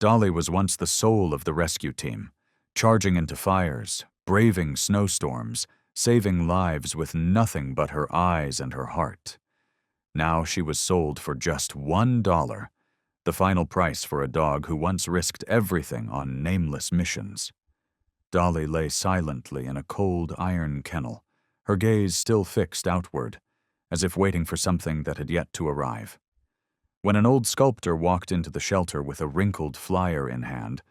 Dolly was once the soul of the rescue team, charging into fires, braving snowstorms, saving lives with nothing but her eyes and her heart. Now she was sold for just $1, the final price for a dog who once risked everything on nameless missions. Dolly lay silently in a cold iron kennel, her gaze still fixed outward, as if waiting for something that had yet to arrive. When an old sculptor walked into the shelter with a wrinkled flyer in hand,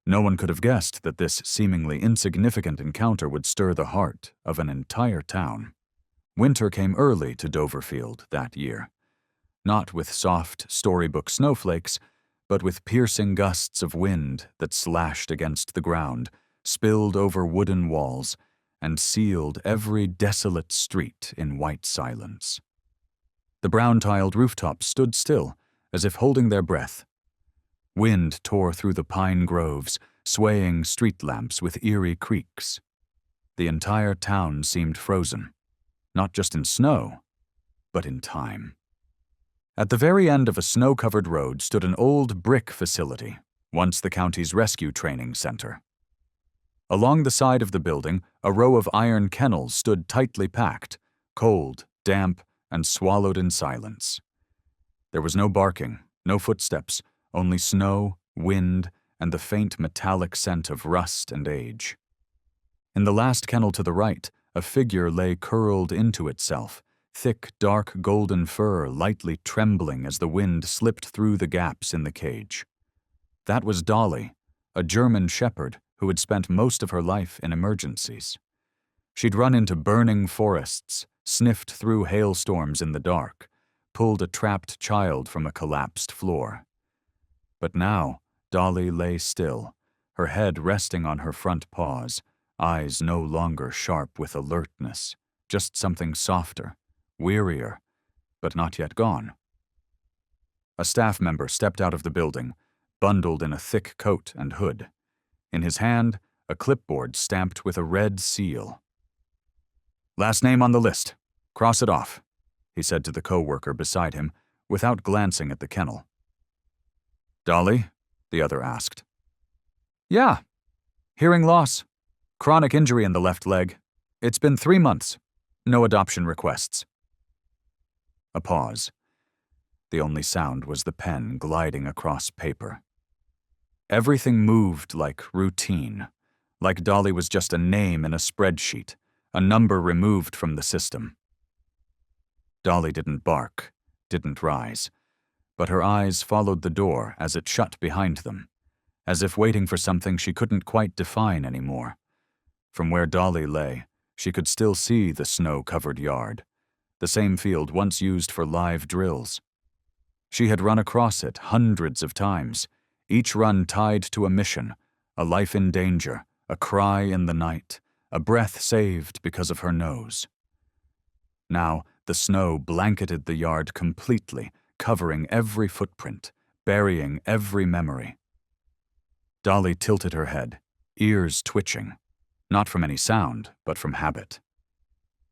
no one could have guessed that this seemingly insignificant encounter would stir the heart of an entire town. Winter came early to Doverfield that year, not with soft, storybook snowflakes, but with piercing gusts of wind that slashed against the ground, spilled over wooden walls, and sealed every desolate street in white silence. The brown-tiled rooftops stood still, as if holding their breath. Wind tore through the pine groves, swaying street lamps with eerie creaks. The entire town seemed frozen, not just in snow, but in time. At the very end of a snow-covered road stood an old brick facility, once the county's rescue training center. Along the side of the building, a row of iron kennels stood tightly packed, cold, damp, and swallowed in silence. There was no barking, no footsteps, only snow, wind, and the faint metallic scent of rust and age. In the last kennel to the right, a figure lay curled into itself, thick, dark golden fur lightly trembling as the wind slipped through the gaps in the cage. That was Dolly, a German shepherd who had spent most of her life in emergencies. She'd run into burning forests, sniffed through hailstorms in the dark, pulled a trapped child from a collapsed floor. But now, Dolly lay still, her head resting on her front paws, eyes no longer sharp with alertness, just something softer, wearier, but not yet gone. A staff member stepped out of the building, bundled in a thick coat and hood. In his hand, a clipboard stamped with a red seal. "Last name on the list. Cross it off," he said to the co-worker beside him, without glancing at the kennel. "Dolly?" the other asked. "Yeah. Hearing loss. Chronic injury in the left leg. It's been 3 months. No adoption requests." A pause. The only sound was the pen gliding across paper. Everything moved like routine, like Dolly was just a name in a spreadsheet, a number removed from the system. Dolly didn't bark, didn't rise, but her eyes followed the door as it shut behind them, as if waiting for something she couldn't quite define anymore. From where Dolly lay, she could still see the snow-covered yard, the same field once used for live drills. She had run across it hundreds of times, each run tied to a mission, a life in danger, a cry in the night, a breath saved because of her nose. Now, the snow blanketed the yard completely, covering every footprint, burying every memory. Dolly tilted her head, ears twitching, not from any sound, but from habit.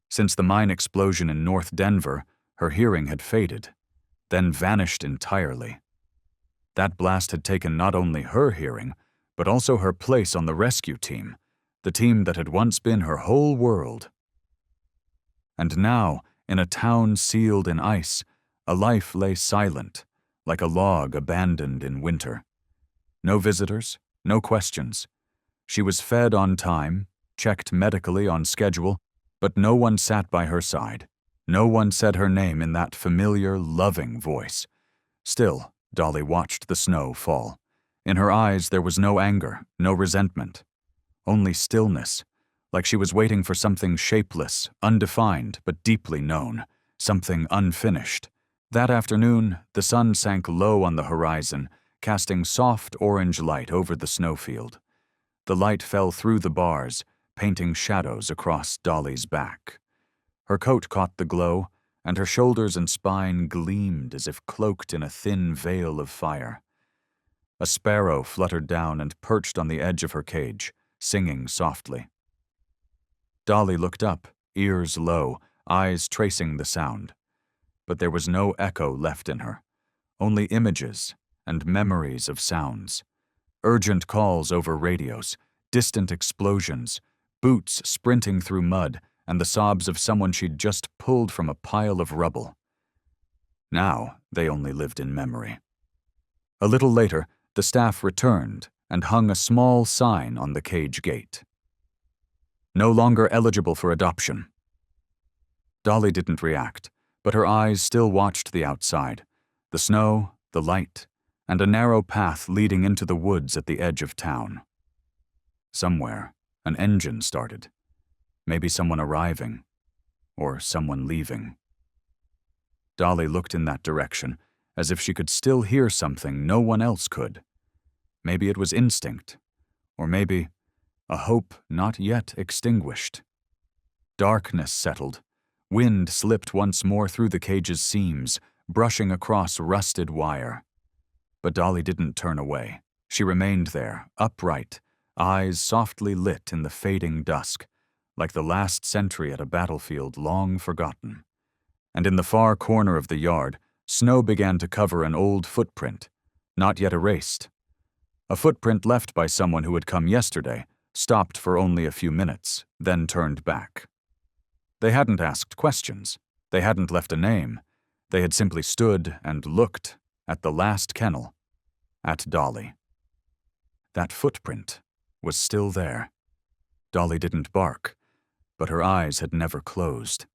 Since the mine explosion in North Denver, her hearing had faded, then vanished entirely. That blast had taken not only her hearing, but also her place on the rescue team, the team that had once been her whole world. And now, in a town sealed in ice, a life lay silent, like a log abandoned in winter. No visitors, no questions. She was fed on time, checked medically on schedule, but no one sat by her side. No one said her name in that familiar, loving voice. Still, Dolly watched the snow fall. In her eyes there was no anger, no resentment. Only stillness, like she was waiting for something shapeless, undefined, but deeply known, something unfinished. That afternoon, the sun sank low on the horizon, casting soft orange light over the snowfield. The light fell through the bars, painting shadows across Dolly's back. Her coat caught the glow, and her shoulders and spine gleamed as if cloaked in a thin veil of fire. A sparrow fluttered down and perched on the edge of her cage, singing softly. Dolly looked up, ears low, eyes tracing the sound. But there was no echo left in her, only images and memories of sounds, Urgent calls over radios, distant explosions, boots sprinting through mud, and the sobs of someone she'd just pulled from a pile of rubble. Now they only lived in memory. A little later, the staff returned and hung a small sign on the cage gate. No longer eligible for adoption. Dolly didn't react, but her eyes still watched the outside, the snow, the light, and a narrow path leading into the woods at the edge of town. Somewhere, an engine started. Maybe someone arriving, or someone leaving. Dolly looked in that direction, as if she could still hear something no one else could. Maybe it was instinct, or maybe a hope not yet extinguished. Darkness settled. Wind slipped once more through the cage's seams, brushing across rusted wire. But Dolly didn't turn away. She remained there, upright, eyes softly lit in the fading dusk, like the last sentry at a battlefield long forgotten. And in the far corner of the yard, snow began to cover an old footprint, not yet erased. A footprint left by someone who had come yesterday, stopped for only a few minutes, then turned back. They hadn't asked questions. They hadn't left a name. They had simply stood and looked at the last kennel, at Dolly. That footprint was still there. Dolly didn't bark, but her eyes had never closed.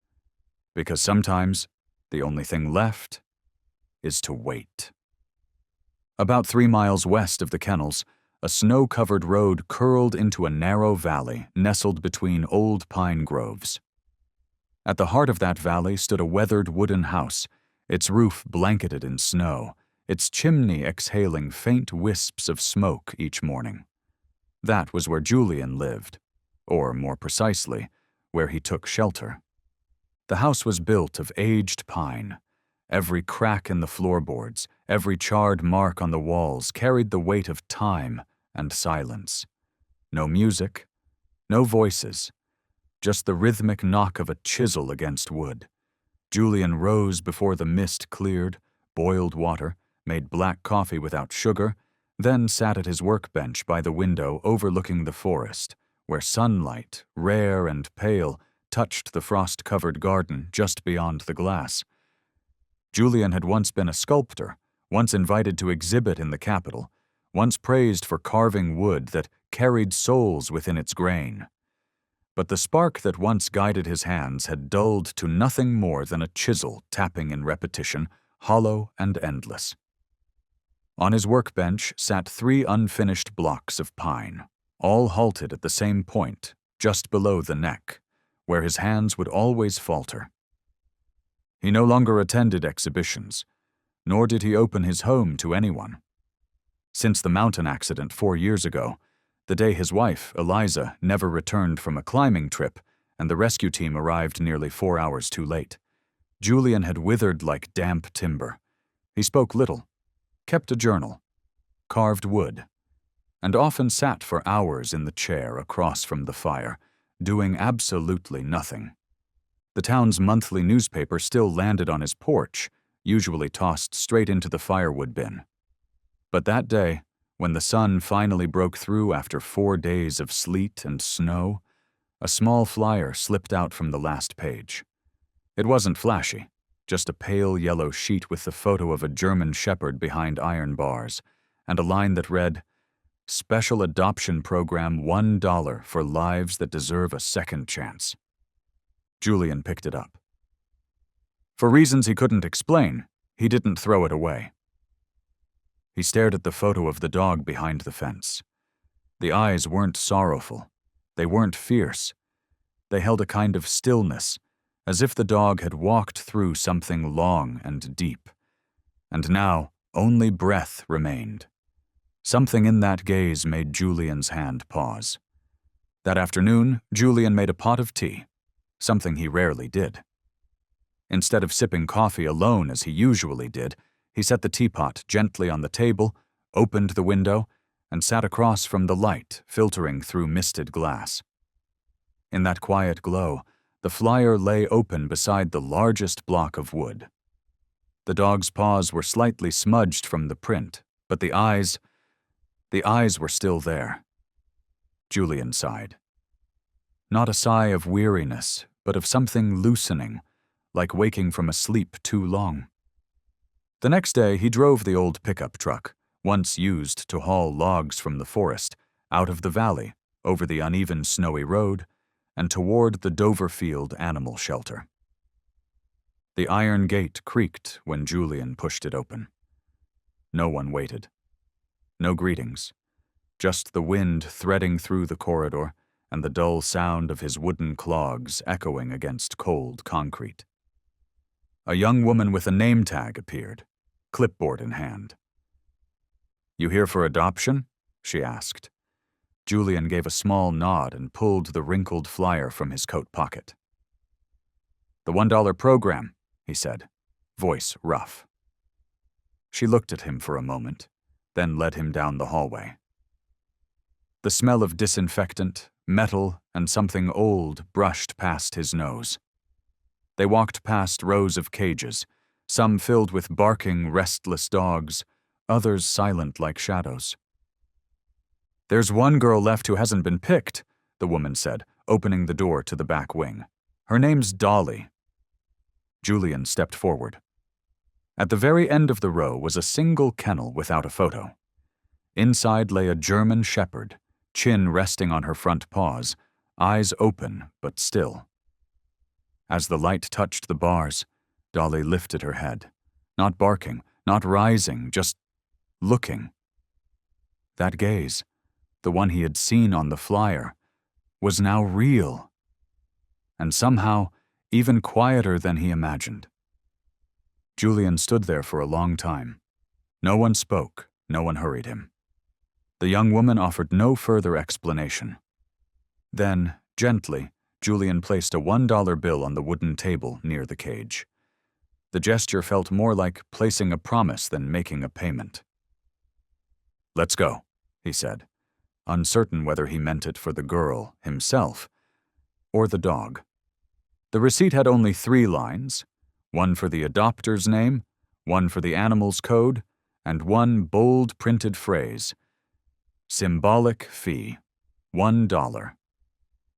Because sometimes the only thing left is to wait. About 3 miles west of the kennels, a snow-covered road curled into a narrow valley nestled between old pine groves. At the heart of that valley stood a weathered wooden house, its roof blanketed in snow, its chimney exhaling faint wisps of smoke each morning. That was where Julian lived, or more precisely, where he took shelter. The house was built of aged pine. Every crack in the floorboards, every charred mark on the walls carried the weight of time and silence. No music, no voices, just the rhythmic knock of a chisel against wood. Julian rose before the mist cleared, boiled water, made black coffee without sugar, then sat at his workbench by the window overlooking the forest, where sunlight, rare and pale, touched the frost-covered garden just beyond the glass. Julian had once been a sculptor, once invited to exhibit in the capital, once praised for carving wood that carried souls within its grain. But the spark that once guided his hands had dulled to nothing more than a chisel tapping in repetition, hollow and endless. On his workbench sat 3 unfinished blocks of pine, all halted at the same point, just below the neck, where his hands would always falter. He no longer attended exhibitions, nor did he open his home to anyone. Since the mountain accident 4 years ago, the day his wife, Eliza, never returned from a climbing trip and the rescue team arrived nearly 4 hours too late, Julian had withered like damp timber. He spoke little, kept a journal, carved wood, and often sat for hours in the chair across from the fire, doing absolutely nothing. The town's monthly newspaper still landed on his porch, usually tossed straight into the firewood bin. But that day, when the sun finally broke through after 4 days of sleet and snow, a small flyer slipped out from the last page. It wasn't flashy, just a pale yellow sheet with the photo of a German shepherd behind iron bars, and a line that read, "Special Adoption Program $1 for lives that deserve a second chance." Julian picked it up. For reasons he couldn't explain, he didn't throw it away. He stared at the photo of the dog behind the fence. The eyes weren't sorrowful. They weren't fierce. They held a kind of stillness, as if the dog had walked through something long and deep. And now only breath remained. Something in that gaze made Julian's hand pause. That afternoon, Julian made a pot of tea, something he rarely did. Instead of sipping coffee alone as he usually did, he set the teapot gently on the table, opened the window, and sat across from the light filtering through misted glass. In that quiet glow, the flyer lay open beside the largest block of wood. The dog's paws were slightly smudged from the print, but the eyes, The eyes were still there. Julian sighed. Not a sigh of weariness, but of something loosening, like waking from a sleep too long. The next day, he drove the old pickup truck, once used to haul logs from the forest, out of the valley, over the uneven snowy road, and toward the Doverfield Animal Shelter. The iron gate creaked when Julian pushed it open. No one waited. No greetings. Just the wind threading through the corridor and the dull sound of his wooden clogs echoing against cold concrete. A young woman with a name tag appeared, clipboard in hand. "You here for adoption?" she asked. Julian gave a small nod and pulled the wrinkled flyer from his coat pocket. "The $1 program," he said, voice rough. She looked at him for a moment, then led him down the hallway. The smell of disinfectant, metal, and something old brushed past his nose. They walked past rows of cages, some filled with barking, restless dogs, others silent like shadows. "There's one girl left who hasn't been picked," the woman said, opening the door to the back wing. "Her name's Dolly." Julian stepped forward. At the very end of the row was a single kennel without a photo. Inside lay a German shepherd, chin resting on her front paws, eyes open but still. As the light touched the bars, Dolly lifted her head, not barking, not rising, just looking. That gaze, the one he had seen on the flyer, was now real, and somehow even quieter than he imagined. Julian stood there for a long time. No one spoke, no one hurried him. The young woman offered no further explanation. Then, gently, Julian placed a $1 bill on the wooden table near the cage. The gesture felt more like placing a promise than making a payment. "Let's go," he said, uncertain whether he meant it for the girl, himself, or the dog. The receipt had only 3 lines, one for the adopter's name, one for the animal's code, and one bold printed phrase: "Symbolic fee, $1.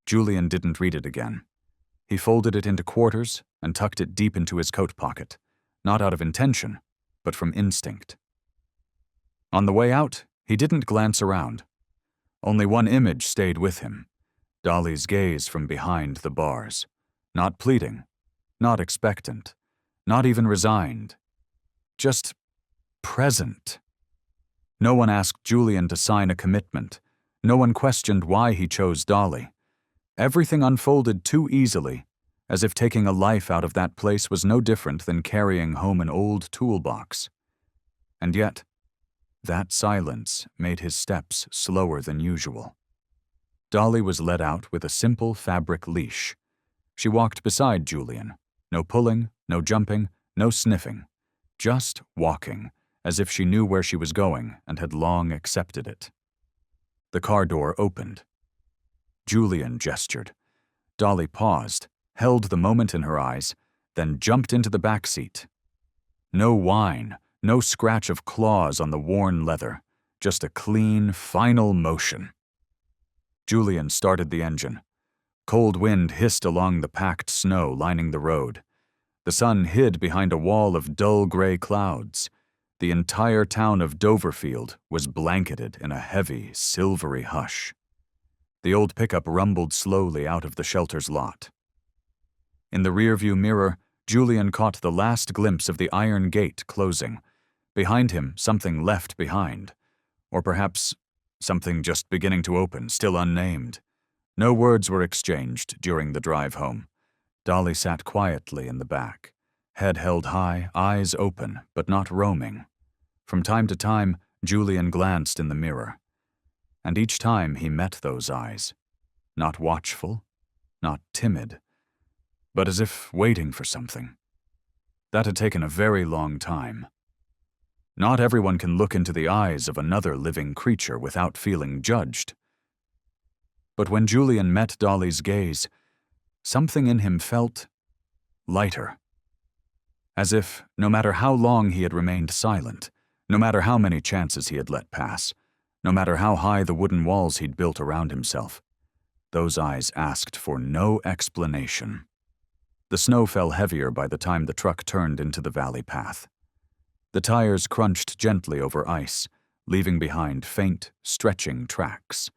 Julian didn't read it again. He folded it into quarters and tucked it deep into his coat pocket, not out of intention, but from instinct. On the way out, he didn't glance around. Only one image stayed with him: Dolly's gaze from behind the bars, not pleading, not expectant, not even resigned, just present. No one asked Julian to sign a commitment. No one questioned why he chose Dolly. Everything unfolded too easily, as if taking a life out of that place was no different than carrying home an old toolbox. And yet, that silence made his steps slower than usual. Dolly was led out with a simple fabric leash. She walked beside Julian. No pulling, no jumping, no sniffing. Just walking, as if she knew where she was going and had long accepted it. The car door opened. Julian gestured. Dolly paused, held the moment in her eyes, then jumped into the back seat. No whine, no scratch of claws on the worn leather, just a clean, final motion. Julian started the engine. Cold wind hissed along the packed snow lining the road. The sun hid behind a wall of dull gray clouds. The entire town of Doverfield was blanketed in a heavy, silvery hush. The old pickup rumbled slowly out of the shelter's lot. In the rearview mirror, Julian caught the last glimpse of the iron gate closing. Behind him, something left behind. Or perhaps something just beginning to open, still unnamed. No words were exchanged during the drive home. Dolly sat quietly in the back, head held high, eyes open, but not roaming. From time to time, Julian glanced in the mirror. And each time he met those eyes, not watchful, not timid, but as if waiting for something. That had taken a very long time. Not everyone can look into the eyes of another living creature without feeling judged. But when Julian met Dolly's gaze, something in him felt lighter. As if, no matter how long he had remained silent, no matter how many chances he had let pass, no matter how high the wooden walls he'd built around himself. Those eyes asked for no explanation. The snow fell heavier by the time the truck turned into the valley path. The tires crunched gently over ice, leaving behind faint, stretching tracks.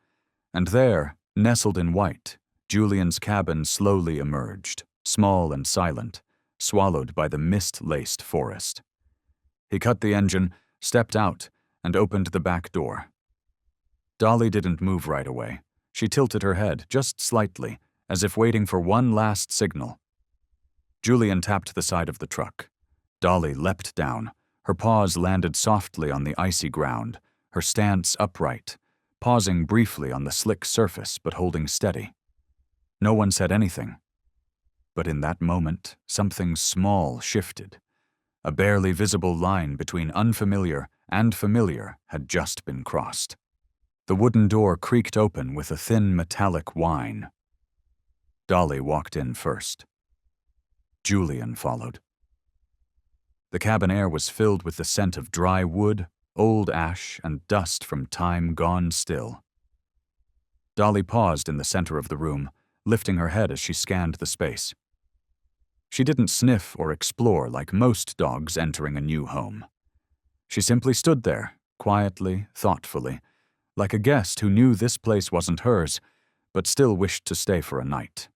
And there, nestled in white, Julian's cabin slowly emerged, small and silent, swallowed by the mist-laced forest. He cut the engine, stepped out, and opened the back door. Dolly didn't move right away. She tilted her head, just slightly, as if waiting for one last signal. Julian tapped the side of the truck. Dolly leapt down. Her paws landed softly on the icy ground, her stance upright, pausing briefly on the slick surface but holding steady. No one said anything. But in that moment, something small shifted. A barely visible line between unfamiliar and familiar had just been crossed. The wooden door creaked open with a thin metallic whine. Dolly walked in first. Julian followed. The cabin air was filled with the scent of dry wood, old ash, and dust from time gone still. Dolly paused in the center of the room, lifting her head as she scanned the space. She didn't sniff or explore like most dogs entering a new home. She simply stood there, quietly, thoughtfully, like a guest who knew this place wasn't hers, but still wished to stay for a night.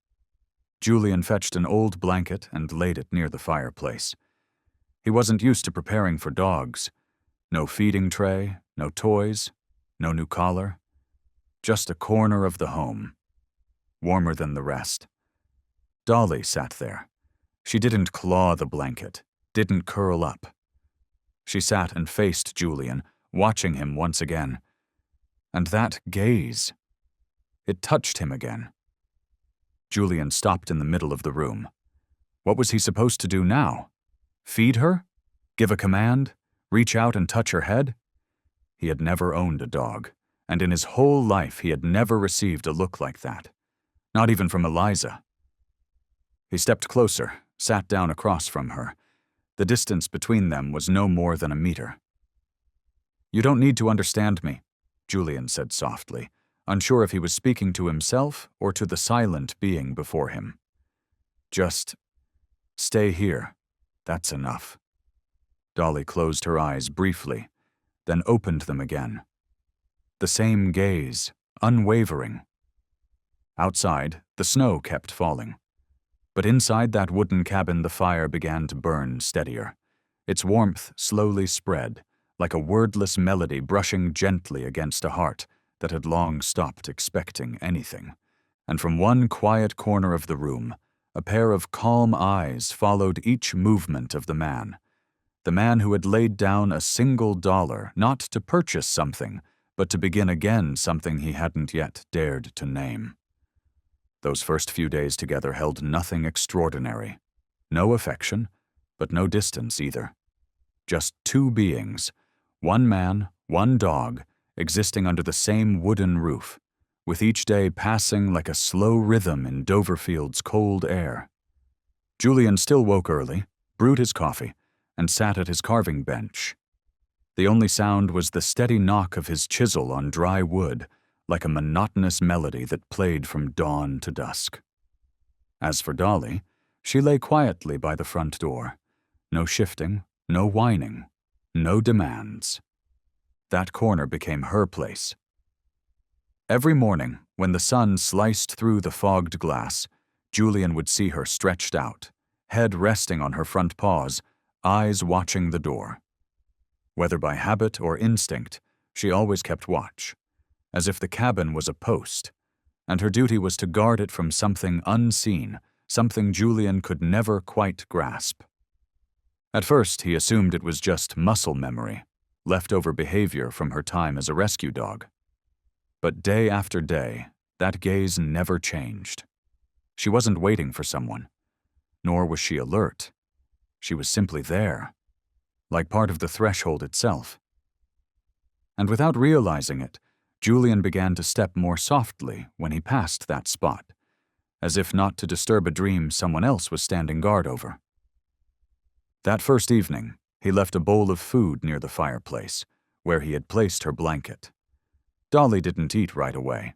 Julian fetched an old blanket and laid it near the fireplace. He wasn't used to preparing for dogs. No feeding tray, no toys, no new collar. Just a corner of the home, warmer than the rest. Dolly sat there. She didn't claw the blanket, didn't curl up. She sat and faced Julian, watching him once again. And that gaze, it touched him again. Julian stopped in the middle of the room. What was he supposed to do now? Feed her? Give a command? Reach out and touch her head? He had never owned a dog, and in his whole life he had never received a look like that. Not even from Eliza. He stepped closer, sat down across from her. The distance between them was no more than a meter. "You don't need to understand me," Julian said softly, unsure if he was speaking to himself or to the silent being before him. "Just stay here. That's enough." Dolly closed her eyes briefly, then opened them again. The same gaze, unwavering. Outside, the snow kept falling. But inside that wooden cabin the fire began to burn steadier. Its warmth slowly spread, like a wordless melody brushing gently against a heart that had long stopped expecting anything. And from one quiet corner of the room, a pair of calm eyes followed each movement of the man who had laid down a single dollar not to purchase something, but to begin again something he hadn't yet dared to name. Those first few days together held nothing extraordinary. No affection, but no distance either. Just two beings, one man, one dog, existing under the same wooden roof, with each day passing like a slow rhythm in Doverfield's cold air. Julian still woke early, brewed his coffee, and sat at his carving bench. The only sound was the steady knock of his chisel on dry wood, like a monotonous melody that played from dawn to dusk. As for Dolly, she lay quietly by the front door. No shifting, no whining, no demands. That corner became her place. Every morning, when the sun sliced through the fogged glass, Julian would see her stretched out, head resting on her front paws, eyes watching the door. Whether by habit or instinct, she always kept watch, as if the cabin was a post, and her duty was to guard it from something unseen, something Julian could never quite grasp. At first, he assumed it was just muscle memory, leftover behavior from her time as a rescue dog. But day after day, that gaze never changed. She wasn't waiting for someone, nor was she alert. She was simply there, like part of the threshold itself. And without realizing it, Julian began to step more softly when he passed that spot, as if not to disturb a dream someone else was standing guard over. That first evening, he left a bowl of food near the fireplace, where he had placed her blanket. Dolly didn't eat right away.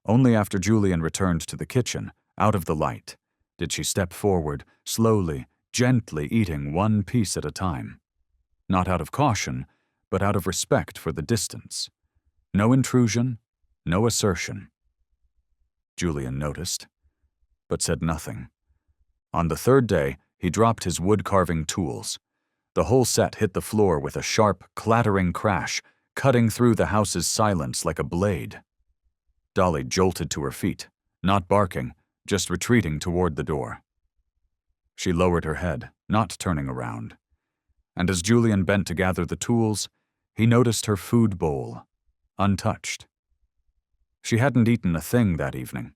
Only after Julian returned to the kitchen, out of the light, did she step forward, slowly, gently eating one piece at a time. Not out of caution, but out of respect for the distance. No intrusion, no assertion. Julian noticed, but said nothing. On the third day, he dropped his wood-carving tools. The whole set hit the floor with a sharp, clattering crash, cutting through the house's silence like a blade. Dolly jolted to her feet, not barking, just retreating toward the door. She lowered her head, not turning around. And as Julian bent to gather the tools, he noticed her food bowl, untouched. She hadn't eaten a thing that evening.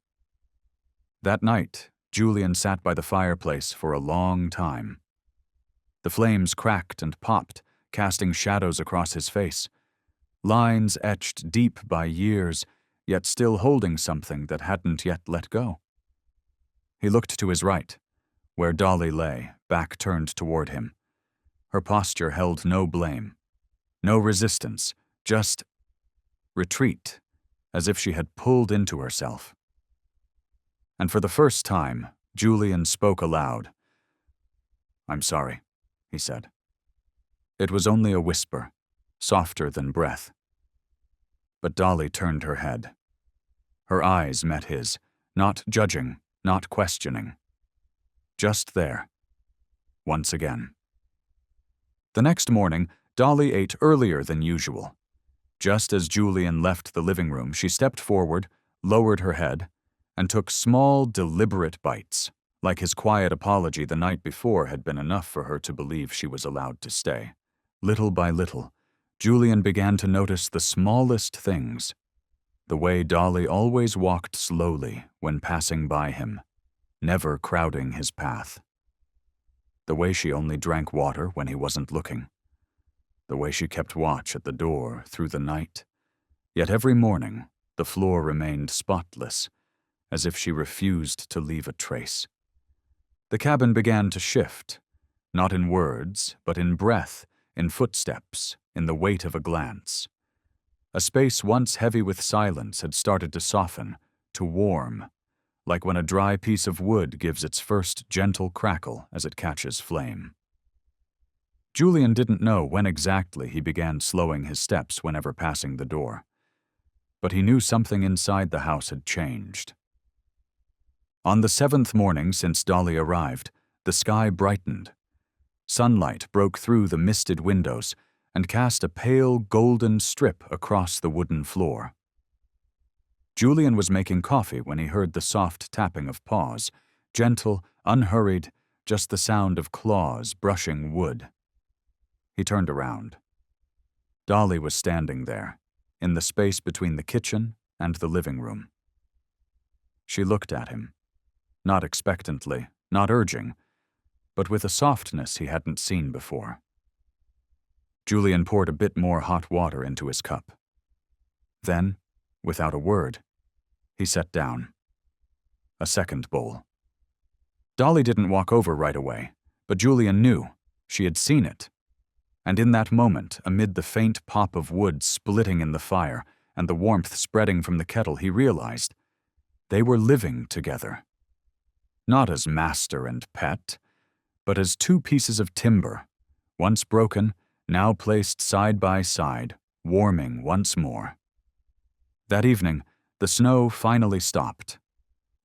That night, Julian sat by the fireplace for a long time. The flames cracked and popped, casting shadows across his face. Lines etched deep by years, yet still holding something that hadn't yet let go. He looked to his right, where Dolly lay, back turned toward him. Her posture held no blame, no resistance, just retreat, as if she had pulled into herself. And for the first time, Julian spoke aloud. "I'm sorry," he said. It was only a whisper, softer than breath. But Dolly turned her head. Her eyes met his, not judging, not questioning. Just there. Once again. The next morning, Dolly ate earlier than usual. Just as Julian left the living room, she stepped forward, lowered her head, and took small, deliberate bites, like his quiet apology the night before had been enough for her to believe she was allowed to stay. Little by little, Julian began to notice the smallest things. The way Dolly always walked slowly when passing by him, never crowding his path. The way she only drank water when he wasn't looking. The way she kept watch at the door through the night. Yet every morning, the floor remained spotless, as if she refused to leave a trace. The cabin began to shift, not in words, but in breath, in footsteps, in the weight of a glance. A space once heavy with silence had started to soften, to warm, like when a dry piece of wood gives its first gentle crackle as it catches flame. Julian didn't know when exactly he began slowing his steps whenever passing the door, but he knew something inside the house had changed. On the 7th morning since Dolly arrived, the sky brightened. Sunlight broke through the misted windows and cast a pale golden strip across the wooden floor. Julian was making coffee when he heard the soft tapping of Paws, gentle, unhurried, just the sound of claws brushing wood. He turned around. Dolly was standing there, in the space between the kitchen and the living room. She looked at him, not expectantly, not urging, but with a softness he hadn't seen before. Julian poured a bit more hot water into his cup. Then, without a word, he sat down. A second bowl. Dolly didn't walk over right away, but Julian knew. She had seen it. And in that moment, amid the faint pop of wood splitting in the fire and the warmth spreading from the kettle, he realized they were living together. Not as master and pet, but as two pieces of timber, once broken, now placed side by side, warming once more. That evening, the snow finally stopped.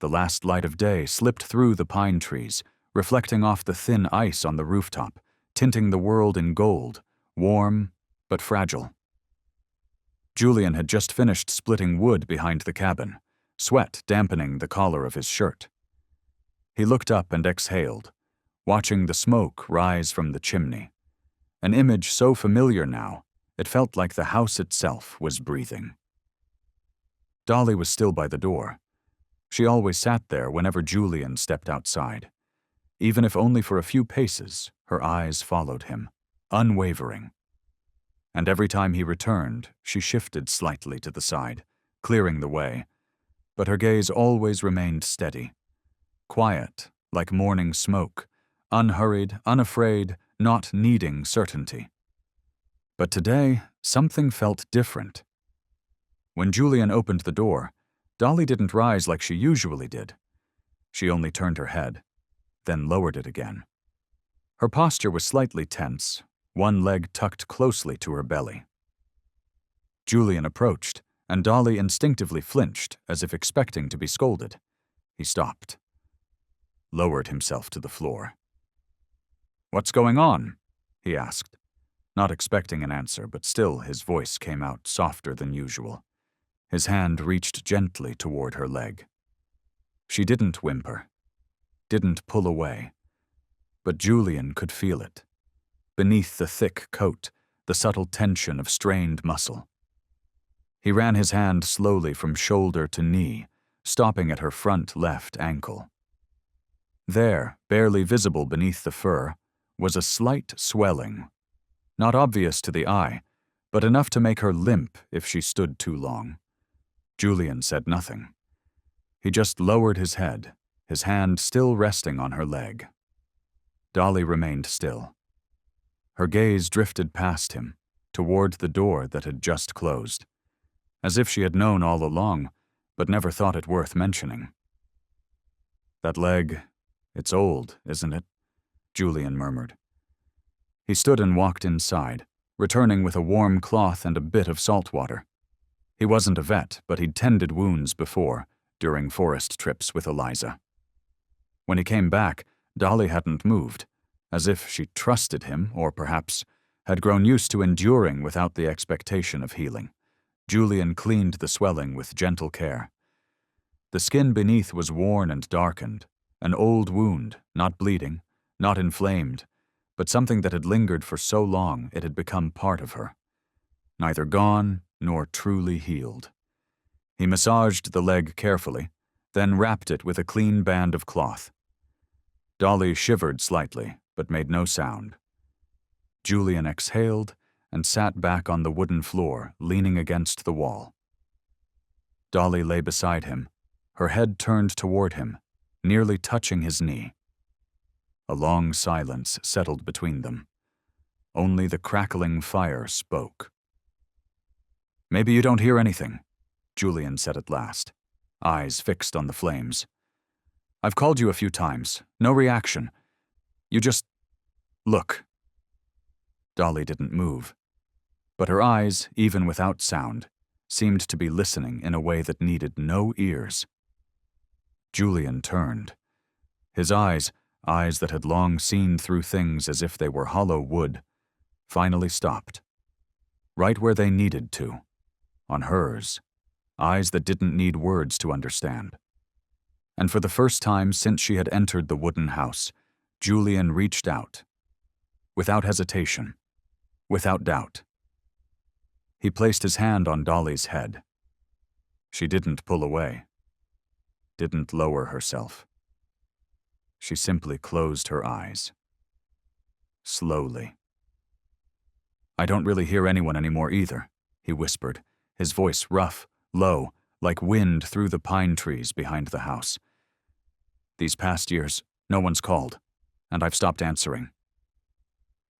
The last light of day slipped through the pine trees, reflecting off the thin ice on the rooftop, tinting the world in gold, warm but fragile. Julian had just finished splitting wood behind the cabin, sweat dampening the collar of his shirt. He looked up and exhaled, watching the smoke rise from the chimney. An image so familiar now, it felt like the house itself was breathing. Dolly was still by the door. She always sat there whenever Julian stepped outside. Even if only for a few paces, her eyes followed him, unwavering. And every time he returned, she shifted slightly to the side, clearing the way, but her gaze always remained steady, quiet, like morning smoke, unhurried, unafraid, not needing certainty. But today, something felt different. When Julian opened the door, Dolly didn't rise like she usually did. She only turned her head, then lowered it again. Her posture was slightly tense, one leg tucked closely to her belly. Julian approached, and Dolly instinctively flinched, as if expecting to be scolded. He stopped, lowered himself to the floor. "What's going on?" he asked, not expecting an answer, but still his voice came out softer than usual. His hand reached gently toward her leg. She didn't whimper, didn't pull away, but Julian could feel it. Beneath the thick coat, the subtle tension of strained muscle. He ran his hand slowly from shoulder to knee, stopping at her front left ankle. There, barely visible beneath the fur, was a slight swelling, not obvious to the eye, but enough to make her limp if she stood too long. Julian said nothing. He just lowered his head, his hand still resting on her leg. Dolly remained still. Her gaze drifted past him, toward the door that had just closed, as if she had known all along, but never thought it worth mentioning. "That leg, it's old, isn't it?" Julian murmured. He stood and walked inside, returning with a warm cloth and a bit of salt water. He wasn't a vet, but he'd tended wounds before, during forest trips with Eliza. When he came back, Dolly hadn't moved, as if she trusted him, or perhaps had grown used to enduring without the expectation of healing. Julian cleaned the swelling with gentle care. The skin beneath was worn and darkened, an old wound, not bleeding, not inflamed, but something that had lingered for so long it had become part of her. Neither gone nor truly healed. He massaged the leg carefully, then wrapped it with a clean band of cloth. Dolly shivered slightly, but made no sound. Julian exhaled and sat back on the wooden floor, leaning against the wall. Dolly lay beside him, her head turned toward him, nearly touching his knee. A long silence settled between them. Only the crackling fire spoke. "Maybe you don't hear anything," Julian said at last, eyes fixed on the flames. "I've called you a few times. No reaction. You just... look." Dolly didn't move, but her eyes, even without sound, seemed to be listening in a way that needed no ears. Julian turned. His eyes that had long seen through things as if they were hollow wood, finally stopped. Right where they needed to. On hers. Eyes that didn't need words to understand. And for the first time since she had entered the wooden house, Julian reached out. Without hesitation. Without doubt. He placed his hand on Dolly's head. She didn't pull away. Didn't lower herself. She simply closed her eyes. Slowly. "I don't really hear anyone anymore either," he whispered, his voice rough, low, like wind through the pine trees behind the house. "These past years, no one's called, and I've stopped answering."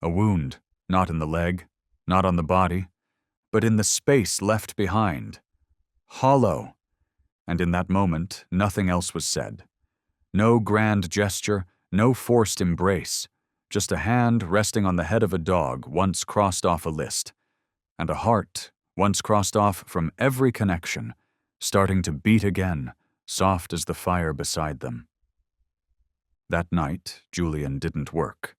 A wound, not in the leg, not on the body, but in the space left behind. Hollow. And in that moment, nothing else was said. No grand gesture, no forced embrace, just a hand resting on the head of a dog once crossed off a list, and a heart once crossed off from every connection, starting to beat again, soft as the fire beside them. That night, Julian didn't work.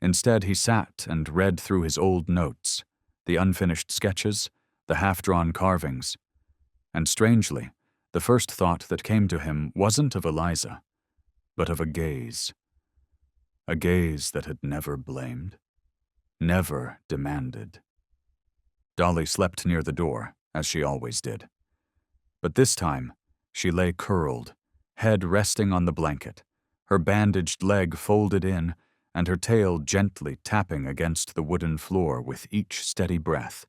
Instead, he sat and read through his old notes, the unfinished sketches, the half-drawn carvings. And strangely, the first thought that came to him wasn't of Eliza, but of a gaze. A gaze that had never blamed, never demanded. Dolly slept near the door, as she always did. But this time, she lay curled, head resting on the blanket, her bandaged leg folded in, and her tail gently tapping against the wooden floor with each steady breath.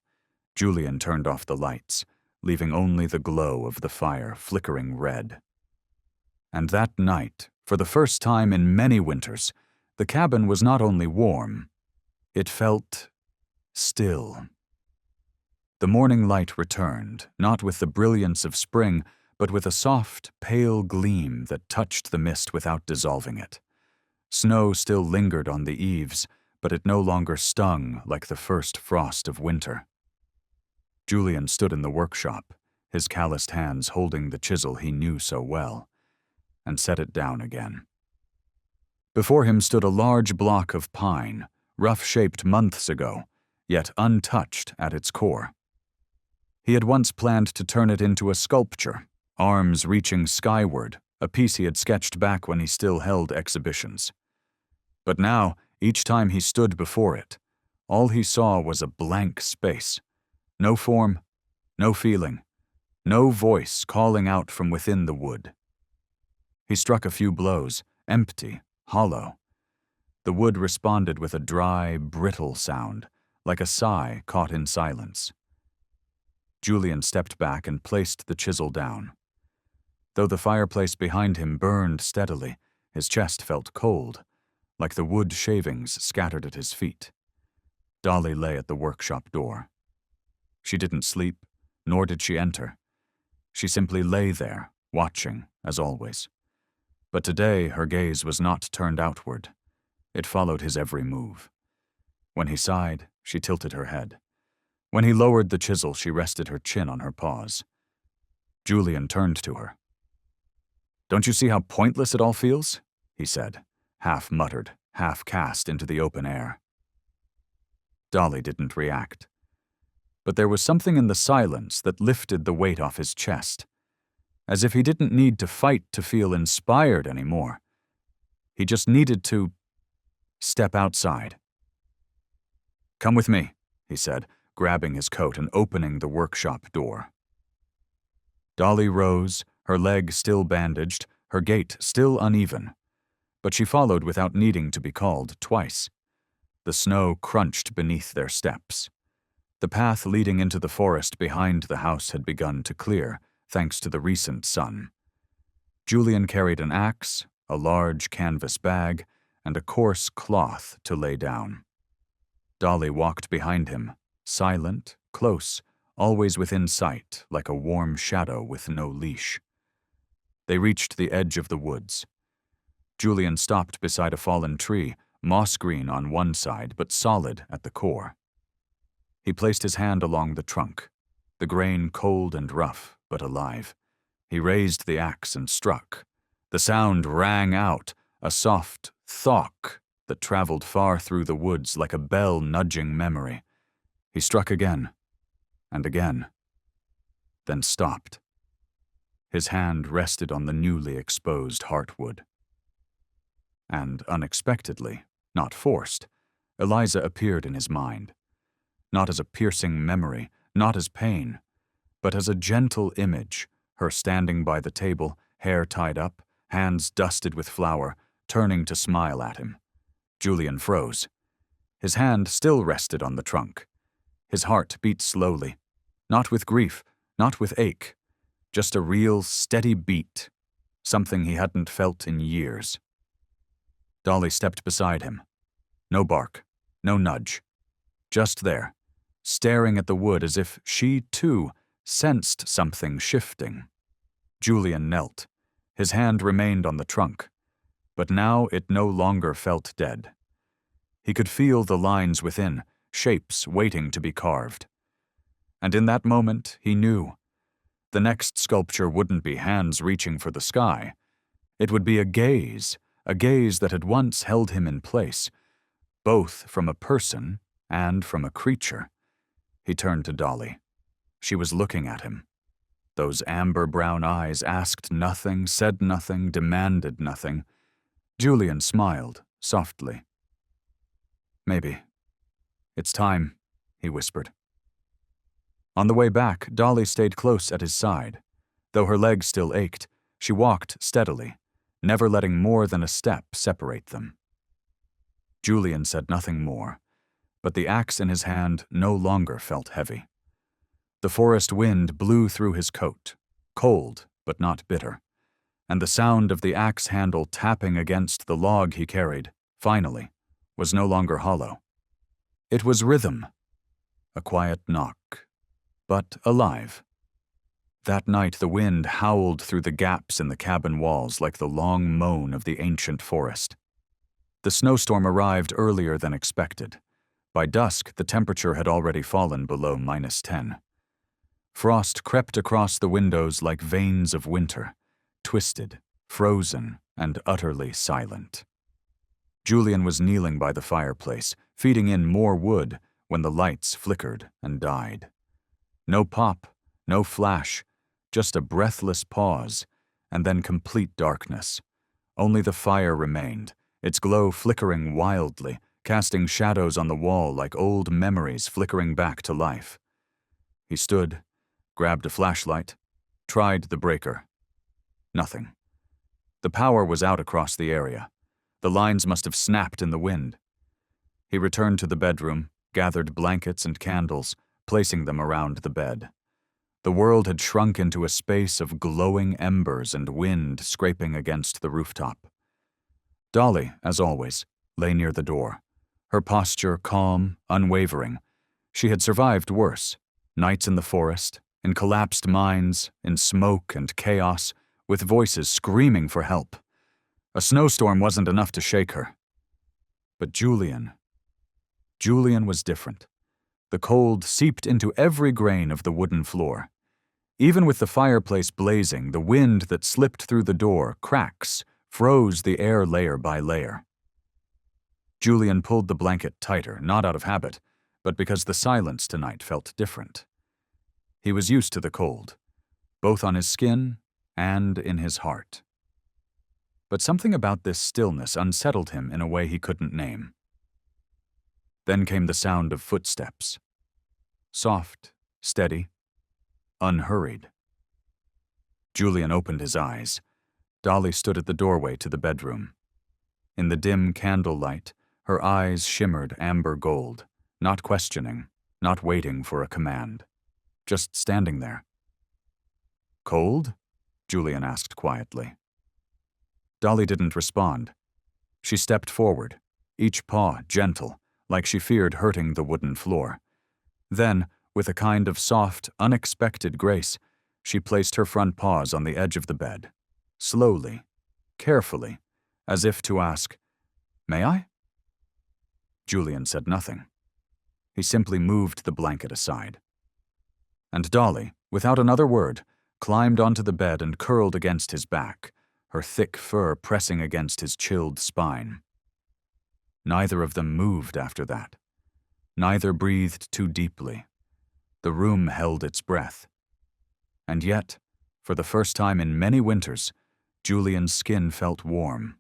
Julian turned off the lights, leaving only the glow of the fire flickering red. And that night, for the first time in many winters, the cabin was not only warm, it felt still. The morning light returned, not with the brilliance of spring, but with a soft, pale gleam that touched the mist without dissolving it. Snow still lingered on the eaves, but it no longer stung like the first frost of winter. Julian stood in the workshop, his calloused hands holding the chisel he knew so well, and set it down again. Before him stood a large block of pine, rough-shaped months ago, yet untouched at its core. He had once planned to turn it into a sculpture, arms reaching skyward, a piece he had sketched back when he still held exhibitions. But now, each time he stood before it, all he saw was a blank space. No form, no feeling, no voice calling out from within the wood. He struck a few blows, empty, hollow. The wood responded with a dry, brittle sound, like a sigh caught in silence. Julian stepped back and placed the chisel down. Though the fireplace behind him burned steadily, his chest felt cold, like the wood shavings scattered at his feet. Dolly lay at the workshop door. She didn't sleep, nor did she enter. She simply lay there, watching, as always. But today her gaze was not turned outward. It followed his every move. When he sighed, she tilted her head. When he lowered the chisel, she rested her chin on her paws. Julian turned to her. "Don't you see how pointless it all feels?" he said, half muttered, half cast into the open air. Dolly didn't react. But there was something in the silence that lifted the weight off his chest, as if he didn't need to fight to feel inspired anymore. He just needed to step outside. "Come with me," he said, grabbing his coat and opening the workshop door. Dolly rose, her leg still bandaged, her gait still uneven, but she followed without needing to be called twice. The snow crunched beneath their steps. The path leading into the forest behind the house had begun to clear, thanks to the recent sun. Julian carried an axe, a large canvas bag, and a coarse cloth to lay down. Dolly walked behind him, silent, close, always within sight, like a warm shadow with no leash. They reached the edge of the woods. Julian stopped beside a fallen tree, moss-green on one side but solid at the core. He placed his hand along the trunk, the grain cold and rough but alive. He raised the axe and struck. The sound rang out, a soft thwack that traveled far through the woods like a bell nudging memory. He struck again, and again, then stopped. His hand rested on the newly exposed heartwood. And unexpectedly, not forced, Eliza appeared in his mind. Not as a piercing memory, not as pain, but as a gentle image, her standing by the table, hair tied up, hands dusted with flour, turning to smile at him. Julian froze. His hand still rested on the trunk. His heart beat slowly, not with grief, not with ache, just a real, steady beat, something he hadn't felt in years. Dolly stepped beside him. No bark, no nudge. Just there, staring at the wood as if she, too, sensed something shifting. Julian knelt. His hand remained on the trunk, but now it no longer felt dead. He could feel the lines within, shapes waiting to be carved. And in that moment, he knew. The next sculpture wouldn't be hands reaching for the sky. It would be a gaze that had once held him in place, both from a person and from a creature. He turned to Dolly. She was looking at him. Those amber-brown eyes asked nothing, said nothing, demanded nothing. Julian smiled, softly. "Maybe. It's time," he whispered. On the way back, Dolly stayed close at his side. Though her legs still ached, she walked steadily, never letting more than a step separate them. Julian said nothing more, but the axe in his hand no longer felt heavy. The forest wind blew through his coat, cold but not bitter, and the sound of the axe handle tapping against the log he carried, finally, was no longer hollow. It was rhythm, a quiet knock, but alive. That night the wind howled through the gaps in the cabin walls like the long moan of the ancient forest. The snowstorm arrived earlier than expected. By dusk, the temperature had already fallen below -10. Frost crept across the windows like veins of winter, twisted, frozen, and utterly silent. Julian was kneeling by the fireplace, feeding in more wood when the lights flickered and died. No pop, no flash, just a breathless pause, and then complete darkness. Only the fire remained, its glow flickering wildly, casting shadows on the wall like old memories flickering back to life. He stood, grabbed a flashlight, tried the breaker. Nothing. The power was out across the area. The lines must have snapped in the wind. He returned to the bedroom, gathered blankets and candles, placing them around the bed. The world had shrunk into a space of glowing embers and wind scraping against the rooftop. Dolly, as always, lay near the door, her posture calm, unwavering. She had survived worse, nights in the forest, in collapsed mines, in smoke and chaos, with voices screaming for help. A snowstorm wasn't enough to shake her. But Julian was different. The cold seeped into every grain of the wooden floor. Even with the fireplace blazing, the wind that slipped through the door, cracks, froze the air layer by layer. Julian pulled the blanket tighter, not out of habit, but because the silence tonight felt different. He was used to the cold, both on his skin and in his heart. But something about this stillness unsettled him in a way he couldn't name. Then came the sound of footsteps. Soft, steady, unhurried. Julian opened his eyes. Dolly stood at the doorway to the bedroom. In the dim candlelight, her eyes shimmered amber gold, not questioning, not waiting for a command, just standing there. "Cold?" Julian asked quietly. Dolly didn't respond. She stepped forward, each paw gentle, like she feared hurting the wooden floor. Then, with a kind of soft, unexpected grace, she placed her front paws on the edge of the bed, slowly, carefully, as if to ask, "May I?" Julian said nothing. He simply moved the blanket aside. And Dolly, without another word, climbed onto the bed and curled against his back, her thick fur pressing against his chilled spine. Neither of them moved after that. Neither breathed too deeply. The room held its breath. And yet, for the first time in many winters, Julian's skin felt warm,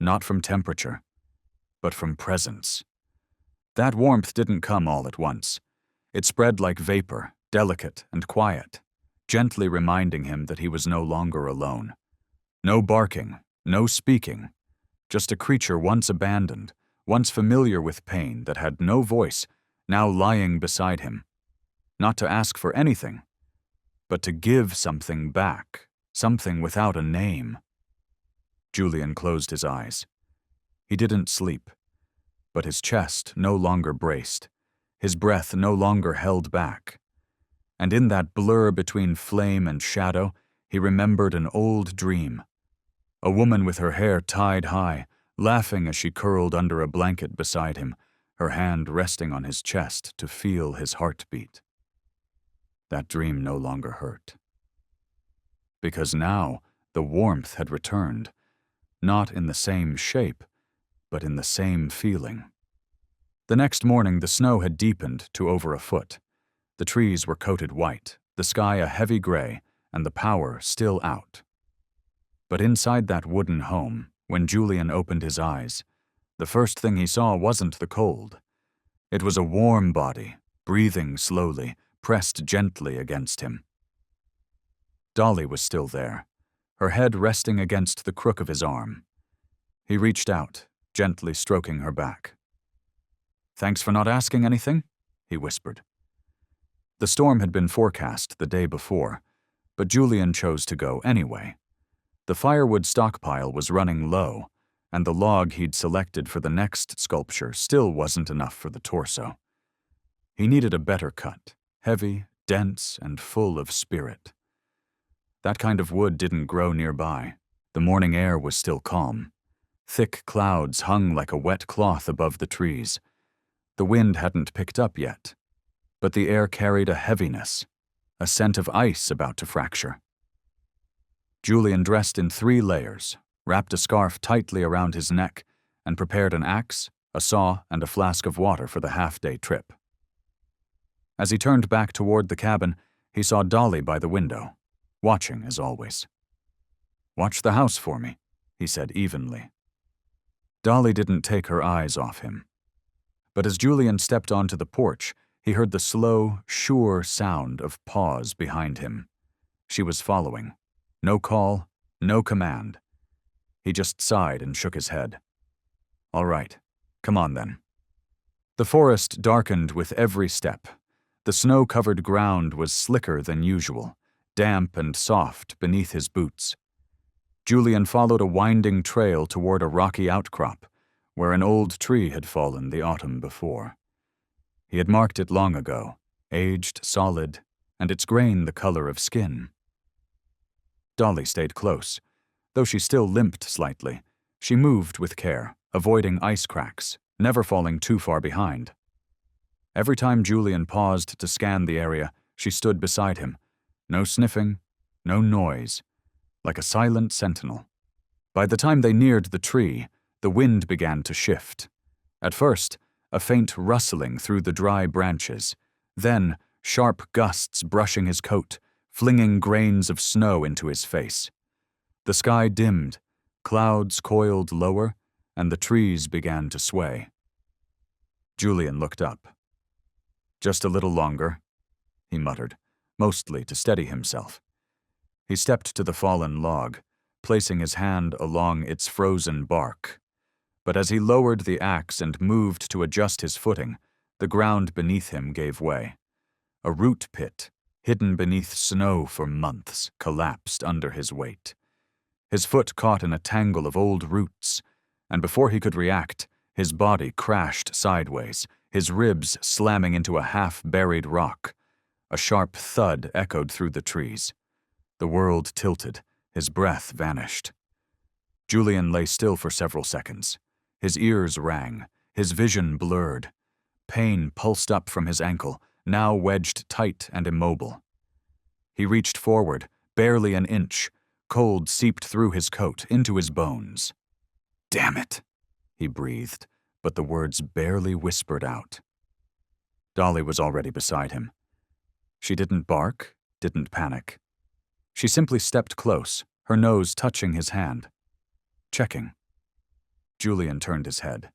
not from temperature, but from presence. That warmth didn't come all at once. It spread like vapor, delicate and quiet, gently reminding him that he was no longer alone. No barking, no speaking, just a creature once abandoned, once familiar with pain that had no voice, now lying beside him. Not to ask for anything, but to give something back, something without a name. Julian closed his eyes. He didn't sleep, but his chest no longer braced, his breath no longer held back. And in that blur between flame and shadow, he remembered an old dream. A woman with her hair tied high, laughing as she curled under a blanket beside him, her hand resting on his chest to feel his heartbeat. That dream no longer hurt. Because now the warmth had returned, not in the same shape, but in the same feeling. The next morning the snow had deepened to over a foot. The trees were coated white, the sky a heavy gray, and the power still out. But inside that wooden home, when Julian opened his eyes, the first thing he saw wasn't the cold. It was a warm body, breathing slowly, pressed gently against him. Dolly was still there, her head resting against the crook of his arm. He reached out, gently stroking her back. "Thanks for not asking anything," he whispered. The storm had been forecast the day before, but Julian chose to go anyway. The firewood stockpile was running low, and the log he'd selected for the next sculpture still wasn't enough for the torso. He needed a better cut, heavy, dense and full of spirit. That kind of wood didn't grow nearby. The morning air was still calm. Thick clouds hung like a wet cloth above the trees. The wind hadn't picked up yet, but the air carried a heaviness, a scent of ice about to fracture. Julian dressed in 3 layers, wrapped a scarf tightly around his neck, and prepared an axe, a saw, and a flask of water for the half-day trip. As he turned back toward the cabin, he saw Dolly by the window, watching as always. "Watch the house for me," he said evenly. Dolly didn't take her eyes off him. But as Julian stepped onto the porch, he heard the slow, sure sound of Paws behind him. She was following. No call, no command. He just sighed and shook his head. "All right, come on then." The forest darkened with every step. The snow-covered ground was slicker than usual, damp and soft beneath his boots. Julian followed a winding trail toward a rocky outcrop, where an old tree had fallen the autumn before. He had marked it long ago, aged, solid, and its grain the color of skin. Dolly stayed close. Though she still limped slightly, she moved with care, avoiding ice cracks, never falling too far behind. Every time Julian paused to scan the area, she stood beside him. No sniffing, no noise, like a silent sentinel. By the time they neared the tree, the wind began to shift. At first, a faint rustling through the dry branches, then sharp gusts brushing his coat, flinging grains of snow into his face. The sky dimmed, clouds coiled lower, and the trees began to sway. Julian looked up. "Just a little longer," he muttered, mostly to steady himself. He stepped to the fallen log, placing his hand along its frozen bark. But as he lowered the axe and moved to adjust his footing, the ground beneath him gave way. A root pit, hidden beneath snow for months, collapsed under his weight. His foot caught in a tangle of old roots, and before he could react, his body crashed sideways, his ribs slamming into a half-buried rock. A sharp thud echoed through the trees. The world tilted, his breath vanished. Julian lay still for several seconds. His ears rang, his vision blurred. Pain pulsed up from his ankle, now wedged tight and immobile. He reached forward, barely an inch. Cold seeped through his coat, into his bones. "Damn it," he breathed, but the words barely whispered out. Dolly was already beside him. She didn't bark, didn't panic. She simply stepped close, her nose touching his hand. Checking. Julian turned his head.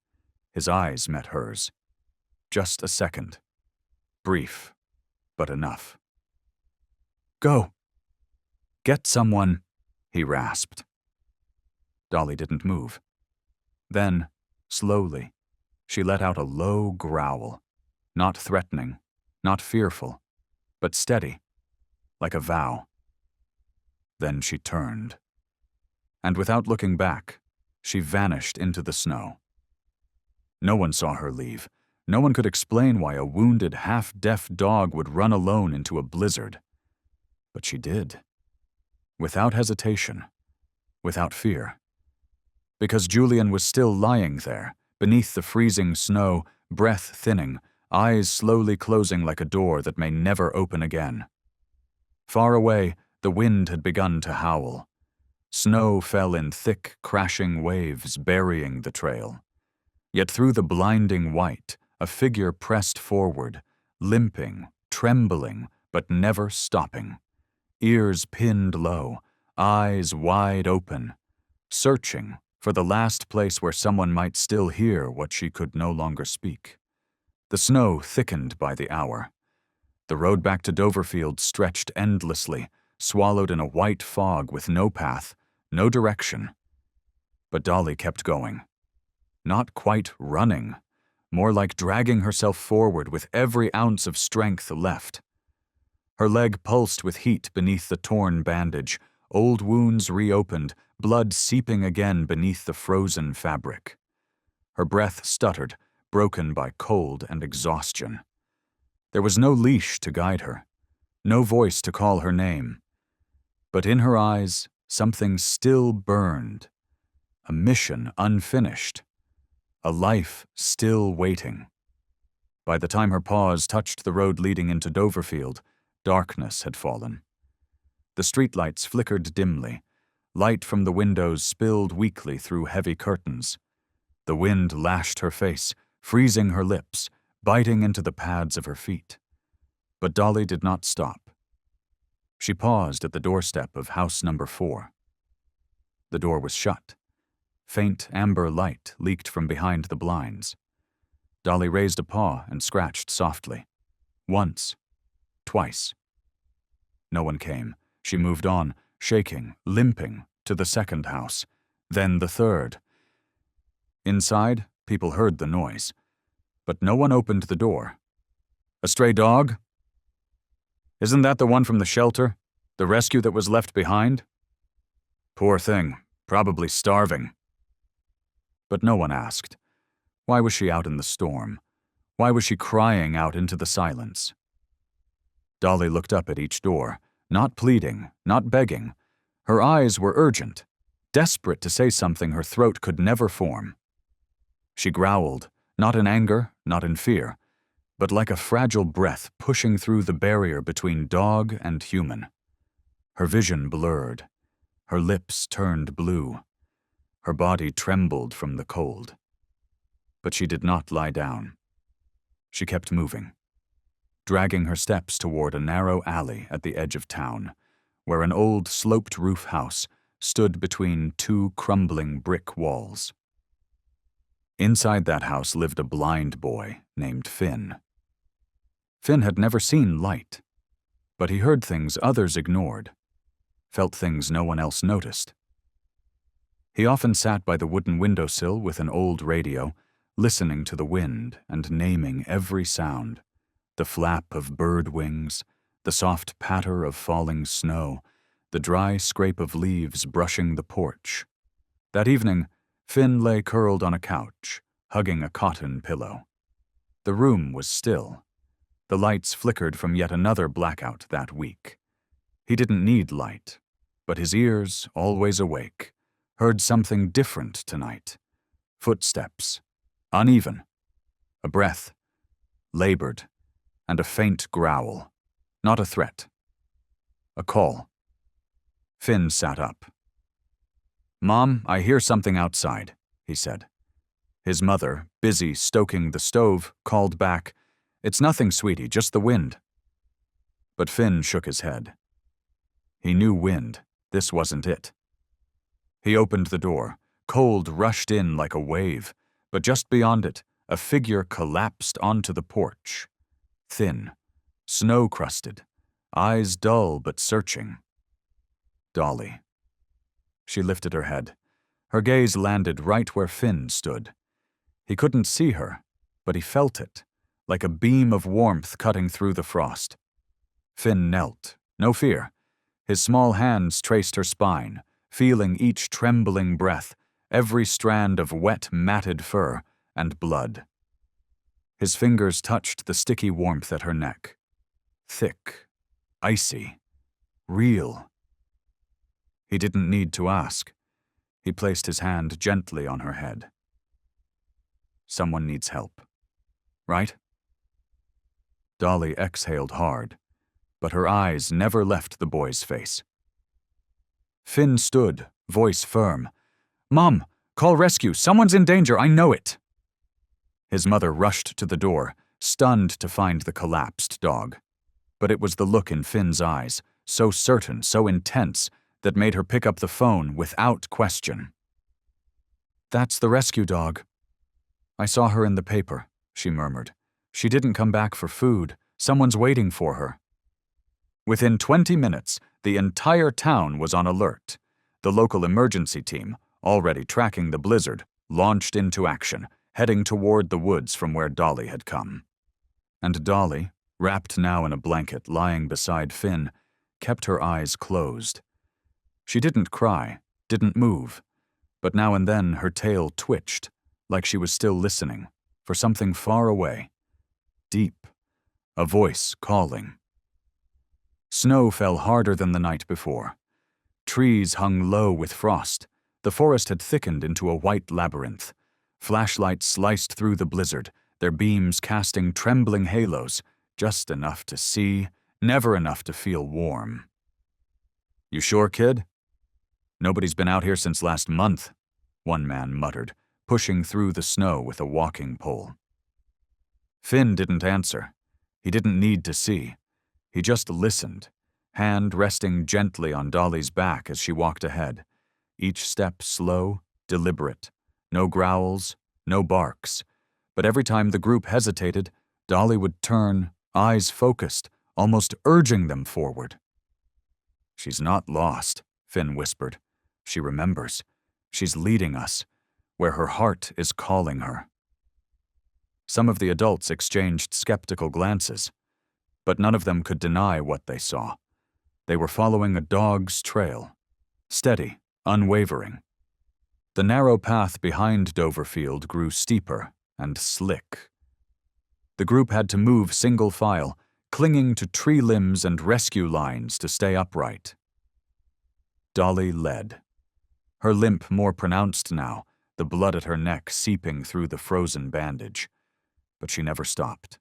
His eyes met hers. Just a second. Brief, but enough. "Go. Get someone," he rasped. Dolly didn't move. Then, slowly, she let out a low growl, not threatening, not fearful, but steady, like a vow. Then she turned. And without looking back, she vanished into the snow. No one saw her leave. No one could explain why a wounded, half-deaf dog would run alone into a blizzard. But she did. Without hesitation, without fear. Because Julian was still lying there, beneath the freezing snow, breath thinning, eyes slowly closing like a door that may never open again. Far away, the wind had begun to howl. Snow fell in thick, crashing waves, burying the trail. Yet through the blinding white, a figure pressed forward, limping, trembling, but never stopping. Ears pinned low, eyes wide open, searching for the last place where someone might still hear what she could no longer speak. The snow thickened by the hour. The road back to Doverfield stretched endlessly, swallowed in a white fog with no path, no direction. But Dolly kept going. Not quite running, more like dragging herself forward with every ounce of strength left. Her leg pulsed with heat beneath the torn bandage, old wounds reopened, blood seeping again beneath the frozen fabric. Her breath stuttered, broken by cold and exhaustion. There was no leash to guide her. no voice to call her name. But in her eyes, something still burned. A mission unfinished. A life still waiting. By the time her paws touched the road leading into Doverfield, darkness had fallen. The streetlights flickered dimly. Light from the windows spilled weakly through heavy curtains. The wind lashed her face, freezing her lips, biting into the pads of her feet. But Dolly did not stop. She paused at the doorstep of house number 4. The door was shut. Faint amber light leaked from behind the blinds. Dolly raised a paw and scratched softly. Once. Twice. No one came. She moved on, shaking, limping, to the second house, then the third. Inside, people heard the noise, but no one opened the door. A stray dog? Isn't that the one from the shelter? The rescue that was left behind? Poor thing, probably starving. But no one asked. Why was she out in the storm? Why was she crying out into the silence? Dolly looked up at each door, not pleading, not begging. Her eyes were urgent, desperate to say something her throat could never form. She growled, not in anger, not in fear, but like a fragile breath pushing through the barrier between dog and human. Her vision blurred. Her lips turned blue. Her body trembled from the cold. But she did not lie down. She kept moving, dragging her steps toward a narrow alley at the edge of town, where an old sloped-roof house stood between 2 crumbling brick walls. Inside that house lived a blind boy named Finn. Finn had never seen light, but he heard things others ignored, felt things no one else noticed. He often sat by the wooden windowsill with an old radio, listening to the wind and naming every sound, the flap of bird wings, the soft patter of falling snow, the dry scrape of leaves brushing the porch. That evening, Finn lay curled on a couch, hugging a cotton pillow. The room was still. The lights flickered from yet another blackout that week. He didn't need light, but his ears, always awake, heard something different tonight. Footsteps, uneven, a breath, labored, and a faint growl. Not a threat. A call. Finn sat up. "Mom, I hear something outside," he said. His mother, busy stoking the stove, called back, "It's nothing, sweetie, just the wind." But Finn shook his head. He knew wind. This wasn't it. He opened the door. Cold rushed in like a wave, but just beyond it, a figure collapsed onto the porch. Thin, snow-crusted, eyes dull but searching. Dolly. She lifted her head. Her gaze landed right where Finn stood. He couldn't see her, but he felt it, like a beam of warmth cutting through the frost. Finn knelt, no fear. His small hands traced her spine, feeling each trembling breath, every strand of wet, matted fur and blood. His fingers touched the sticky warmth at her neck. Thick, icy, real. He didn't need to ask. He placed his hand gently on her head. Someone needs help, right? Dolly exhaled hard, but her eyes never left the boy's face. Finn stood, voice firm. "Mom, call rescue. Someone's in danger. I know it." His mother rushed to the door, stunned to find the collapsed dog. But it was the look in Finn's eyes, so certain, so intense, that made her pick up the phone without question. "That's the rescue dog. I saw her in the paper," she murmured. "She didn't come back for food. Someone's waiting for her." Within 20 minutes, the entire town was on alert. The local emergency team, already tracking the blizzard, launched into action, heading toward the woods from where Dolly had come. And Dolly, wrapped now in a blanket lying beside Finn, kept her eyes closed. She didn't cry, didn't move, but now and then her tail twitched, like she was still listening, for something far away, deep, a voice calling. Snow fell harder than the night before. Trees hung low with frost. The forest had thickened into a white labyrinth. Flashlights sliced through the blizzard, their beams casting trembling halos, just enough to see, never enough to feel warm. "You sure, kid?" "Nobody's been out here since last month," one man muttered, pushing through the snow with a walking pole. Finn didn't answer. He didn't need to see. He just listened, hand resting gently on Dolly's back as she walked ahead, each step slow, deliberate, no growls, no barks. But every time the group hesitated, Dolly would turn, eyes focused, almost urging them forward. "She's not lost," Finn whispered. "She remembers. She's leading us, where her heart is calling her." Some of the adults exchanged skeptical glances, but none of them could deny what they saw. They were following a dog's trail, steady, unwavering. The narrow path behind Doverfield grew steeper and slick. The group had to move single file, clinging to tree limbs and rescue lines to stay upright. Dolly led. Her limp more pronounced now, the blood at her neck seeping through the frozen bandage. But she never stopped.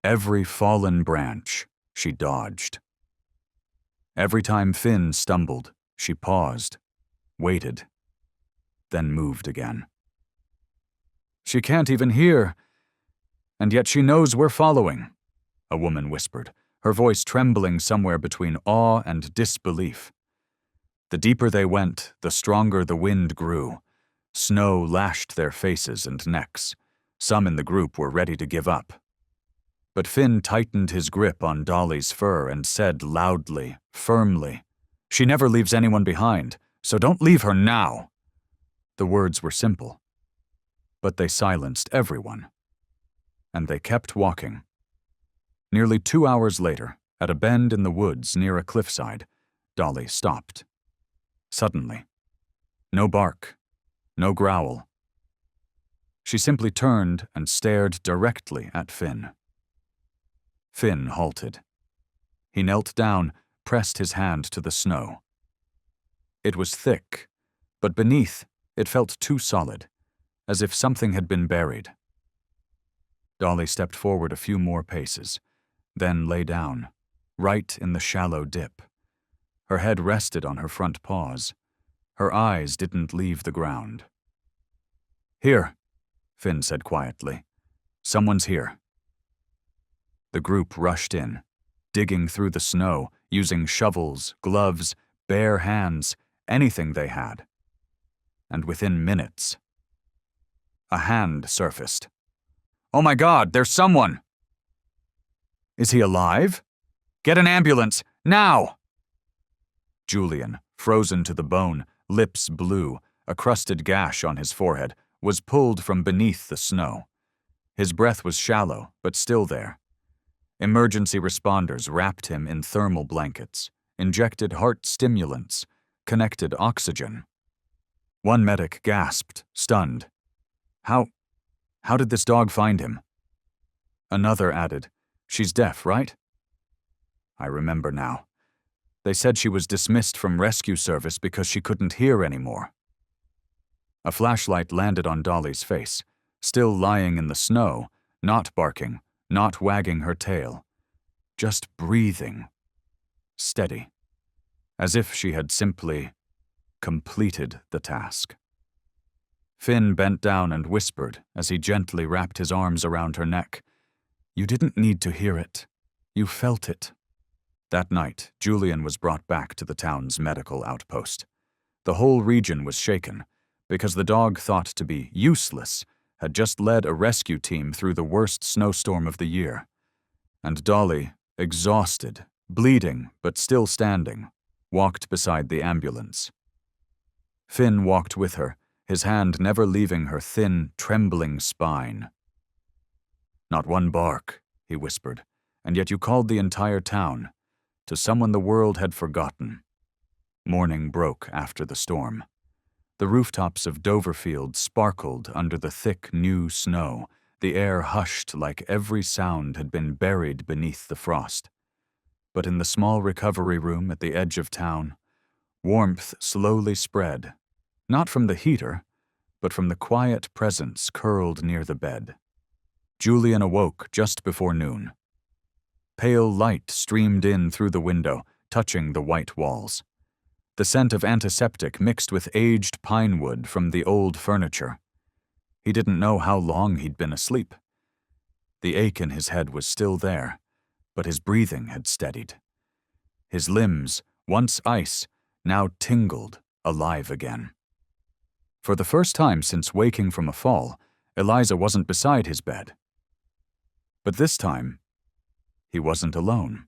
Every fallen branch she dodged. Every time Finn stumbled, she paused, waited, then moved again. "She can't even hear, and yet she knows we're following," a woman whispered, her voice trembling somewhere between awe and disbelief. The deeper they went, the stronger the wind grew. Snow lashed their faces and necks. Some in the group were ready to give up. But Finn tightened his grip on Dolly's fur and said loudly, firmly, "She never leaves anyone behind, so don't leave her now." The words were simple, but they silenced everyone. And they kept walking. Nearly 2 hours later, at a bend in the woods near a cliffside, Dolly stopped. Suddenly. No bark, no growl. She simply turned and stared directly at Finn. Finn halted. He knelt down, pressed his hand to the snow. It was thick, but beneath it felt too solid, as if something had been buried. Dolly stepped forward a few more paces, then lay down, right in the shallow dip. Her head rested on her front paws. Her eyes didn't leave the ground. "Here," Finn said quietly. "Someone's here." The group rushed in, digging through the snow, using shovels, gloves, bare hands, anything they had. And within minutes, a hand surfaced. "Oh my God, there's someone!" "Is he alive? Get an ambulance, now!" Julian, frozen to the bone, lips blue, a crusted gash on his forehead, was pulled from beneath the snow. His breath was shallow, but still there. Emergency responders wrapped him in thermal blankets, injected heart stimulants, connected oxygen. One medic gasped, stunned. How did this dog find him?" Another added, "She's deaf, right?" I remember now. They said she was dismissed from rescue service because she couldn't hear anymore. A flashlight landed on Dolly's face, still lying in the snow, not barking, not wagging her tail, just breathing, steady, as if she had simply completed the task. Finn bent down and whispered as he gently wrapped his arms around her neck, "You didn't need to hear it. You felt it." That night, Julian was brought back to the town's medical outpost. The whole region was shaken, because the dog thought to be useless had just led a rescue team through the worst snowstorm of the year. And Dolly, exhausted, bleeding but still standing, walked beside the ambulance. Finn walked with her, his hand never leaving her thin, trembling spine. "Not one bark," he whispered, "and yet you called the entire town, to someone the world had forgotten." Morning broke after the storm. The rooftops of Doverfield sparkled under the thick, new snow, the air hushed like every sound had been buried beneath the frost. But in the small recovery room at the edge of town, warmth slowly spread, not from the heater, but from the quiet presence curled near the bed. Julian awoke just before noon. Pale light streamed in through the window, touching the white walls. The scent of antiseptic mixed with aged pine wood from the old furniture. He didn't know how long he'd been asleep. The ache in his head was still there, but his breathing had steadied. His limbs, once ice, now tingled, alive again. For the first time since waking from a fall, Eliza wasn't beside his bed. But this time, he wasn't alone.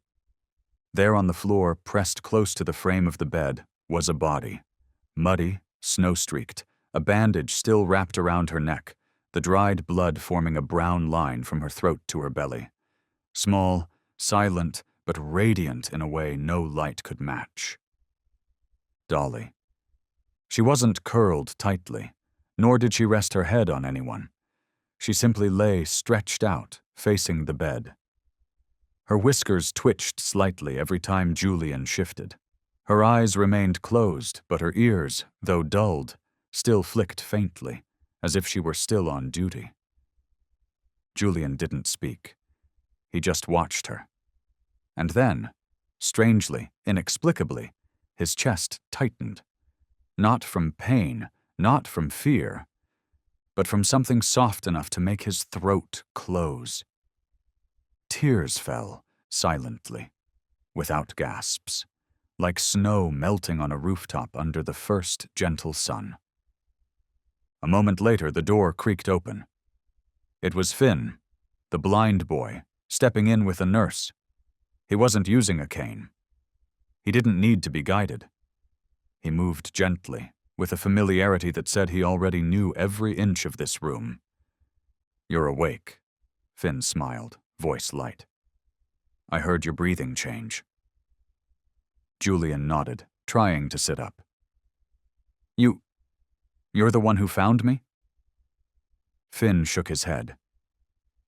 There on the floor, pressed close to the frame of the bed, was a body. Muddy, snow-streaked, a bandage still wrapped around her neck, the dried blood forming a brown line from her throat to her belly. Small, silent, but radiant in a way no light could match. Dolly. She wasn't curled tightly, nor did she rest her head on anyone. She simply lay stretched out, facing the bed. Her whiskers twitched slightly every time Julian shifted. Her eyes remained closed, but her ears, though dulled, still flicked faintly, as if she were still on duty. Julian didn't speak. He just watched her. And then, strangely, inexplicably, his chest tightened. Not from pain, not from fear, but from something soft enough to make his throat close. Tears fell, silently, without gasps, like snow melting on a rooftop under the first gentle sun. A moment later, the door creaked open. It was Finn, the blind boy, stepping in with a nurse. He wasn't using a cane. He didn't need to be guided. He moved gently, with a familiarity that said he already knew every inch of this room. "You're awake," Finn smiled, voice light. "I heard your breathing change." Julian nodded, trying to sit up. You're the one who found me?" Finn shook his head.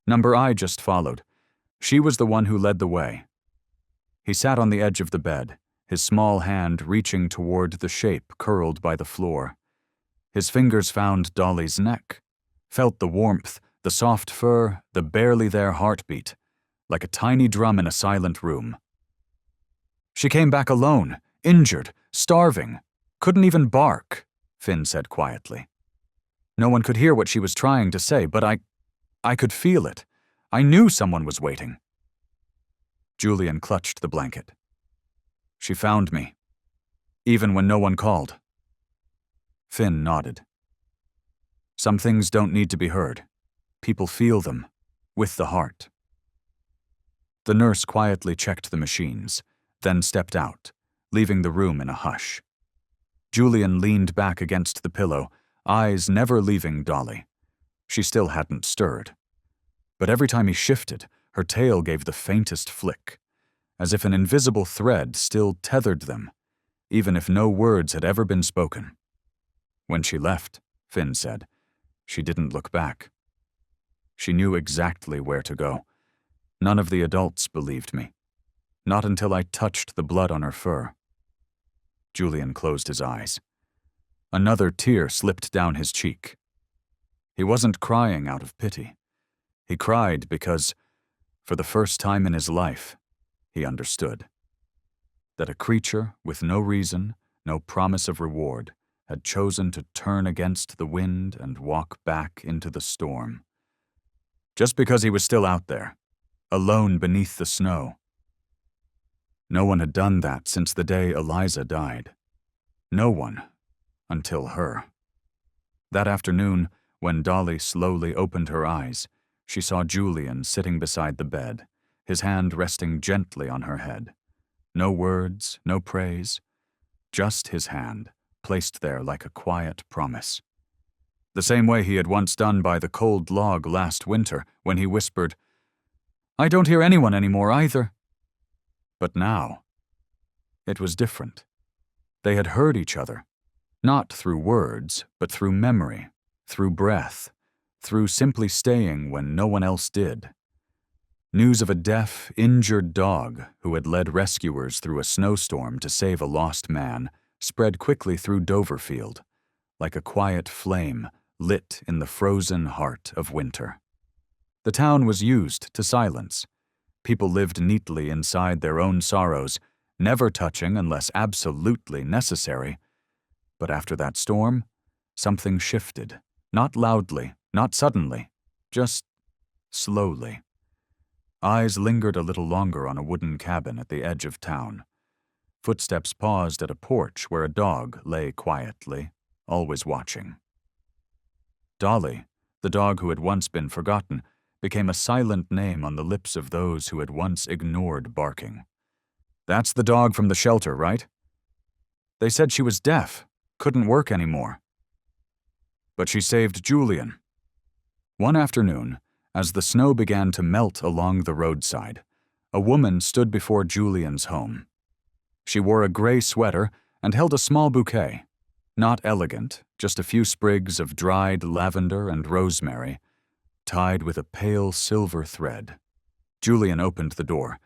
"Number I just followed. She was the one who led the way." He sat on the edge of the bed, his small hand reaching toward the shape curled by the floor. His fingers found Dolly's neck, felt the warmth, the soft fur, the barely there heartbeat, like a tiny drum in a silent room. "She came back alone, injured, starving, couldn't even bark," Finn said quietly. "No one could hear what she was trying to say, but I could feel it. I knew someone was waiting." Julian clutched the blanket. "She found me, even when no one called." Finn nodded. "Some things don't need to be heard. People feel them, with the heart." The nurse quietly checked the machines, then stepped out, leaving the room in a hush. Julian leaned back against the pillow, eyes never leaving Dolly. She still hadn't stirred. But every time he shifted, her tail gave the faintest flick, as if an invisible thread still tethered them, even if no words had ever been spoken. "When she left," Finn said, "she didn't look back. She knew exactly where to go. None of the adults believed me. Not until I touched the blood on her fur." Julian closed his eyes. Another tear slipped down his cheek. He wasn't crying out of pity. He cried because, for the first time in his life, he understood. That a creature with no reason, no promise of reward, had chosen to turn against the wind and walk back into the storm. Just because he was still out there, alone beneath the snow. No one had done that since the day Eliza died. No one, until her. That afternoon, when Dolly slowly opened her eyes, she saw Julian sitting beside the bed, his hand resting gently on her head. No words, no praise, just his hand, placed there like a quiet promise. The same way he had once done by the cold log last winter, when he whispered, "I don't hear anyone anymore either." But now, it was different. They had heard each other, not through words, but through memory, through breath, through simply staying when no one else did. News of a deaf, injured dog who had led rescuers through a snowstorm to save a lost man spread quickly through Doverfield, like a quiet flame lit in the frozen heart of winter. The town was used to silence. People lived neatly inside their own sorrows, never touching unless absolutely necessary. But after that storm, something shifted, not loudly, not suddenly, just slowly. Eyes lingered a little longer on a wooden cabin at the edge of town. Footsteps paused at a porch where a dog lay quietly, always watching. Dolly, the dog who had once been forgotten, became a silent name on the lips of those who had once ignored barking. "That's the dog from the shelter, right? They said she was deaf, couldn't work anymore. But she saved Julian." One afternoon, as the snow began to melt along the roadside, a woman stood before Julian's home. She wore a gray sweater and held a small bouquet. Not elegant, just a few sprigs of dried lavender and rosemary, tied with a pale silver thread. Julian opened the door,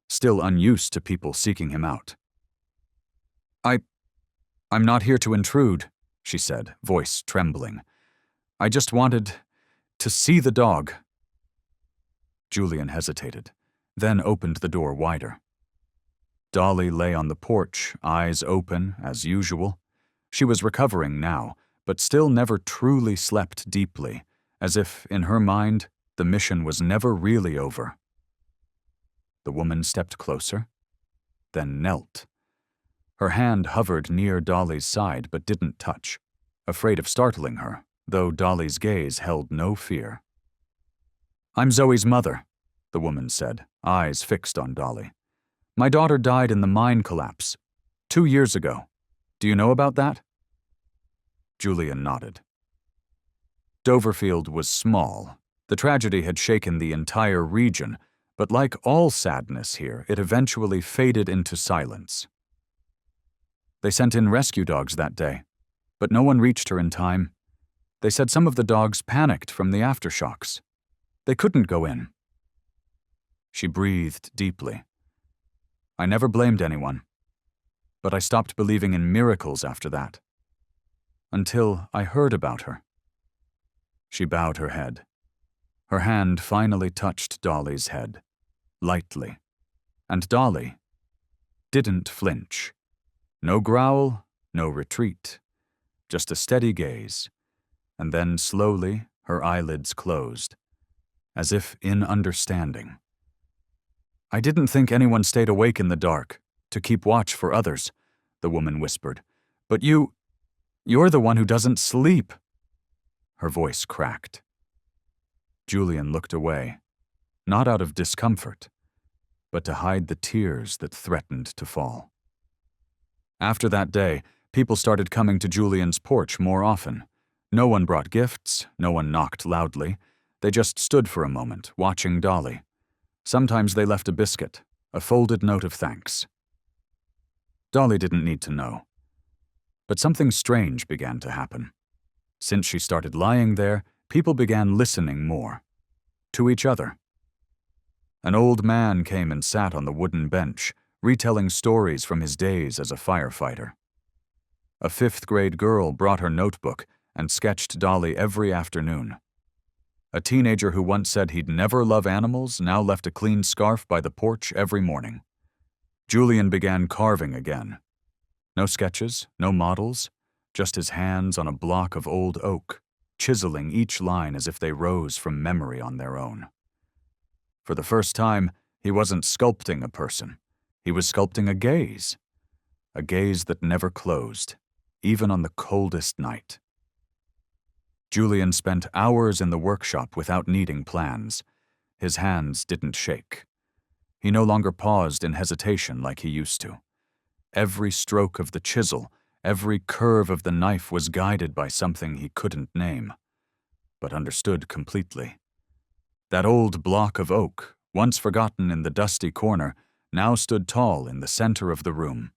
still unused to people seeking him out. I'm not here to intrude," she said, voice trembling. "I just wanted to see the dog." Julian hesitated, then opened the door wider. Dolly lay on the porch, eyes open, as usual. She was recovering now, but still never truly slept deeply, as if, in her mind, the mission was never really over. The woman stepped closer, then knelt. Her hand hovered near Dolly's side but didn't touch, afraid of startling her, though Dolly's gaze held no fear. "I'm Zoe's mother," the woman said, eyes fixed on Dolly. "My daughter died in the mine collapse 2 years ago. Do you know about that?" Julian nodded. Doverfield was small. The tragedy had shaken the entire region, but like all sadness here, it eventually faded into silence. "They sent in rescue dogs that day, but no one reached her in time. They said some of the dogs panicked from the aftershocks. They couldn't go in." She breathed deeply. "I never blamed anyone, but I stopped believing in miracles after that. Until I heard about her." She bowed her head. Her hand finally touched Dolly's head, lightly, and Dolly didn't flinch. No growl, no retreat, just a steady gaze, and then slowly her eyelids closed, as if in understanding. "I didn't think anyone stayed awake in the dark, to keep watch for others," the woman whispered. "But you're the one who doesn't sleep." Her voice cracked. Julian looked away, not out of discomfort, but to hide the tears that threatened to fall. After that day, people started coming to Julian's porch more often. No one brought gifts, no one knocked loudly. They just stood for a moment, watching Dolly. Sometimes they left a biscuit, a folded note of thanks. Dolly didn't need to know. But something strange began to happen. Since she started lying there, people began listening more. To each other. An old man came and sat on the wooden bench, retelling stories from his days as a firefighter. A 5th-grade girl brought her notebook and sketched Dolly every afternoon. A teenager who once said he'd never love animals now left a clean scarf by the porch every morning. Julian began carving again. No sketches, no models, just his hands on a block of old oak, chiseling each line as if they rose from memory on their own. For the first time, he wasn't sculpting a person. He was sculpting a gaze that never closed, even on the coldest night. Julian spent hours in the workshop without needing plans. His hands didn't shake. He no longer paused in hesitation like he used to. Every stroke of the chisel, every curve of the knife was guided by something he couldn't name, but understood completely. That old block of oak, once forgotten in the dusty corner, now stood tall in the center of the room.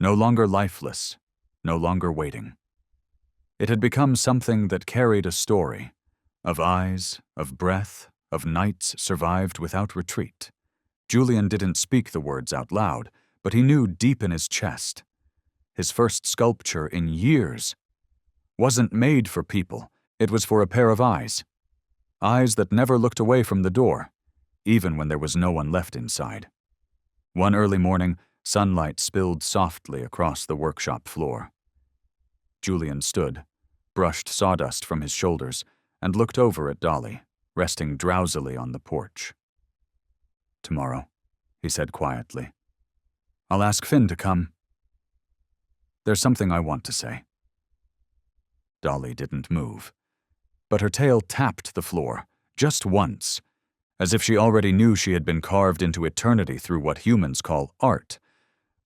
No longer lifeless, no longer waiting. It had become something that carried a story, of eyes, of breath, of nights survived without retreat. Julian didn't speak the words out loud, but he knew deep in his chest. His first sculpture in years wasn't made for people. It was for a pair of eyes. Eyes that never looked away from the door, even when there was no one left inside. One early morning, sunlight spilled softly across the workshop floor. Julian stood, brushed sawdust from his shoulders, and looked over at Dolly, resting drowsily on the porch. "Tomorrow," he said quietly. "I'll ask Finn to come. There's something I want to say." Dolly didn't move, but her tail tapped the floor, just once, as if she already knew she had been carved into eternity through what humans call art.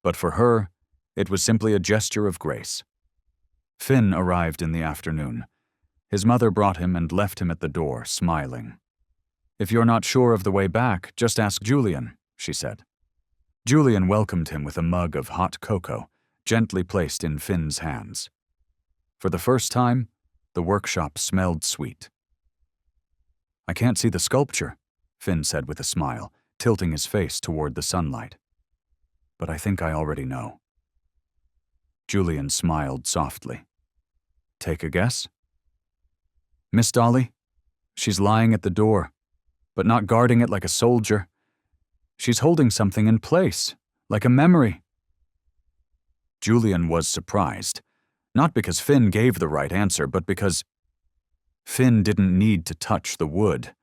But for her, it was simply a gesture of grace. Finn arrived in the afternoon. His mother brought him and left him at the door, smiling. "If you're not sure of the way back, just ask Julian," she said. Julian welcomed him with a mug of hot cocoa, gently placed in Finn's hands. For the first time, the workshop smelled sweet. "I can't see the sculpture," Finn said with a smile, tilting his face toward the sunlight. "But I think I already know." Julian smiled softly. "Take a guess?" "Miss Dolly? She's lying at the door, but not guarding it like a soldier. She's holding something in place, like a memory." Julian was surprised, not because Finn gave the right answer, but because Finn didn't need to touch the wood,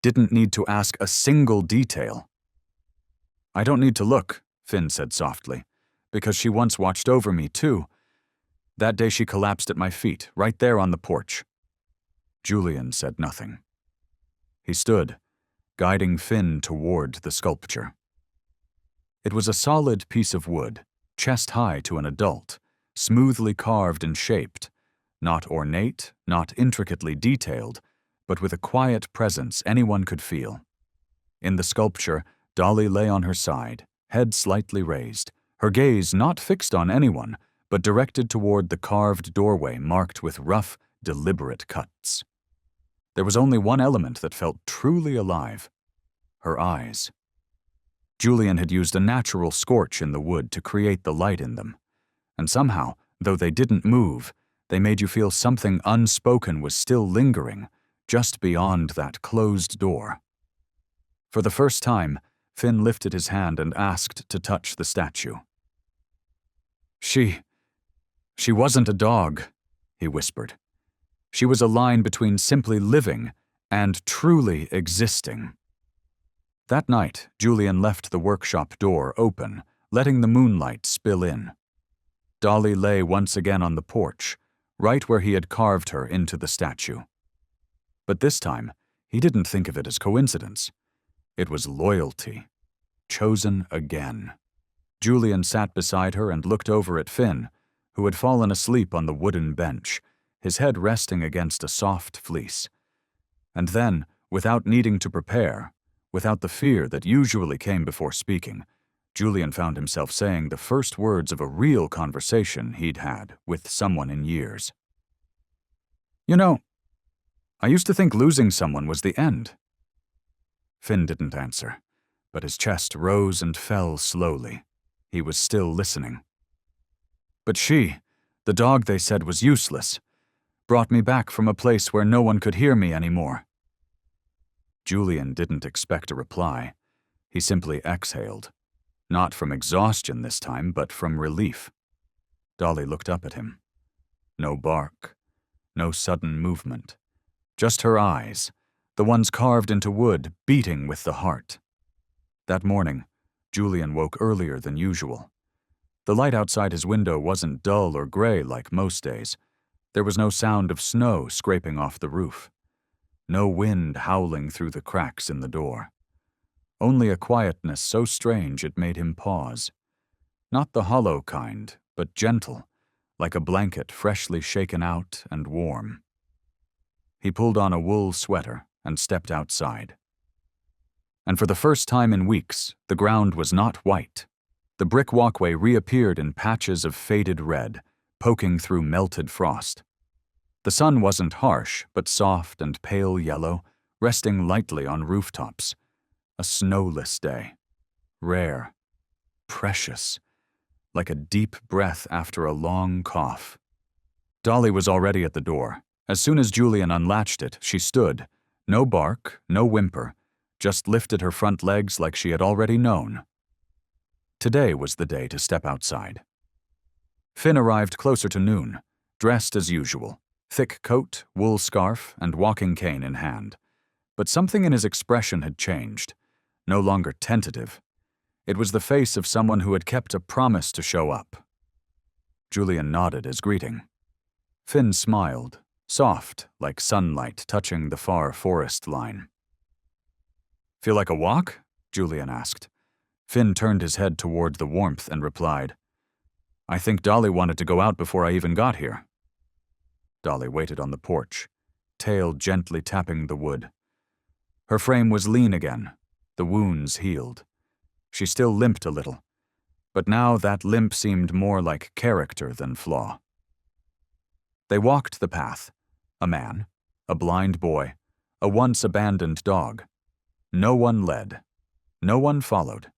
didn't need to ask a single detail. "I don't need to look," Finn said softly, "because she once watched over me, too. That day she collapsed at my feet, right there on the porch." Julian said nothing. He stood, guiding Finn toward the sculpture. It was a solid piece of wood, chest-high to an adult, smoothly carved and shaped, not ornate, not intricately detailed, but with a quiet presence anyone could feel. In the sculpture, Dolly lay on her side, head slightly raised, her gaze not fixed on anyone, but directed toward the carved doorway marked with rough, deliberate cuts. There was only one element that felt truly alive: her eyes. Julian had used a natural scorch in the wood to create the light in them, and somehow, though they didn't move, they made you feel something unspoken was still lingering, just beyond that closed door. For the first time, Finn lifted his hand and asked to touch the statue. She wasn't a dog," he whispered. "She was a line between simply living and truly existing." That night, Julian left the workshop door open, letting the moonlight spill in. Dolly lay once again on the porch, right where he had carved her into the statue. But this time, he didn't think of it as coincidence. It was loyalty. Chosen again. Julian sat beside her and looked over at Finn, who had fallen asleep on the wooden bench, his head resting against a soft fleece. And then, without needing to prepare, without the fear that usually came before speaking, Julian found himself saying the first words of a real conversation he'd had with someone in years. "You know, I used to think losing someone was the end." Finn didn't answer, but his chest rose and fell slowly. He was still listening. "But she, the dog they said was useless, brought me back from a place where no one could hear me anymore." Julian didn't expect a reply. He simply exhaled. Not from exhaustion this time, but from relief. Dolly looked up at him. No bark, no sudden movement. Just her eyes, the ones carved into wood, beating with the heart. That morning, Julian woke earlier than usual. The light outside his window wasn't dull or gray like most days. There was no sound of snow scraping off the roof. No wind howling through the cracks in the door. Only a quietness so strange it made him pause. Not the hollow kind, but gentle, like a blanket freshly shaken out and warm. He pulled on a wool sweater and stepped outside. And for the first time in weeks, the ground was not white. The brick walkway reappeared in patches of faded red, poking through melted frost. The sun wasn't harsh, but soft and pale yellow, resting lightly on rooftops. A snowless day. Rare. Precious. Like a deep breath after a long cough. Dolly was already at the door. As soon as Julian unlatched it, she stood. No bark, no whimper, just lifted her front legs like she had already known. Today was the day to step outside. Finn arrived closer to noon, dressed as usual, thick coat, wool scarf, and walking cane in hand. But something in his expression had changed, no longer tentative. It was the face of someone who had kept a promise to show up. Julian nodded as greeting. Finn smiled, soft like sunlight touching the far forest line. "Feel like a walk?" Julian asked. Finn turned his head toward the warmth and replied, "I think Dolly wanted to go out before I even got here." Dolly waited on the porch, tail gently tapping the wood. Her frame was lean again, the wounds healed. She still limped a little, but now that limp seemed more like character than flaw. They walked the path, a man, a blind boy, a once abandoned dog. No one led, no one followed.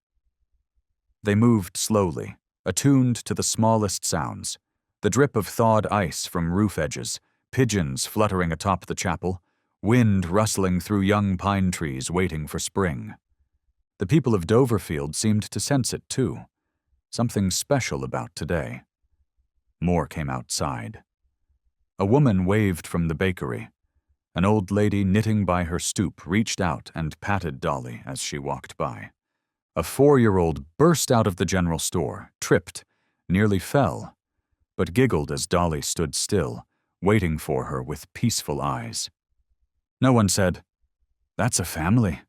They moved slowly, attuned to the smallest sounds, the drip of thawed ice from roof edges, pigeons fluttering atop the chapel, wind rustling through young pine trees waiting for spring. The people of Doverfield seemed to sense it too, something special about today. More came outside. A woman waved from the bakery. An old lady knitting by her stoop reached out and patted Dolly as she walked by. A 4-year-old burst out of the general store, tripped, nearly fell, but giggled as Dolly stood still, waiting for her with peaceful eyes. No one said, "That's a family."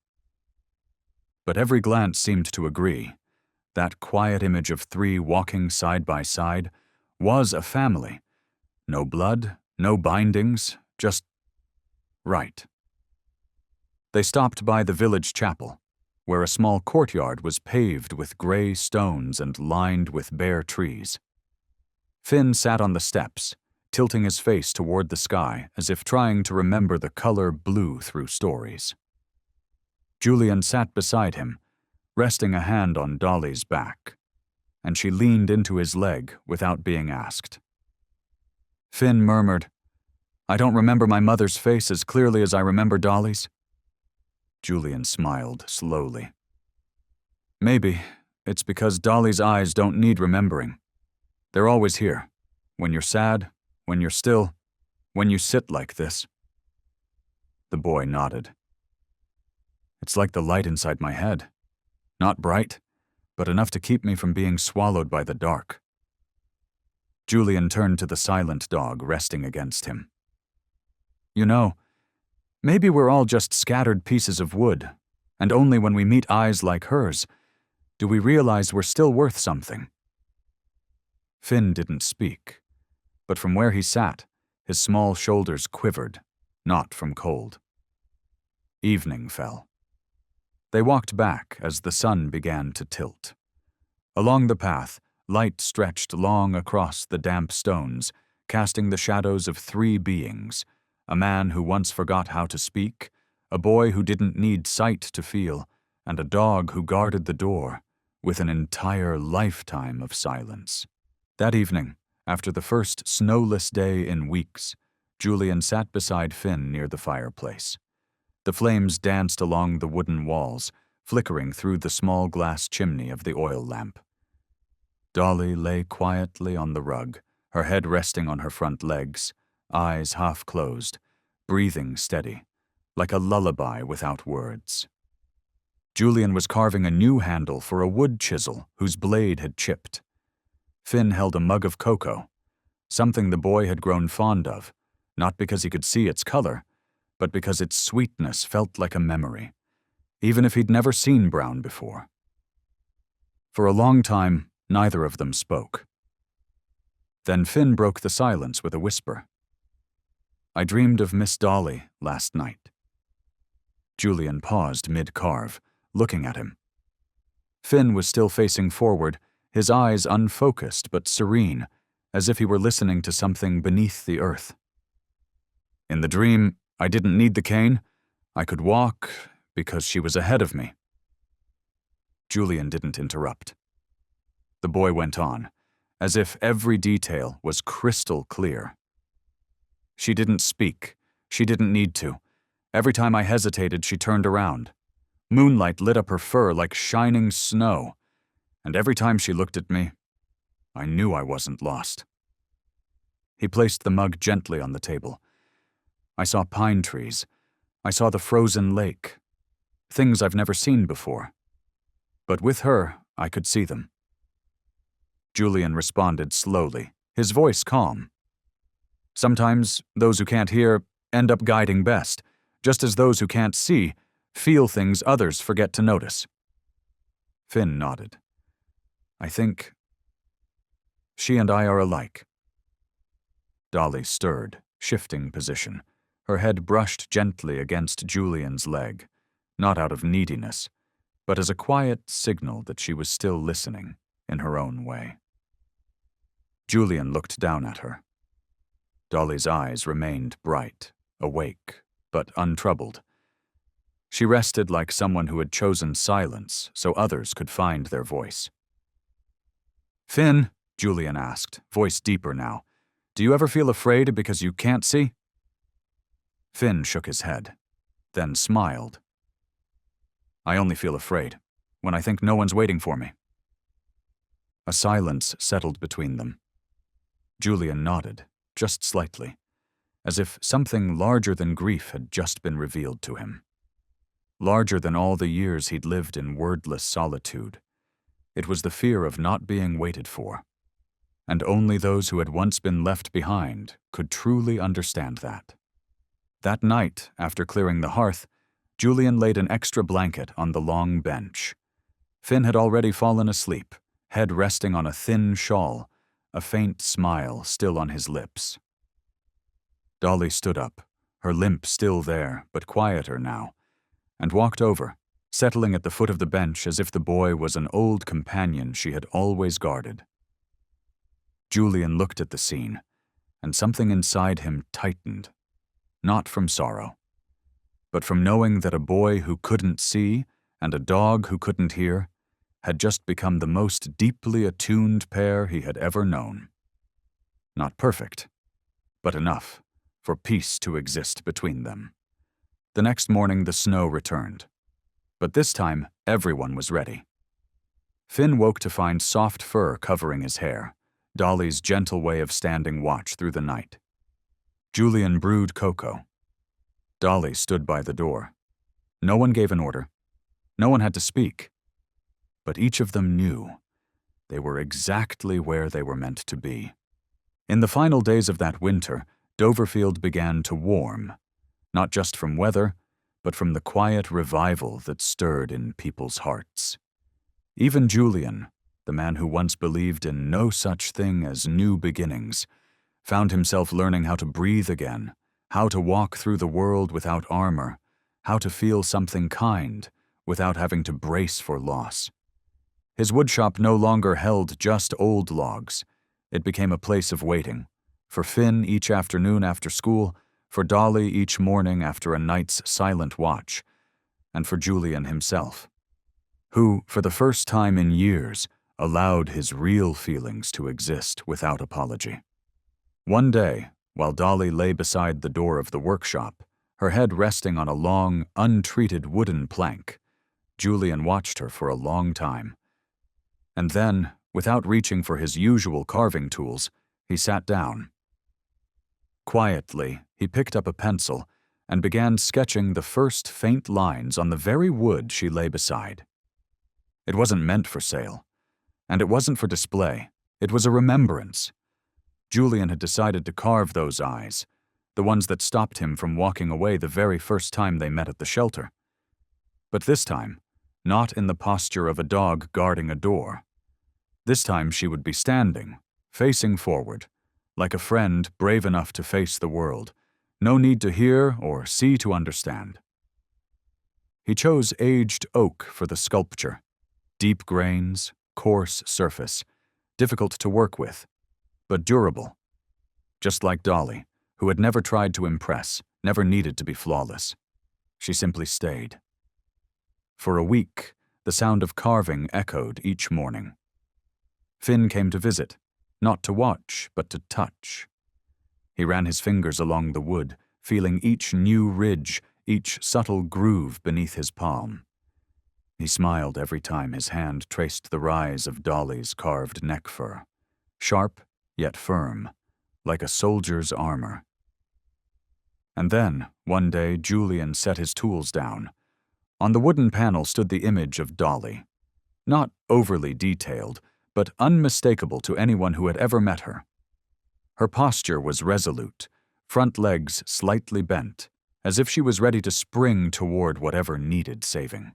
But every glance seemed to agree. That quiet image of 3 walking side by side was a family. No blood, no bindings, just right. They stopped by the village chapel, where a small courtyard was paved with gray stones and lined with bare trees. Finn sat on the steps, tilting his face toward the sky as if trying to remember the color blue through stories. Julian sat beside him, resting a hand on Dolly's back, and she leaned into his leg without being asked. Finn murmured, "I don't remember my mother's face as clearly as I remember Dolly's." Julian smiled slowly. "Maybe it's because Dolly's eyes don't need remembering. They're always here, when you're sad, when you're still, when you sit like this." The boy nodded. "It's like the light inside my head. Not bright, but enough to keep me from being swallowed by the dark." Julian turned to the silent dog resting against him. "You know, maybe we're all just scattered pieces of wood, and only when we meet eyes like hers do we realize we're still worth something." Finn didn't speak, but from where he sat, his small shoulders quivered, not from cold. Evening fell. They walked back as the sun began to tilt. Along the path, light stretched long across the damp stones, casting the shadows of 3 beings, a man who once forgot how to speak, a boy who didn't need sight to feel, and a dog who guarded the door, with an entire lifetime of silence. That evening, after the first snowless day in weeks, Julian sat beside Finn near the fireplace. The flames danced along the wooden walls, flickering through the small glass chimney of the oil lamp. Dolly lay quietly on the rug, her head resting on her front legs, eyes half closed, breathing steady, like a lullaby without words. Julian was carving a new handle for a wood chisel whose blade had chipped. Finn held a mug of cocoa, something the boy had grown fond of, not because he could see its color, but because its sweetness felt like a memory, even if he'd never seen brown before. For a long time, neither of them spoke. Then Finn broke the silence with a whisper. "I dreamed of Miss Dolly last night." Julian paused mid-carve, looking at him. Finn was still facing forward, his eyes unfocused but serene, as if he were listening to something beneath the earth. "In the dream, I didn't need the cane. I could walk because she was ahead of me. Julian didn't interrupt. The boy went on, as if every detail was crystal clear. She didn't speak. She didn't need to. Every time I hesitated, she turned around. Moonlight lit up her fur like shining snow, and every time she looked at me, I knew I wasn't lost. He placed the mug gently on the table. I saw pine trees. I saw the frozen lake. Things I've never seen before. But with her, I could see them. Julian responded slowly, his voice calm. Sometimes those who can't hear end up guiding best, just as those who can't see feel things others forget to notice. Finn nodded. I think she and I are alike. Dolly stirred, shifting position. Her head brushed gently against Julian's leg, not out of neediness, but as a quiet signal that she was still listening in her own way. Julian looked down at her. Dolly's eyes remained bright, awake, but untroubled. She rested like someone who had chosen silence so others could find their voice. Finn, Julian asked, voice deeper now, do you ever feel afraid because you can't see? Finn shook his head, then smiled. I only feel afraid when I think no one's waiting for me. A silence settled between them. Julian nodded, just slightly, as if something larger than grief had just been revealed to him. Larger than all the years he'd lived in wordless solitude. It was the fear of not being waited for. And only those who had once been left behind could truly understand that. That night, after clearing the hearth, Julian laid an extra blanket on the long bench. Finn had already fallen asleep, head resting on a thin shawl, a faint smile still on his lips. Dolly stood up, her limp still there, but quieter now, and walked over, settling at the foot of the bench as if the boy was an old companion she had always guarded. Julian looked at the scene, and something inside him tightened, not from sorrow, but from knowing that a boy who couldn't see and a dog who couldn't hear had just become the most deeply attuned pair he had ever known. Not perfect, but enough for peace to exist between them. The next morning the snow returned, but this time everyone was ready. Finn woke to find soft fur covering his hair, Dolly's gentle way of standing watch through the night. Julian brewed cocoa. Dolly stood by the door. No one gave an order. No one had to speak. But each of them knew they were exactly where they were meant to be. In the final days of that winter, Doverfield began to warm, not just from weather, but from the quiet revival that stirred in people's hearts. Even Julian, the man who once believed in no such thing as new beginnings, found himself learning how to breathe again, how to walk through the world without armor, how to feel something kind without having to brace for loss. His woodshop no longer held just old logs. It became a place of waiting, for Finn each afternoon after school, for Dolly each morning after a night's silent watch, and for Julian himself, who, for the first time in years, allowed his real feelings to exist without apology. One day, while Dolly lay beside the door of the workshop, her head resting on a long, untreated wooden plank, Julian watched her for a long time. And then, without reaching for his usual carving tools, he sat down. Quietly, he picked up a pencil and began sketching the first faint lines on the very wood she lay beside. It wasn't meant for sale, and it wasn't for display. It was a remembrance. Julian had decided to carve those eyes, the ones that stopped him from walking away the very first time they met at the shelter. But this time, not in the posture of a dog guarding a door. This time she would be standing, facing forward, like a friend brave enough to face the world, no need to hear or see to understand. He chose aged oak for the sculpture, deep grains, coarse surface, difficult to work with, but durable. Just like Dolly, who had never tried to impress, never needed to be flawless. She simply stayed. For a week, the sound of carving echoed each morning. Finn came to visit, not to watch, but to touch. He ran his fingers along the wood, feeling each new ridge, each subtle groove beneath his palm. He smiled every time his hand traced the rise of Dolly's carved neck fur, sharp yet firm, like a soldier's armor. And then, one day, Julian set his tools down. On the wooden panel stood the image of Dolly, not overly detailed, but unmistakable to anyone who had ever met her. Her posture was resolute, front legs slightly bent, as if she was ready to spring toward whatever needed saving.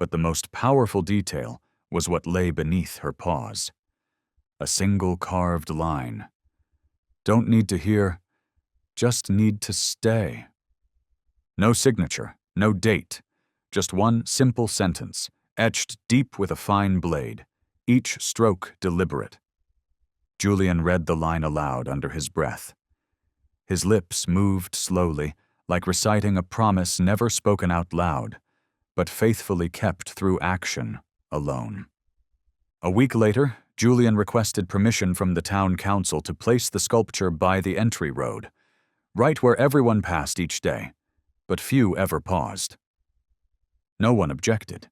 But the most powerful detail was what lay beneath her paws. A single carved line. Don't need to hear, just need to stay. No signature, no date, just one simple sentence, etched deep with a fine blade, each stroke deliberate. Julian read the line aloud under his breath. His lips moved slowly, like reciting a promise never spoken out loud, but faithfully kept through action, alone. A week later, Julian requested permission from the town council to place the sculpture by the entry road, right where everyone passed each day, but few ever paused. No one objected.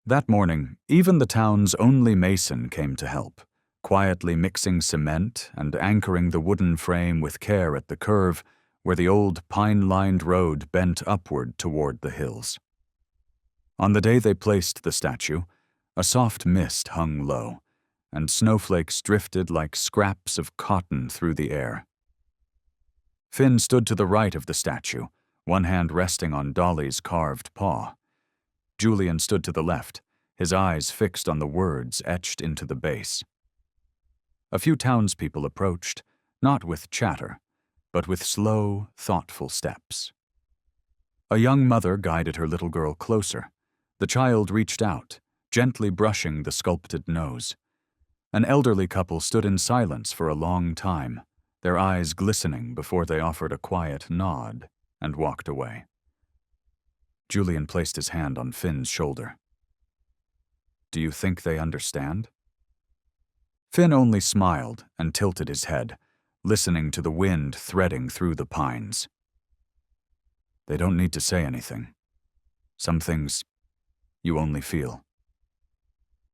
That morning, even the town's only mason came to help, quietly mixing cement and anchoring the wooden frame with care at the curve where the old pine-lined road bent upward toward the hills. On the day they placed the statue, a soft mist hung low, and snowflakes drifted like scraps of cotton through the air. Finn stood to the right of the statue, one hand resting on Dolly's carved paw. Julian stood to the left, his eyes fixed on the words etched into the base. A few townspeople approached, not with chatter, but with slow, thoughtful steps. A young mother guided her little girl closer. The child reached out, gently brushing the sculpted nose. An elderly couple stood in silence for a long time, their eyes glistening before they offered a quiet nod and walked away. Julian placed his hand on Finn's shoulder. "Do you think they understand?" Finn only smiled and tilted his head, listening to the wind threading through the pines. "They don't need to say anything. Some things you only feel."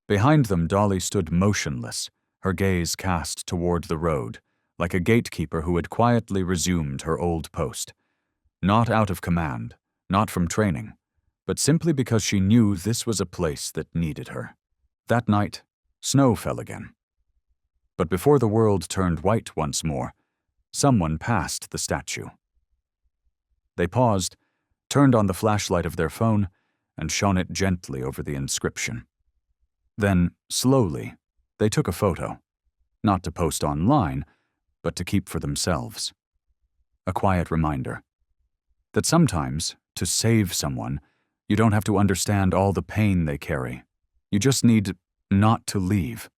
Behind them, Dolly stood motionless, her gaze cast toward the road, like a gatekeeper who had quietly resumed her old post. Not out of command, not from training, but simply because she knew this was a place that needed her. That night, snow fell again. But before the world turned white once more, someone passed the statue. They paused, turned on the flashlight of their phone, and shone it gently over the inscription. Then, slowly, they took a photo, not to post online, but to keep for themselves. A quiet reminder that sometimes, to save someone, you don't have to understand all the pain they carry. You just need not to leave.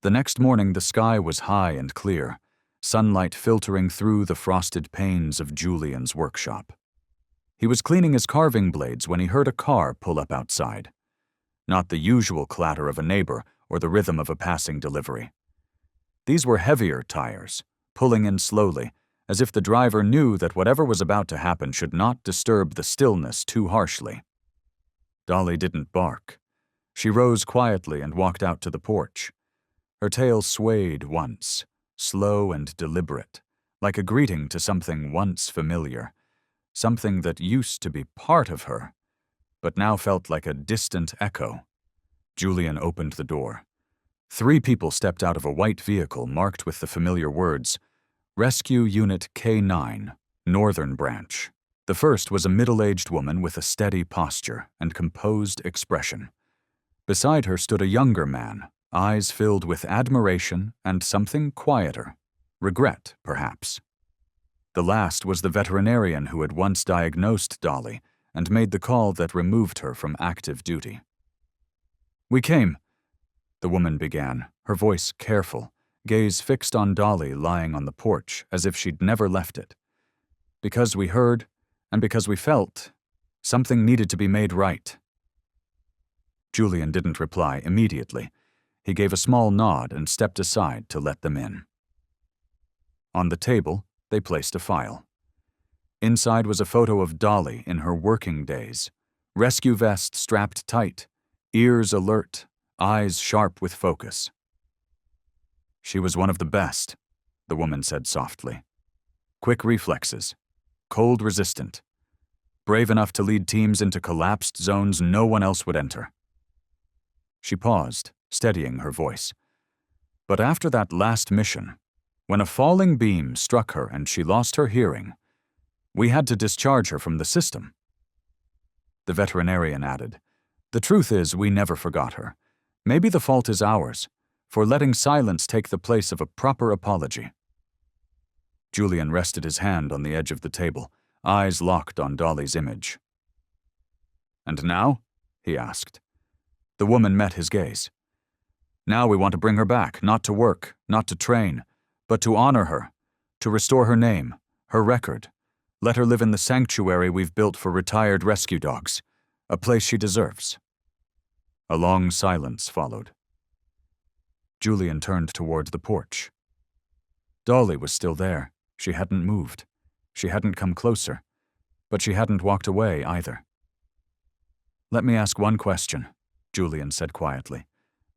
The next morning, the sky was high and clear, sunlight filtering through the frosted panes of Julian's workshop. He was cleaning his carving blades when he heard a car pull up outside. Not the usual clatter of a neighbor or the rhythm of a passing delivery. These were heavier tires, pulling in slowly, as if the driver knew that whatever was about to happen should not disturb the stillness too harshly. Dolly didn't bark. She rose quietly and walked out to the porch. Her tail swayed once, slow and deliberate, like a greeting to something once familiar, something that used to be part of her, but now felt like a distant echo. Julian opened the door. 3 people stepped out of a white vehicle marked with the familiar words, Rescue Unit K9, Northern Branch. The first was a middle-aged woman with a steady posture and composed expression. Beside her stood a younger man, eyes filled with admiration and something quieter, regret, perhaps. The last was the veterinarian who had once diagnosed Dolly and made the call that removed her from active duty. "We came," the woman began, her voice careful, gaze fixed on Dolly lying on the porch as if she'd never left it. "Because we heard and because we felt something needed to be made right. Julian didn't reply immediately. He gave a small nod and stepped aside to let them in. On the table, they placed a file. Inside was a photo of Dolly in her working days, rescue vest strapped tight, ears alert, eyes sharp with focus. "She was one of the best," the woman said softly. "Quick reflexes, cold resistant, brave enough to lead teams into collapsed zones no one else would enter." She paused, steadying her voice. "But after that last mission, when a falling beam struck her and she lost her hearing, we had to discharge her from the system." The veterinarian added, "The truth is, we never forgot her. Maybe the fault is ours, for letting silence take the place of a proper apology." Julian rested his hand on the edge of the table, eyes locked on Dolly's image. "And now?" he asked. The woman met his gaze. "Now we want to bring her back, not to work, not to train, but to honor her, to restore her name, her record, let her live in the sanctuary we've built for retired rescue dogs, a place she deserves." A long silence followed. Julian turned toward the porch. Dolly was still there. She hadn't moved. She hadn't come closer. But she hadn't walked away either. "Let me ask one question," Julian said quietly.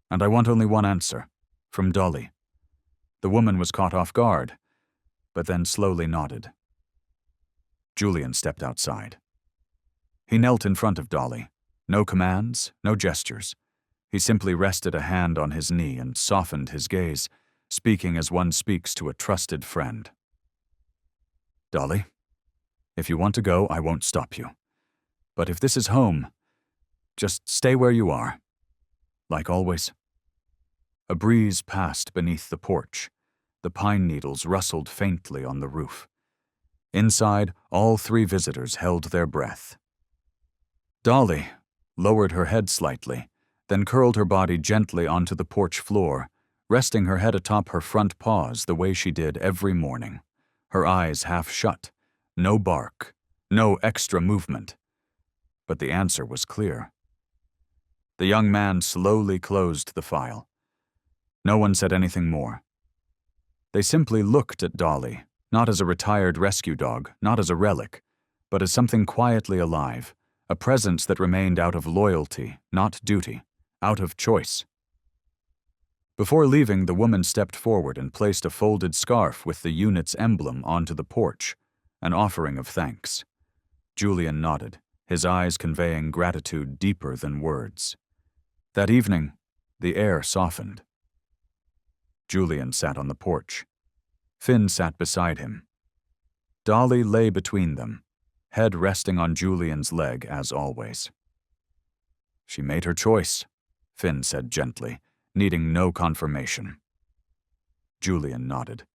"And I want only one answer. From Dolly." The woman was caught off guard, but then slowly nodded. Julian stepped outside. He knelt in front of Dolly. No commands, no gestures. He simply rested a hand on his knee and softened his gaze, speaking as one speaks to a trusted friend. "Dolly, if you want to go, I won't stop you. But if this is home, just stay where you are, like always." A breeze passed beneath the porch. The pine needles rustled faintly on the roof. Inside, all three visitors held their breath. Dolly lowered her head slightly, then curled her body gently onto the porch floor, resting her head atop her front paws the way she did every morning, her eyes half shut, no bark, no extra movement. But the answer was clear. The young man slowly closed the file. No one said anything more. They simply looked at Dolly, not as a retired rescue dog, not as a relic, but as something quietly alive, a presence that remained out of loyalty, not duty, out of choice. Before leaving, the woman stepped forward and placed a folded scarf with the unit's emblem onto the porch, an offering of thanks. Julian nodded, his eyes conveying gratitude deeper than words. That evening, the air softened. Julian sat on the porch. Finn sat beside him. Dolly lay between them, head resting on Julian's leg as always. "She made her choice," Finn said gently, needing no confirmation. Julian nodded.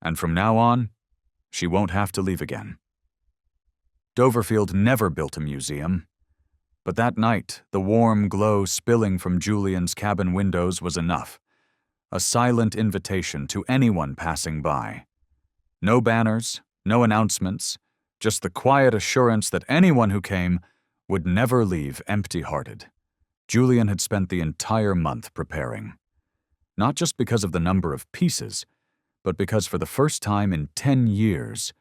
"And from now on, she won't have to leave again." Doverfield never built a museum. But that night, the warm glow spilling from Julian's cabin windows was enough. A silent invitation to anyone passing by. No banners, no announcements, just the quiet assurance that anyone who came would never leave empty-hearted. Julian had spent the entire month preparing. Not just because of the number of pieces, but because for the first time in 10 years,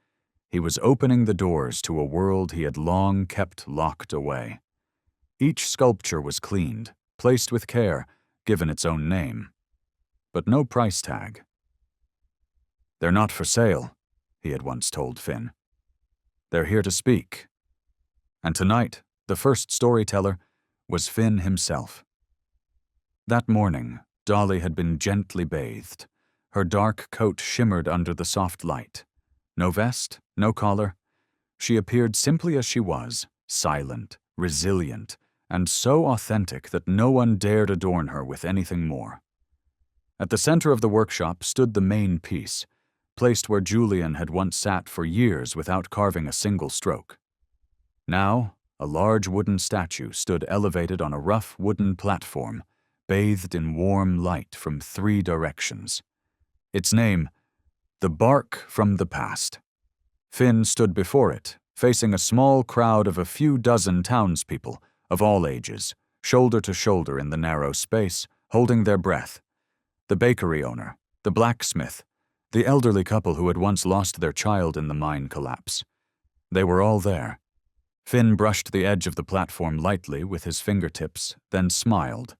he was opening the doors to a world he had long kept locked away. Each sculpture was cleaned, placed with care, given its own name. But no price tag. "They're not for sale," he had once told Finn. "They're here to speak." And tonight, the first storyteller was Finn himself. That morning, Dolly had been gently bathed. Her dark coat shimmered under the soft light. No vest, no collar. She appeared simply as she was, silent, resilient, and so authentic that no one dared adorn her with anything more. At the center of the workshop stood the main piece, placed where Julian had once sat for years without carving a single stroke. Now, a large wooden statue stood elevated on a rough wooden platform, bathed in warm light from 3 directions. Its name, "The Bark from the Past." Finn stood before it, facing a small crowd of a few dozen townspeople, of all ages, shoulder to shoulder in the narrow space, holding their breath. The bakery owner, the blacksmith, the elderly couple who had once lost their child in the mine collapse. They were all there. Finn brushed the edge of the platform lightly with his fingertips, then smiled,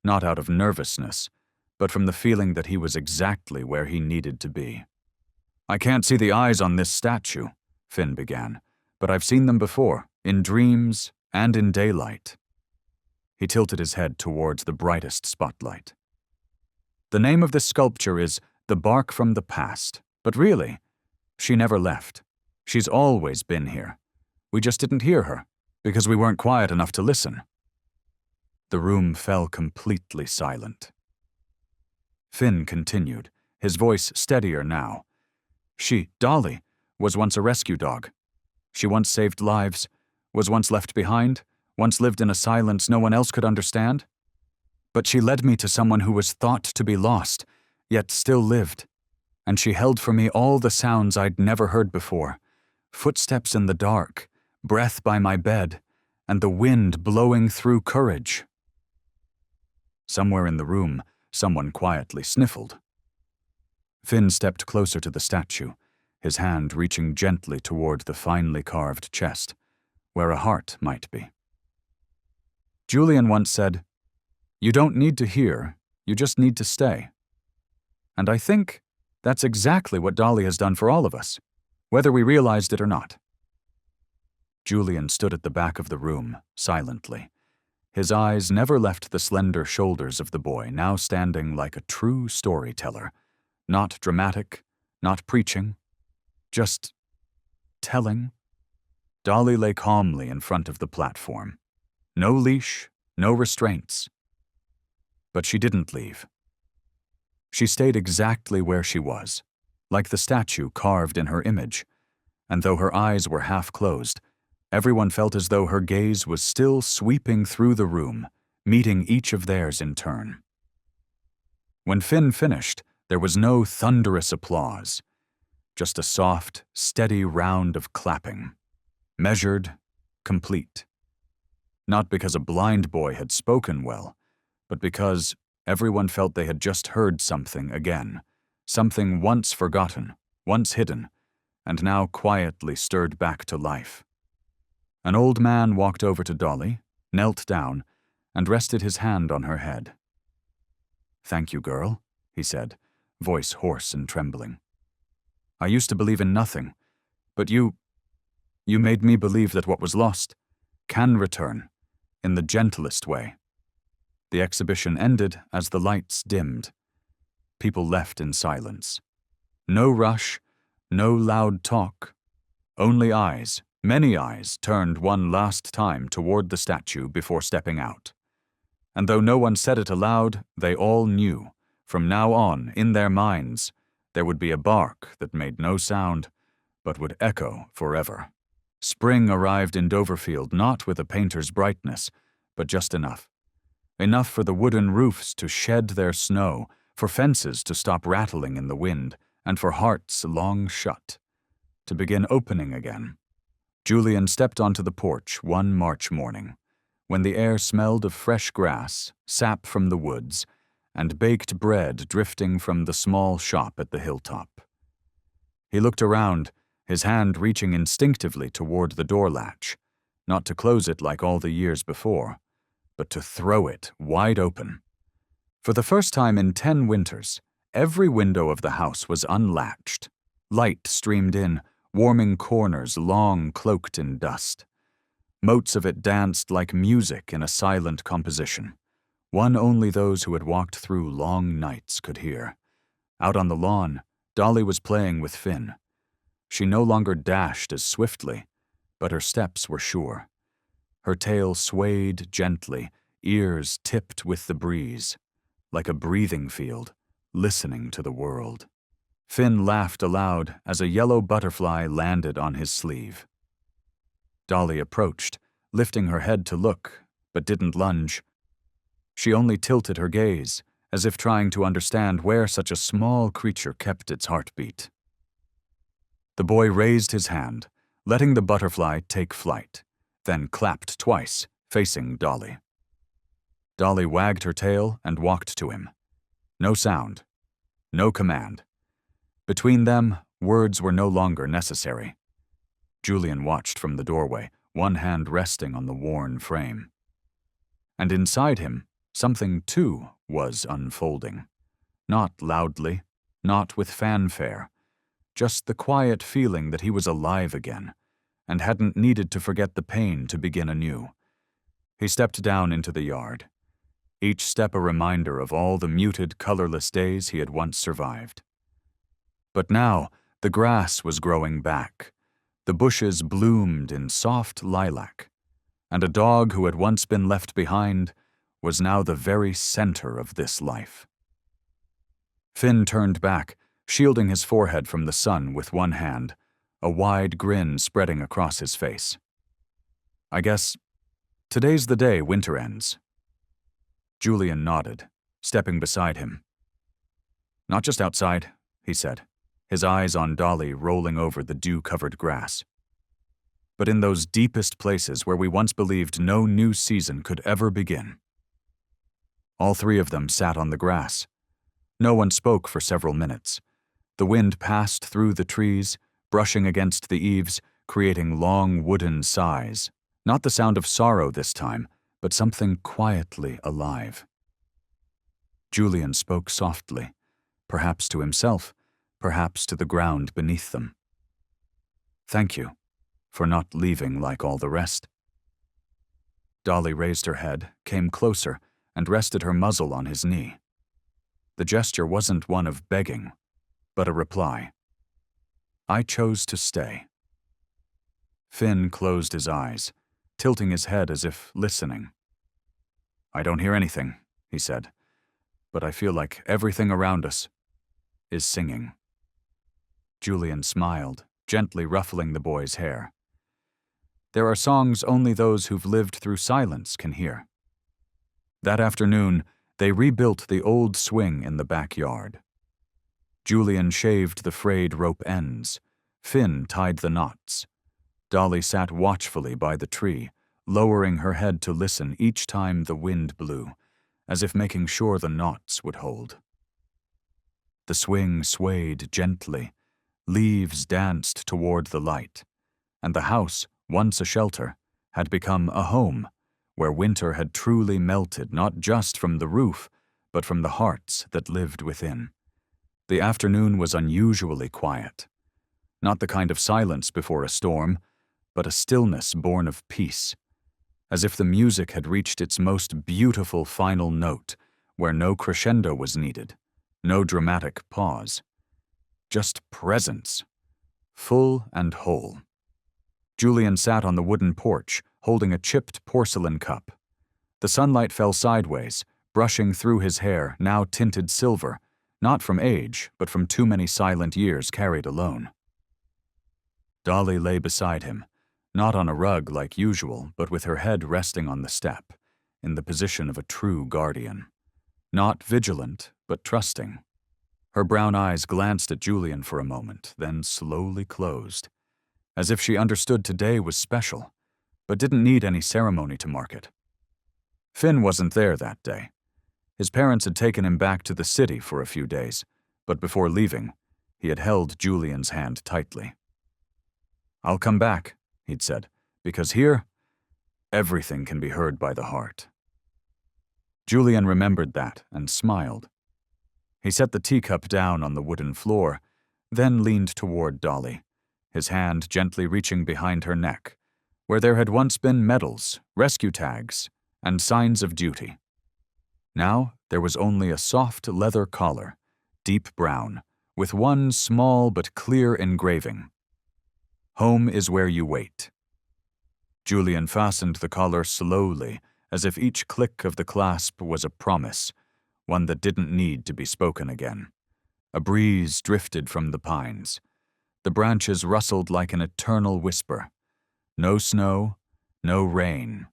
not out of nervousness, but from the feeling that he was exactly where he needed to be. "I can't see the eyes on this statue," Finn began, "but I've seen them before, in dreams and in daylight." He tilted his head towards the brightest spotlight. "The name of this sculpture is The Bark from the Past, but really, she never left. She's always been here. We just didn't hear her, because we weren't quiet enough to listen." The room fell completely silent. Finn continued, his voice steadier now. "She, Dolly, was once a rescue dog. She once saved lives, was once left behind, once lived in a silence no one else could understand. But she led me to someone who was thought to be lost, yet still lived. And she held for me all the sounds I'd never heard before. Footsteps in the dark, breath by my bed, and the wind blowing through courage." Somewhere in the room, someone quietly sniffled. Finn stepped closer to the statue, his hand reaching gently toward the finely carved chest, where a heart might be. "Julian once said, 'You don't need to hear, you just need to stay.' And I think that's exactly what Dolly has done for all of us, whether we realized it or not." Julian stood at the back of the room, silently. His eyes never left the slender shoulders of the boy, now standing like a true storyteller, not dramatic, not preaching, just telling. Dolly lay calmly in front of the platform. No leash, no restraints. But she didn't leave. She stayed exactly where she was, like the statue carved in her image, and though her eyes were half closed, everyone felt as though her gaze was still sweeping through the room, meeting each of theirs in turn. When Finn finished, there was no thunderous applause, just a soft, steady round of clapping, measured, complete. Not because a blind boy had spoken well, but because everyone felt they had just heard something again, something once forgotten, once hidden, and now quietly stirred back to life. An old man walked over to Dolly, knelt down, and rested his hand on her head. "Thank you, girl," he said, voice hoarse and trembling. "I used to believe in nothing, but you made me believe that what was lost can return, in the gentlest way." The exhibition ended as the lights dimmed. People left in silence. No rush, no loud talk. Only eyes, many eyes, turned one last time toward the statue before stepping out. And though no one said it aloud, they all knew, from now on, in their minds, there would be a bark that made no sound, but would echo forever. Spring arrived in Doverfield not with a painter's brightness, but just enough. Enough for the wooden roofs to shed their snow, for fences to stop rattling in the wind, and for hearts long shut to begin opening again. Julian stepped onto the porch one March morning, when the air smelled of fresh grass, sap from the woods, and baked bread drifting from the small shop at the hilltop. He looked around, his hand reaching instinctively toward the door latch, not to close it like all the years before, but to throw it wide open. For the first time in 10 winters, every window of the house was unlatched. Light streamed in, warming corners long cloaked in dust. Motes of it danced like music in a silent composition, one only those who had walked through long nights could hear. Out on the lawn, Dolly was playing with Finn. She no longer dashed as swiftly, but her steps were sure. Her tail swayed gently, ears tipped with the breeze, like a breathing field, listening to the world. Finn laughed aloud as a yellow butterfly landed on his sleeve. Dolly approached, lifting her head to look, but didn't lunge. She only tilted her gaze, as if trying to understand where such a small creature kept its heartbeat. The boy raised his hand, letting the butterfly take flight, then clapped twice, facing Dolly. Dolly wagged her tail and walked to him. No sound, no command. Between them, words were no longer necessary. Julian watched from the doorway, one hand resting on the worn frame. And inside him, something too was unfolding. Not loudly, not with fanfare, just the quiet feeling that he was alive again, and hadn't needed to forget the pain to begin anew. He stepped down into the yard, each step a reminder of all the muted, colorless days he had once survived. But now, the grass was growing back. The bushes bloomed in soft lilac, and a dog who had once been left behind was now the very center of this life. Finn turned back, shielding his forehead from the sun with one hand, a wide grin spreading across his face. "I guess today's the day winter ends." Julian nodded, stepping beside him. "Not just outside," he said, his eyes on Dolly rolling over the dew-covered grass, "but in those deepest places where we once believed no new season could ever begin." All three of them sat on the grass. No one spoke for several minutes. The wind passed through the trees, brushing against the eaves, creating long wooden sighs. Not the sound of sorrow this time, but something quietly alive. Julian spoke softly, perhaps to himself, perhaps to the ground beneath them. "Thank you for not leaving like all the rest." Dolly raised her head, came closer, and rested her muzzle on his knee. The gesture wasn't one of begging, but a reply. "I chose to stay." Finn closed his eyes, tilting his head as if listening. "I don't hear anything," he said, "but I feel like everything around us is singing." Julian smiled, gently ruffling the boy's hair. "There are songs only those who've lived through silence can hear." That afternoon, they rebuilt the old swing in the backyard. Julian shaved the frayed rope ends. Finn tied the knots. Dolly sat watchfully by the tree, lowering her head to listen each time the wind blew, as if making sure the knots would hold. The swing swayed gently. Leaves danced toward the light, and the house, once a shelter, had become a home, where winter had truly melted not just from the roof, but from the hearts that lived within. The afternoon was unusually quiet. Not the kind of silence before a storm, but a stillness born of peace, as if the music had reached its most beautiful final note, where no crescendo was needed, no dramatic pause. Just presence, full and whole. Julian sat on the wooden porch, holding a chipped porcelain cup. The sunlight fell sideways, brushing through his hair, now tinted silver, not from age, but from too many silent years carried alone. Dolly lay beside him, not on a rug like usual, but with her head resting on the step, in the position of a true guardian. Not vigilant, but trusting. Her brown eyes glanced at Julian for a moment, then slowly closed, as if she understood today was special, but didn't need any ceremony to mark it. Finn wasn't there that day. His parents had taken him back to the city for a few days, but before leaving, he had held Julian's hand tightly. "I'll come back," he'd said, "because here, everything can be heard by the heart." Julian remembered that and smiled. He set the teacup down on the wooden floor, then leaned toward Dolly, his hand gently reaching behind her neck, where there had once been medals, rescue tags, and signs of duty. Now there was only a soft leather collar, deep brown, with one small but clear engraving. "Home is where you wait." Julian fastened the collar slowly, as if each click of the clasp was a promise, one that didn't need to be spoken again. A breeze drifted from the pines. The branches rustled like an eternal whisper. No snow, no rain.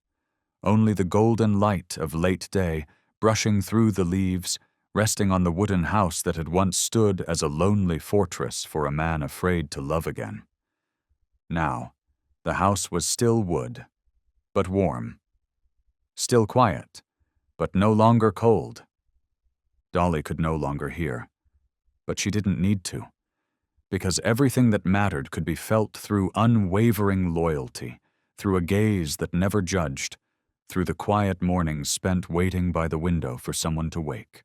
Only the golden light of late day brushing through the leaves, resting on the wooden house that had once stood as a lonely fortress for a man afraid to love again. Now, The house was still wood, but warm. Still quiet, but no longer cold. Dolly could no longer hear, but she didn't need to, because everything that mattered could be felt through unwavering loyalty, through a gaze that never judged, through the quiet mornings spent waiting by the window for someone to wake.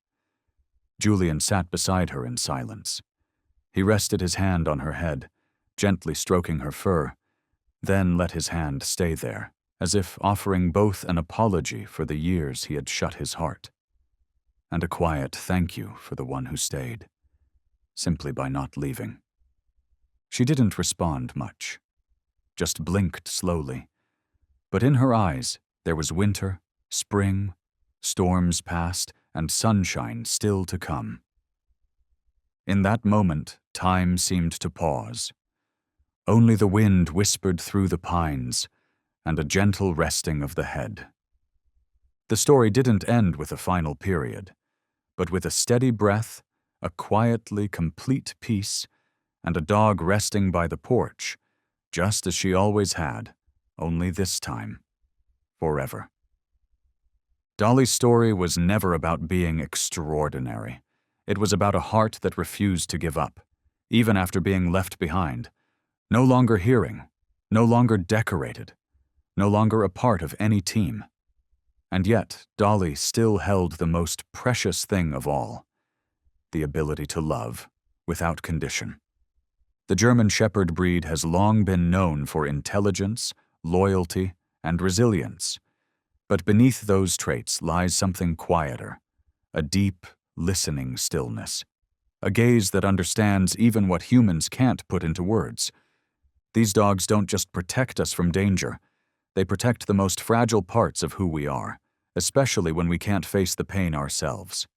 Julian sat beside her in silence. He rested his hand on her head, gently stroking her fur, then let his hand stay there, as if offering both an apology for the years he had shut his heart, and a quiet thank you for the one who stayed, simply by not leaving. She didn't respond much, just blinked slowly, but in her eyes there was winter, spring, storms past, and sunshine still to come. In that moment, time seemed to pause. Only the wind whispered through the pines, and a gentle resting of the head. The story didn't end with a final period, but with a steady breath, a quietly complete peace, and a dog resting by the porch, just as she always had, only this time, forever. Dolly's story was never about being extraordinary. It was about a heart that refused to give up, even after being left behind, no longer hearing, no longer decorated, no longer a part of any team. And yet, Dolly still held the most precious thing of all, the ability to love without condition. The German Shepherd breed has long been known for intelligence, loyalty, and resilience. But beneath those traits lies something quieter, a deep, listening stillness, a gaze that understands even what humans can't put into words. These dogs don't just protect us from danger, they protect the most fragile parts of who we are, especially when we can't face the pain ourselves.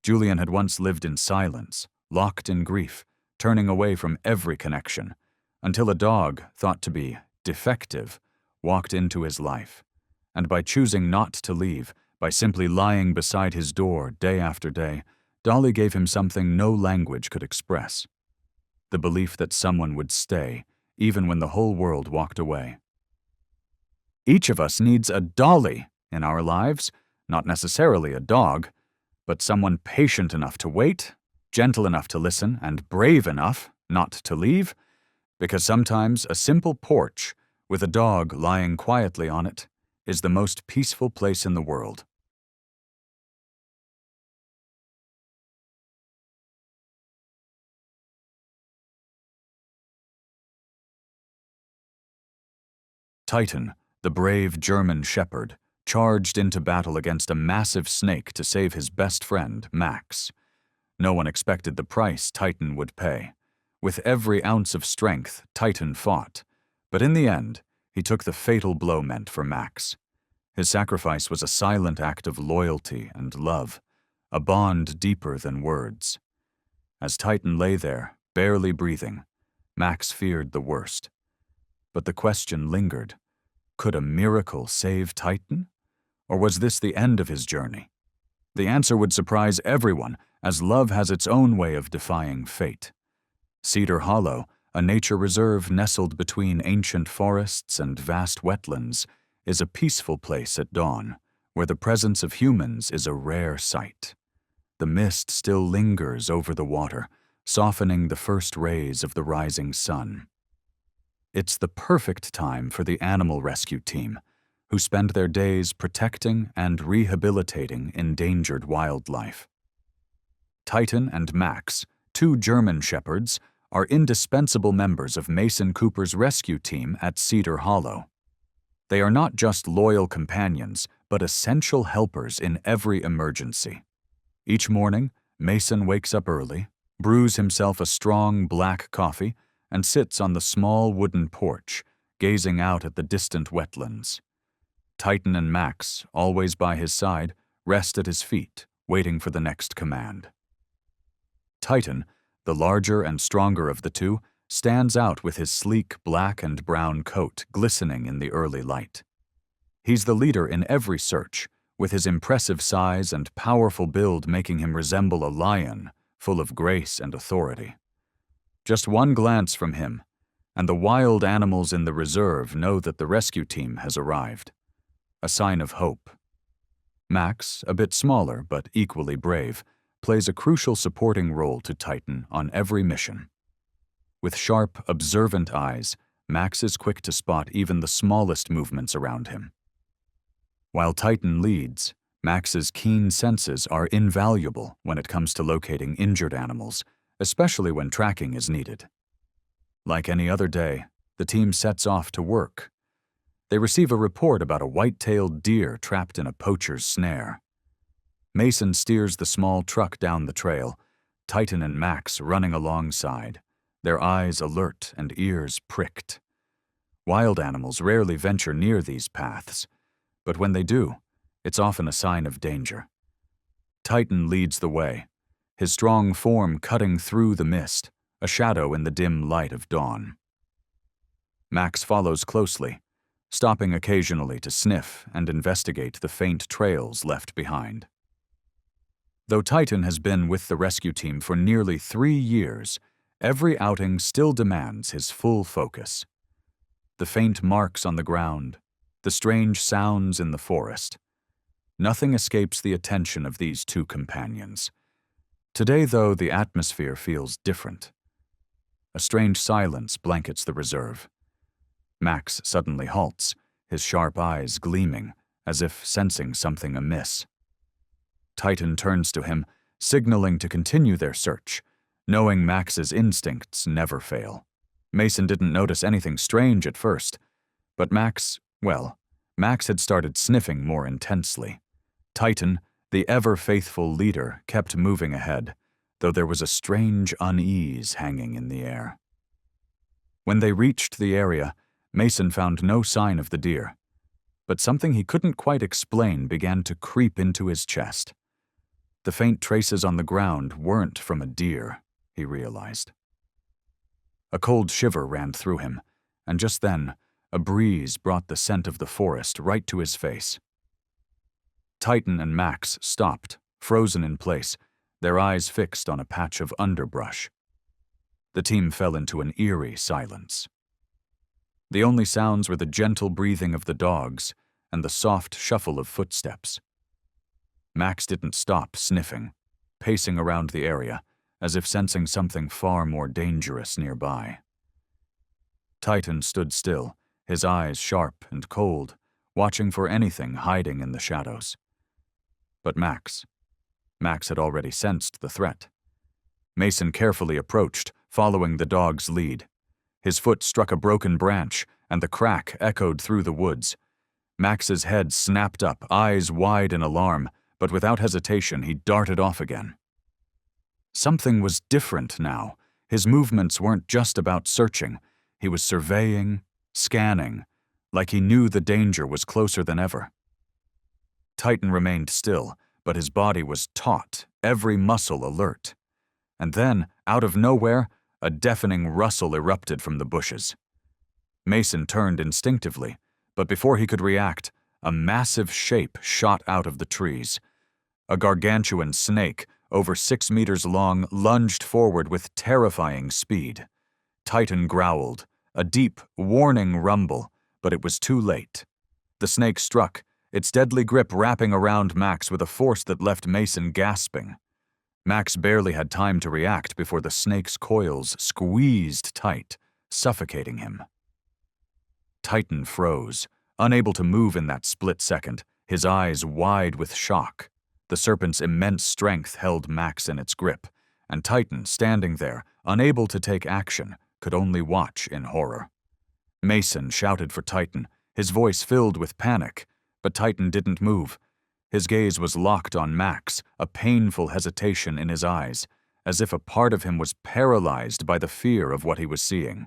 Julian had once lived in silence, locked in grief, turning away from every connection, until a dog, thought to be defective, walked into his life. And by choosing not to leave, by simply lying beside his door day after day, Dolly gave him something no language could express: the belief that someone would stay, even when the whole world walked away. Each of us needs a Dolly in our lives, not necessarily a dog, but someone patient enough to wait, gentle enough to listen, and brave enough not to leave, because sometimes a simple porch with a dog lying quietly on it is the most peaceful place in the world. Titan, the brave German shepherd, charged into battle against a massive snake to save his best friend, Max. No one expected the price Titan would pay. With every ounce of strength, Titan fought, but in the end, he took the fatal blow meant for Max. His sacrifice was a silent act of loyalty and love, a bond deeper than words. As Titan lay there, barely breathing, Max feared the worst. But the question lingered: could a miracle save Titan? Or was this the end of his journey? The answer would surprise everyone, as love has its own way of defying fate. Cedar Hollow, a nature reserve nestled between ancient forests and vast wetlands, is a peaceful place at dawn, where the presence of humans is a rare sight. The mist still lingers over the water, softening the first rays of the rising sun. It's the perfect time for the animal rescue team, who spend their days protecting and rehabilitating endangered wildlife. Titan and Max, two German shepherds, are indispensable members of Mason Cooper's rescue team at Cedar Hollow. They are not just loyal companions, but essential helpers in every emergency. Each morning, Mason wakes up early, brews himself a strong black coffee, and sits on the small wooden porch, gazing out at the distant wetlands. Titan and Max, always by his side, rest at his feet, waiting for the next command. Titan, the larger and stronger of the two, stands out with his sleek black and brown coat glistening in the early light. He's the leader in every search, with his impressive size and powerful build making him resemble a lion, full of grace and authority. Just one glance from him, and the wild animals in the reserve know that the rescue team has arrived. A sign of hope. Max, a bit smaller but equally brave, plays a crucial supporting role to Titan on every mission. With sharp, observant eyes, Max is quick to spot even the smallest movements around him. While Titan leads, Max's keen senses are invaluable when it comes to locating injured animals, especially when tracking is needed. Like any other day, the team sets off to work. They receive a report about a white-tailed deer trapped in a poacher's snare. Mason steers the small truck down the trail, Titan and Max running alongside, their eyes alert and ears pricked. Wild animals rarely venture near these paths, but when they do, it's often a sign of danger. Titan leads the way, his strong form cutting through the mist, a shadow in the dim light of dawn. Max follows closely, stopping occasionally to sniff and investigate the faint trails left behind. Though Titan has been with the rescue team for nearly 3 years, every outing still demands his full focus. The faint marks on the ground, the strange sounds in the forest. Nothing escapes the attention of these two companions. Today, though, the atmosphere feels different. A strange silence blankets the reserve. Max suddenly halts, his sharp eyes gleaming, as if sensing something amiss. Titan turns to him, signaling to continue their search, knowing Max's instincts never fail. Mason didn't notice anything strange at first, but Max had started sniffing more intensely. Titan, the ever-faithful leader, kept moving ahead, though there was a strange unease hanging in the air. When they reached the area, Mason found no sign of the deer, but something he couldn't quite explain began to creep into his chest. The faint traces on the ground weren't from a deer, he realized. A cold shiver ran through him, and just then, a breeze brought the scent of the forest right to his face. Titan and Max stopped, frozen in place, their eyes fixed on a patch of underbrush. The team fell into an eerie silence. The only sounds were the gentle breathing of the dogs and the soft shuffle of footsteps. Max didn't stop sniffing, pacing around the area, as if sensing something far more dangerous nearby. Titan stood still, his eyes sharp and cold, watching for anything hiding in the shadows. But Max had already sensed the threat. Mason carefully approached, following the dog's lead. His foot struck a broken branch, and the crack echoed through the woods. Max's head snapped up, eyes wide in alarm, but without hesitation he darted off again. Something was different now. His movements weren't just about searching. He was surveying, scanning, like he knew the danger was closer than ever. Titan remained still, but his body was taut, every muscle alert. And then, out of nowhere, a deafening rustle erupted from the bushes. Mason turned instinctively, but before he could react, a massive shape shot out of the trees. A gargantuan snake, over 6 meters long, lunged forward with terrifying speed. Titan growled, a deep, warning rumble, but it was too late. The snake struck, its deadly grip wrapping around Max with a force that left Mason gasping. Max barely had time to react before the snake's coils squeezed tight, suffocating him. Titan froze, unable to move in that split second, his eyes wide with shock. The serpent's immense strength held Max in its grip, and Titan, standing there, unable to take action, could only watch in horror. Mason shouted for Titan, his voice filled with panic, but Titan didn't move. His gaze was locked on Max, a painful hesitation in his eyes, as if a part of him was paralyzed by the fear of what he was seeing.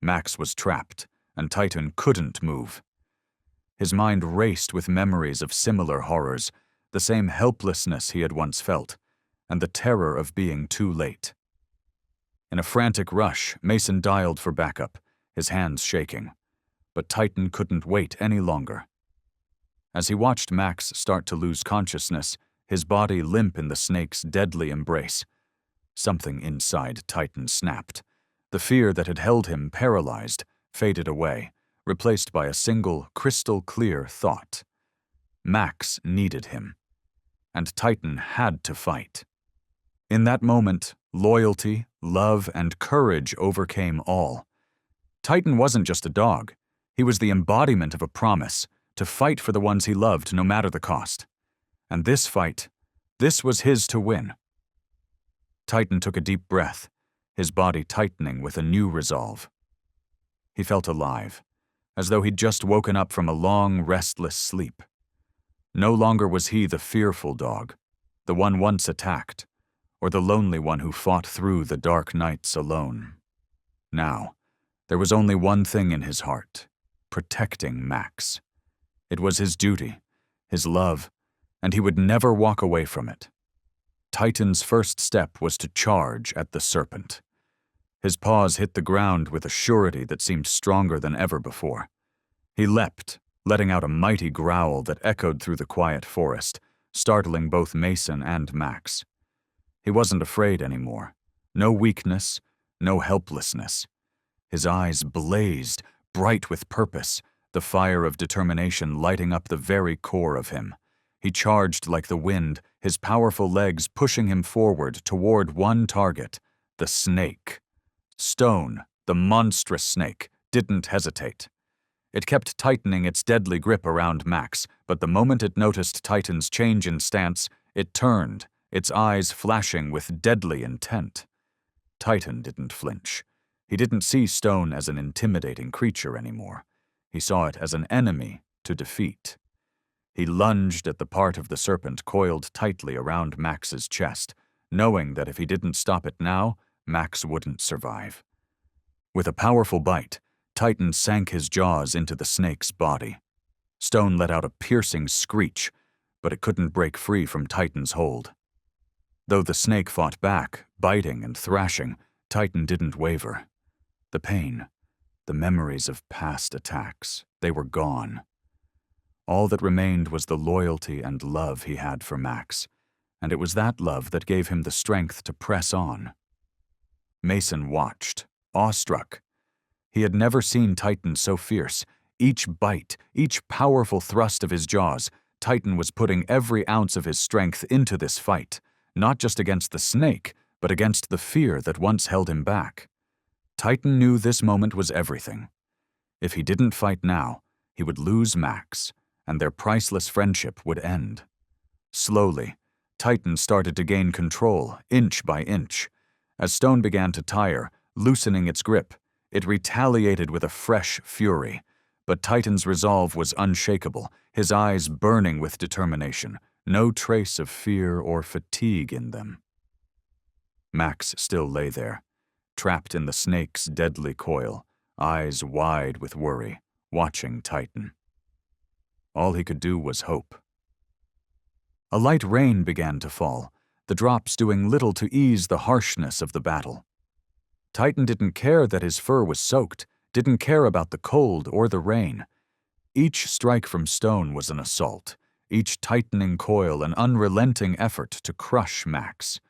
Max was trapped, and Titan couldn't move. His mind raced with memories of similar horrors, the same helplessness he had once felt, and the terror of being too late. In a frantic rush, Mason dialed for backup, his hands shaking. But Titan couldn't wait any longer. As he watched Max start to lose consciousness, his body limp in the snake's deadly embrace, something inside Titan snapped. The fear that had held him paralyzed faded away, replaced by a single, crystal-clear thought. Max needed him, and Titan had to fight. In that moment, loyalty, love, and courage overcame all. Titan wasn't just a dog. He was the embodiment of a promise to fight for the ones he loved no matter the cost. And this fight, this was his to win. Titan took a deep breath, his body tightening with a new resolve. He felt alive, as though he'd just woken up from a long, restless sleep. No longer was he the fearful dog, the one once attacked, or the lonely one who fought through the dark nights alone. Now, there was only one thing in his heart: protecting Max. It was his duty, his love, and he would never walk away from it. Titan's first step was to charge at the serpent. His paws hit the ground with a surety that seemed stronger than ever before. He leapt, letting out a mighty growl that echoed through the quiet forest, startling both Mason and Max. He wasn't afraid anymore. No weakness, no helplessness. His eyes blazed, bright with purpose, the fire of determination lighting up the very core of him. He charged like the wind, his powerful legs pushing him forward toward one target: the snake. Stone, the monstrous snake, didn't hesitate. It kept tightening its deadly grip around Max, but the moment it noticed Titan's change in stance, it turned, its eyes flashing with deadly intent. Titan didn't flinch. He didn't see Stone as an intimidating creature anymore. He saw it as an enemy to defeat. He lunged at the part of the serpent coiled tightly around Max's chest, knowing that if he didn't stop it now, Max wouldn't survive. With a powerful bite, Titan sank his jaws into the snake's body. Stone let out a piercing screech, but it couldn't break free from Titan's hold. Though the snake fought back, biting and thrashing, Titan didn't waver. The pain, the memories of past attacks, they were gone. All that remained was the loyalty and love he had for Max, and it was that love that gave him the strength to press on. Mason watched, awestruck. He had never seen Titan so fierce. Each bite, each powerful thrust of his jaws, Titan was putting every ounce of his strength into this fight, not just against the snake, but against the fear that once held him back. Titan knew this moment was everything. If he didn't fight now, he would lose Max, and their priceless friendship would end. Slowly, Titan started to gain control, inch by inch. As Stone began to tire, loosening its grip, it retaliated with a fresh fury. But Titan's resolve was unshakable, his eyes burning with determination, no trace of fear or fatigue in them. Max still lay there, trapped in the snake's deadly coil, eyes wide with worry, watching Titan. All he could do was hope. A light rain began to fall, the drops doing little to ease the harshness of the battle. Titan didn't care that his fur was soaked, didn't care about the cold or the rain. Each strike from Stone was an assault, each tightening coil an unrelenting effort to crush Max.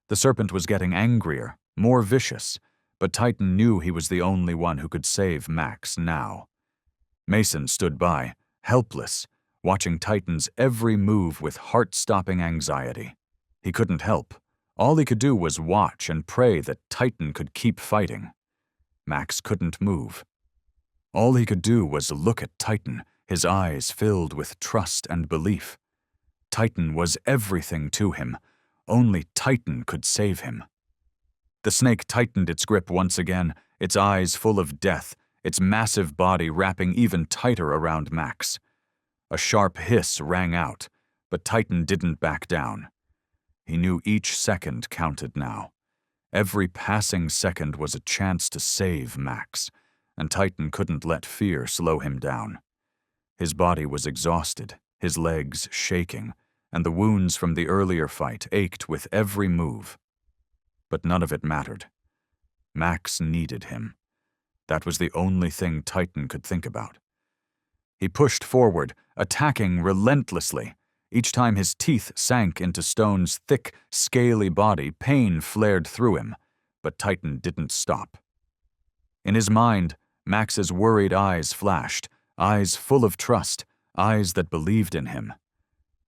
The serpent was getting angrier, more vicious, but Titan knew he was the only one who could save Max now. Mason stood by, helpless, watching Titan's every move with heart-stopping anxiety. He couldn't help. All he could do was watch and pray that Titan could keep fighting. Max couldn't move. All he could do was look at Titan, his eyes filled with trust and belief. Titan was everything to him. Only Titan could save him. The snake tightened its grip once again, its eyes full of death, its massive body wrapping even tighter around Max. A sharp hiss rang out, but Titan didn't back down. He knew each second counted now. Every passing second was a chance to save Max, and Titan couldn't let fear slow him down. His body was exhausted, his legs shaking, and the wounds from the earlier fight ached with every move. But none of it mattered. Max needed him. That was the only thing Titan could think about. He pushed forward, attacking relentlessly. Each time his teeth sank into Stone's thick, scaly body, pain flared through him. But Titan didn't stop. In his mind, Max's worried eyes flashed, eyes full of trust, eyes that believed in him.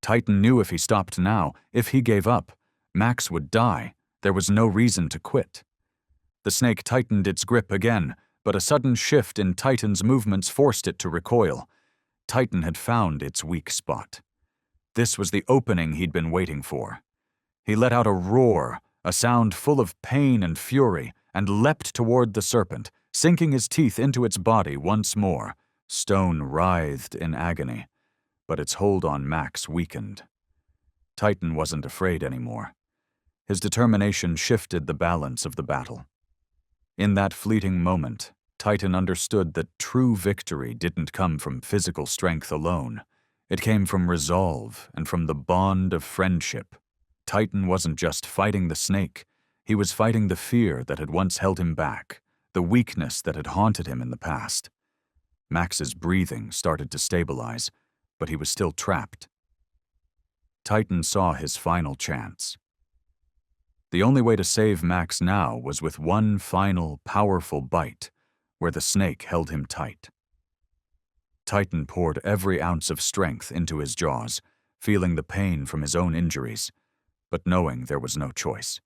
Titan knew if he stopped now, if he gave up, Max would die. There was no reason to quit. The snake tightened its grip again, but a sudden shift in Titan's movements forced it to recoil. Titan had found its weak spot. This was the opening he'd been waiting for. He let out a roar, a sound full of pain and fury, and leapt toward the serpent, sinking his teeth into its body once more. Stone writhed in agony, but its hold on Max weakened. Titan wasn't afraid anymore. His determination shifted the balance of the battle. In that fleeting moment, Titan understood that true victory didn't come from physical strength alone. It came from resolve and from the bond of friendship. Titan wasn't just fighting the snake. He was fighting the fear that had once held him back, the weakness that had haunted him in the past. Max's breathing started to stabilize, but he was still trapped. Titan saw his final chance. The only way to save Max now was with one final, powerful bite, where the snake held him tight. Titan poured every ounce of strength into his jaws, feeling the pain from his own injuries, but knowing there was no choice.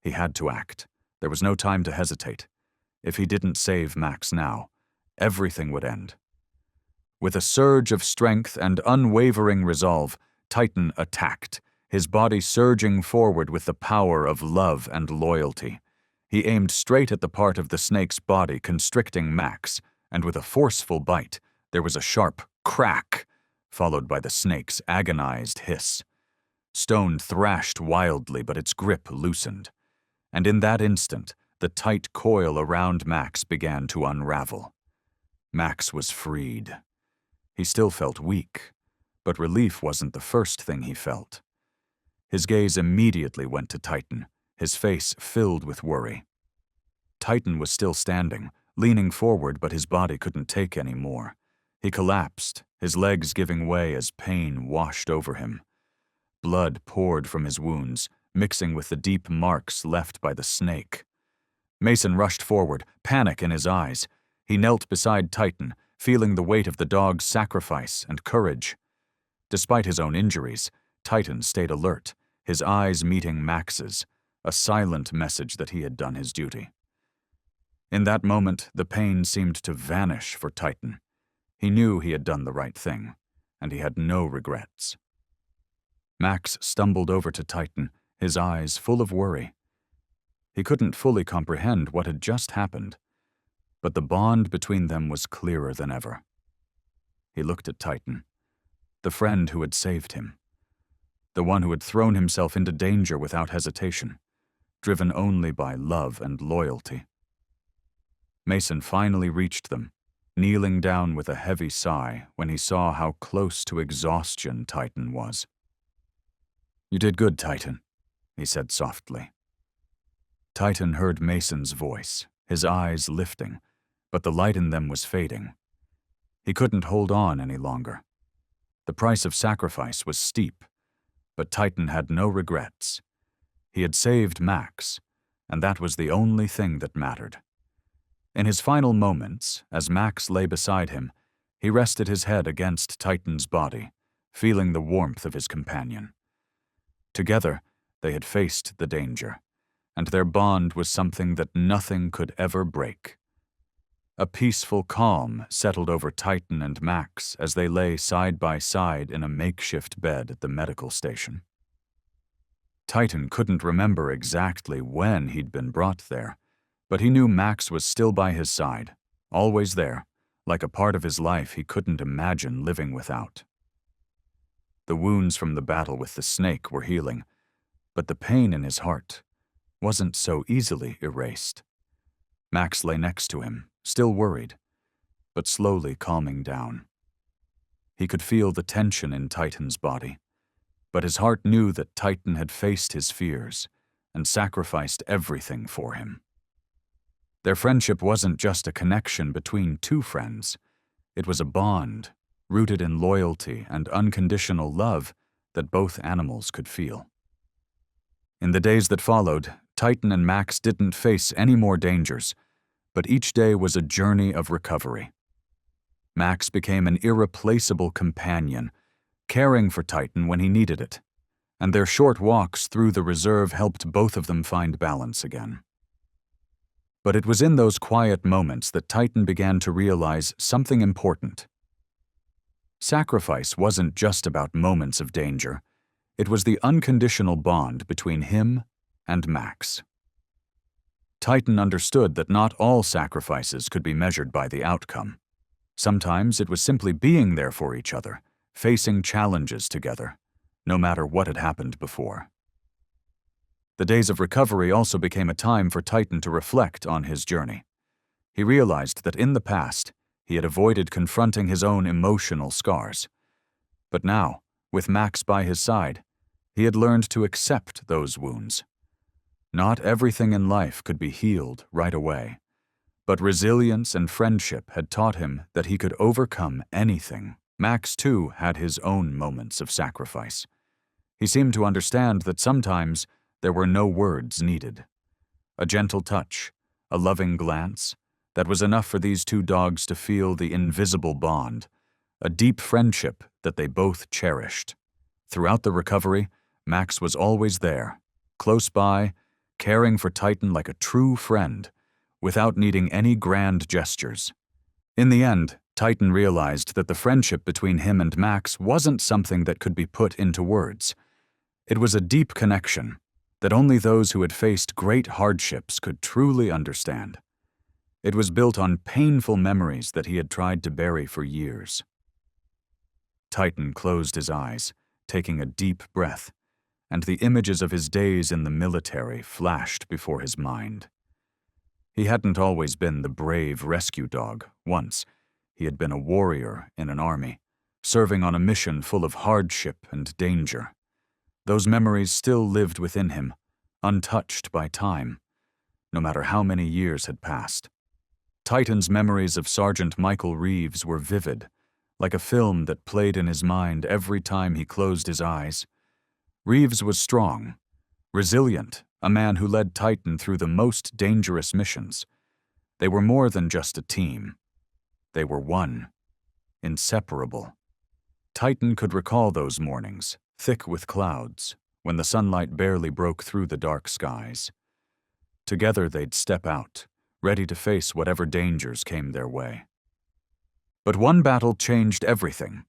He had to act. There was no time to hesitate. If he didn't save Max now, everything would end. With a surge of strength and unwavering resolve, Titan attacked, his body surging forward with the power of love and loyalty. He aimed straight at the part of the snake's body constricting Max, and with a forceful bite, there was a sharp crack, followed by the snake's agonized hiss. Stone thrashed wildly, but its grip loosened. And in that instant, the tight coil around Max began to unravel. Max was freed. He still felt weak, but relief wasn't the first thing he felt. His gaze immediately went to Titan, his face filled with worry. Titan was still standing, leaning forward, but his body couldn't take any more. He collapsed, his legs giving way as pain washed over him. Blood poured from his wounds, mixing with the deep marks left by the snake. Mason rushed forward, panic in his eyes. He knelt beside Titan, feeling the weight of the dog's sacrifice and courage. Despite his own injuries, Titan stayed alert, his eyes meeting Max's, a silent message that he had done his duty. In that moment, the pain seemed to vanish for Titan. He knew he had done the right thing, and he had no regrets. Max stumbled over to Titan, his eyes full of worry. He couldn't fully comprehend what had just happened, but the bond between them was clearer than ever. He looked at Titan, the friend who had saved him, the one who had thrown himself into danger without hesitation, driven only by love and loyalty. Mason finally reached them, kneeling down with a heavy sigh when he saw how close to exhaustion Titan was. "You did good, Titan," he said softly. Titan heard Mason's voice, his eyes lifting, but the light in them was fading. He couldn't hold on any longer. The price of sacrifice was steep, but Titan had no regrets. He had saved Max, and that was the only thing that mattered. In his final moments, as Max lay beside him, he rested his head against Titan's body, feeling the warmth of his companion. Together, they had faced the danger, and their bond was something that nothing could ever break. A peaceful calm settled over Titan and Max as they lay side by side in a makeshift bed at the medical station. Titan couldn't remember exactly when he'd been brought there, but he knew Max was still by his side, always there, like a part of his life he couldn't imagine living without. The wounds from the battle with the snake were healing, but the pain in his heart wasn't so easily erased. Max lay next to him, still worried, but slowly calming down. He could feel the tension in Titan's body, but his heart knew that Titan had faced his fears and sacrificed everything for him. Their friendship wasn't just a connection between two friends. It was a bond, rooted in loyalty and unconditional love that both animals could feel. In the days that followed, Titan and Max didn't face any more dangers, but each day was a journey of recovery. Max became an irreplaceable companion, caring for Titan when he needed it, and their short walks through the reserve helped both of them find balance again. But it was in those quiet moments that Titan began to realize something important. Sacrifice wasn't just about moments of danger. It was the unconditional bond between him and Max. Titan understood that not all sacrifices could be measured by the outcome. Sometimes it was simply being there for each other, facing challenges together, no matter what had happened before. The days of recovery also became a time for Titan to reflect on his journey. He realized that in the past, he had avoided confronting his own emotional scars. But now, with Max by his side, he had learned to accept those wounds. Not everything in life could be healed right away, but resilience and friendship had taught him that he could overcome anything. Max, too, had his own moments of sacrifice. He seemed to understand that sometimes there were no words needed. A gentle touch, a loving glance, that was enough for these two dogs to feel the invisible bond, a deep friendship that they both cherished. Throughout the recovery, Max was always there, close by, caring for Titan like a true friend, without needing any grand gestures. In the end, Titan realized that the friendship between him and Max wasn't something that could be put into words. It was a deep connection that only those who had faced great hardships could truly understand. It was built on painful memories that he had tried to bury for years. Titan closed his eyes, taking a deep breath, and the images of his days in the military flashed before his mind. He hadn't always been the brave rescue dog. Once, he had been a warrior in an army, serving on a mission full of hardship and danger. Those memories still lived within him, untouched by time, no matter how many years had passed. Titan's memories of Sergeant Michael Reeves were vivid, like a film that played in his mind every time he closed his eyes. Reeves was strong, resilient, a man who led Titan through the most dangerous missions. They were more than just a team. They were one, inseparable. Titan could recall those mornings, thick with clouds, when the sunlight barely broke through the dark skies. Together they'd step out, ready to face whatever dangers came their way. But one battle changed everything.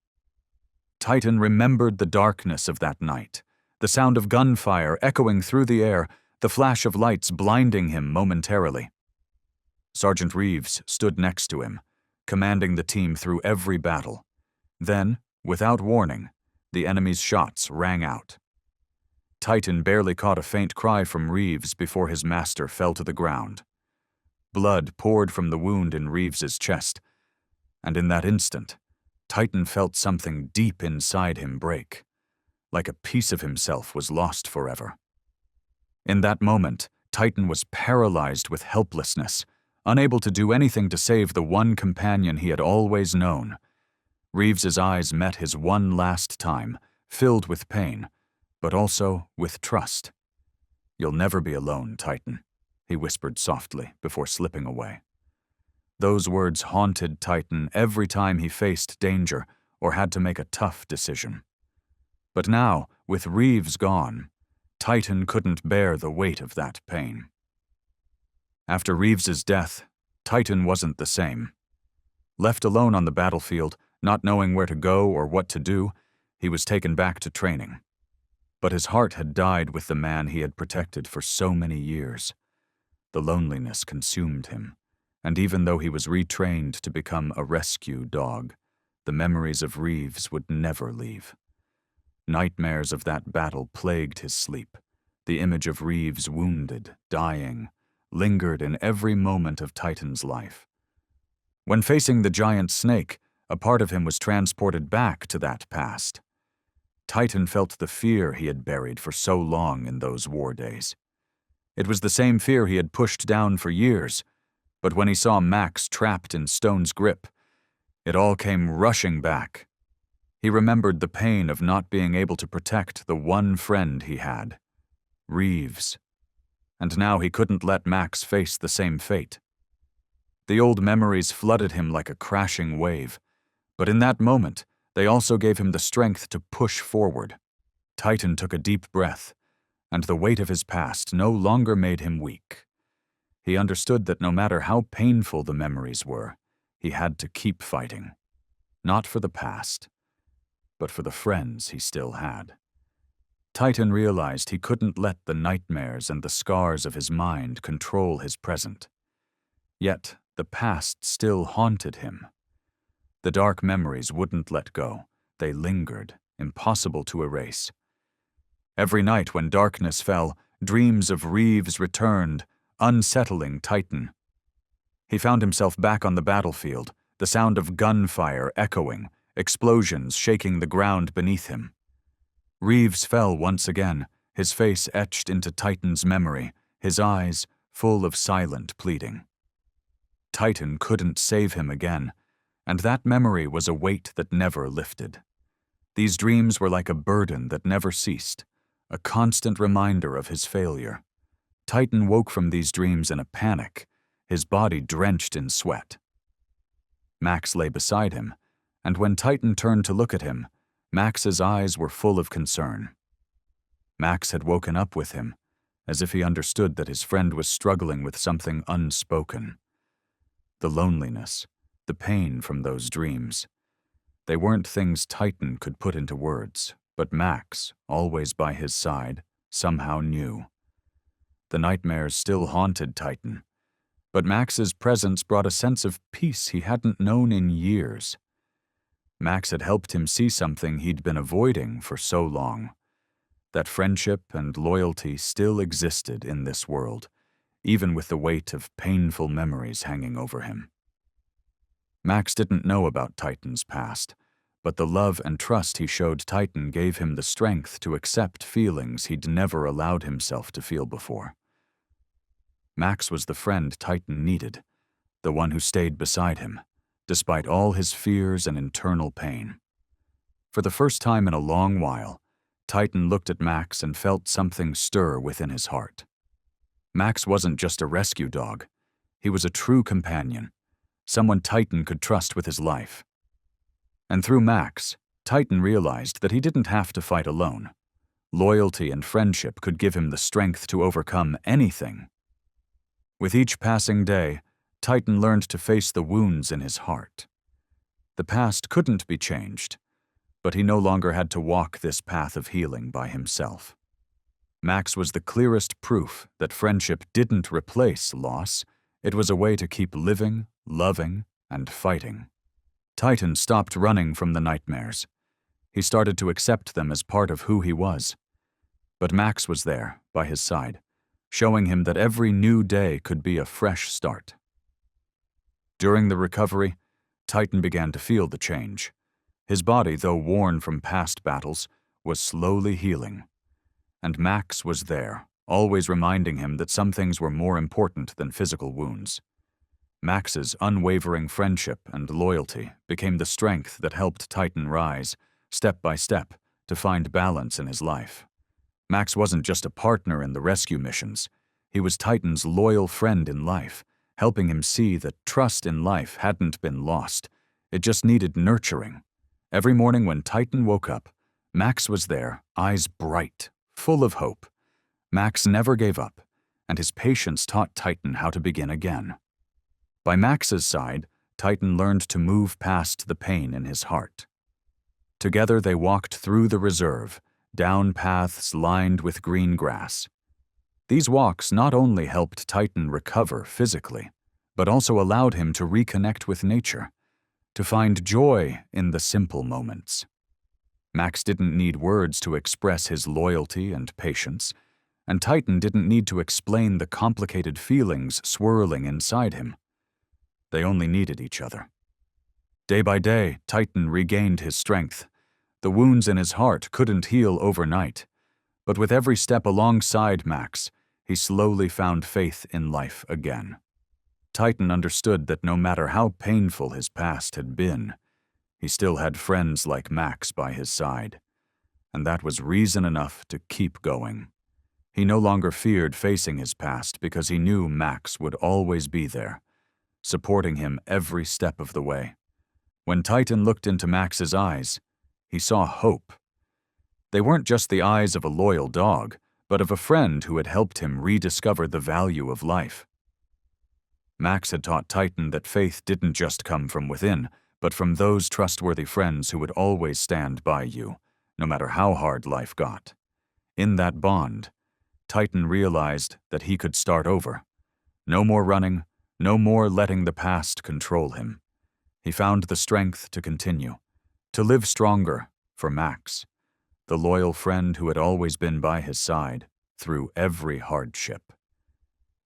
Titan remembered the darkness of that night, the sound of gunfire echoing through the air, the flash of lights blinding him momentarily. Sergeant Reeves stood next to him, commanding the team through every battle. Then, without warning, the enemy's shots rang out. Titan barely caught a faint cry from Reeves before his master fell to the ground. Blood poured from the wound in Reeves's chest, and in that instant, Titan felt something deep inside him break, like a piece of himself was lost forever. In that moment, Titan was paralyzed with helplessness, unable to do anything to save the one companion he had always known. Reeves's eyes met his one last time, filled with pain, but also with trust. "You'll never be alone, Titan," he whispered softly before slipping away. Those words haunted Titan every time he faced danger or had to make a tough decision. But now, with Reeves gone, Titan couldn't bear the weight of that pain. After Reeves's death, Titan wasn't the same. Left alone on the battlefield, not knowing where to go or what to do, he was taken back to training. But his heart had died with the man he had protected for so many years. The loneliness consumed him, and even though he was retrained to become a rescue dog, the memories of Reeves would never leave. Nightmares of that battle plagued his sleep. The image of Reeves wounded, dying, lingered in every moment of Titan's life. When facing the giant snake, a part of him was transported back to that past. Titan felt the fear he had buried for so long in those war days. It was the same fear he had pushed down for years, but when he saw Max trapped in Stone's grip, it all came rushing back. He remembered the pain of not being able to protect the one friend he had, Reeves. And now he couldn't let Max face the same fate. The old memories flooded him like a crashing wave, but in that moment, they also gave him the strength to push forward. Titan took a deep breath, and the weight of his past no longer made him weak. He understood that no matter how painful the memories were, he had to keep fighting. Not for the past, but for the friends he still had. Titan realized he couldn't let the nightmares and the scars of his mind control his present. Yet, the past still haunted him. The dark memories wouldn't let go. They lingered, impossible to erase. Every night when darkness fell, dreams of Reeves returned, unsettling Titan. He found himself back on the battlefield, the sound of gunfire echoing, explosions shaking the ground beneath him. Reeves fell once again, his face etched into Titan's memory, his eyes full of silent pleading. Titan couldn't save him again, and that memory was a weight that never lifted. These dreams were like a burden that never ceased, a constant reminder of his failure. Titan woke from these dreams in a panic, his body drenched in sweat. Max lay beside him, and when Titan turned to look at him, Max's eyes were full of concern. Max had woken up with him, as if he understood that his friend was struggling with something unspoken. The loneliness, the pain from those dreams. They weren't things Titan could put into words, but Max, always by his side, somehow knew. The nightmares still haunted Titan, but Max's presence brought a sense of peace he hadn't known in years. Max had helped him see something he'd been avoiding for so long, that friendship and loyalty still existed in this world, even with the weight of painful memories hanging over him. Max didn't know about Titan's past, but the love and trust he showed Titan gave him the strength to accept feelings he'd never allowed himself to feel before. Max was the friend Titan needed, the one who stayed beside him, despite all his fears and internal pain. For the first time in a long while, Titan looked at Max and felt something stir within his heart. Max wasn't just a rescue dog. He was a true companion, someone Titan could trust with his life. And through Max, Titan realized that he didn't have to fight alone. Loyalty and friendship could give him the strength to overcome anything. With each passing day, Titan learned to face the wounds in his heart. The past couldn't be changed, but he no longer had to walk this path of healing by himself. Max was the clearest proof that friendship didn't replace loss. It was a way to keep living, loving, and fighting. Titan stopped running from the nightmares. He started to accept them as part of who he was. But Max was there, by his side, showing him that every new day could be a fresh start. During the recovery, Titan began to feel the change. His body, though worn from past battles, was slowly healing. And Max was there, always reminding him that some things were more important than physical wounds. Max's unwavering friendship and loyalty became the strength that helped Titan rise, step by step, to find balance in his life. Max wasn't just a partner in the rescue missions. He was Titan's loyal friend in life, helping him see that trust in life hadn't been lost. It just needed nurturing. Every morning when Titan woke up, Max was there, eyes bright, full of hope. Max never gave up, and his patience taught Titan how to begin again. By Max's side, Titan learned to move past the pain in his heart. Together they walked through the reserve, down paths lined with green grass. These walks not only helped Titan recover physically, but also allowed him to reconnect with nature, to find joy in the simple moments. Max didn't need words to express his loyalty and patience, and Titan didn't need to explain the complicated feelings swirling inside him. They only needed each other. Day by day, Titan regained his strength. The wounds in his heart couldn't heal overnight, but with every step alongside Max, he slowly found faith in life again. Titan understood that no matter how painful his past had been, he still had friends like Max by his side, and that was reason enough to keep going. He no longer feared facing his past because he knew Max would always be there, supporting him every step of the way. When Titan looked into Max's eyes, he saw hope. They weren't just the eyes of a loyal dog, but of a friend who had helped him rediscover the value of life. Max had taught Titan that faith didn't just come from within, but from those trustworthy friends who would always stand by you, no matter how hard life got. In that bond, Titan realized that he could start over. No more running, no more letting the past control him. He found the strength to continue, to live stronger for Max, the loyal friend who had always been by his side through every hardship.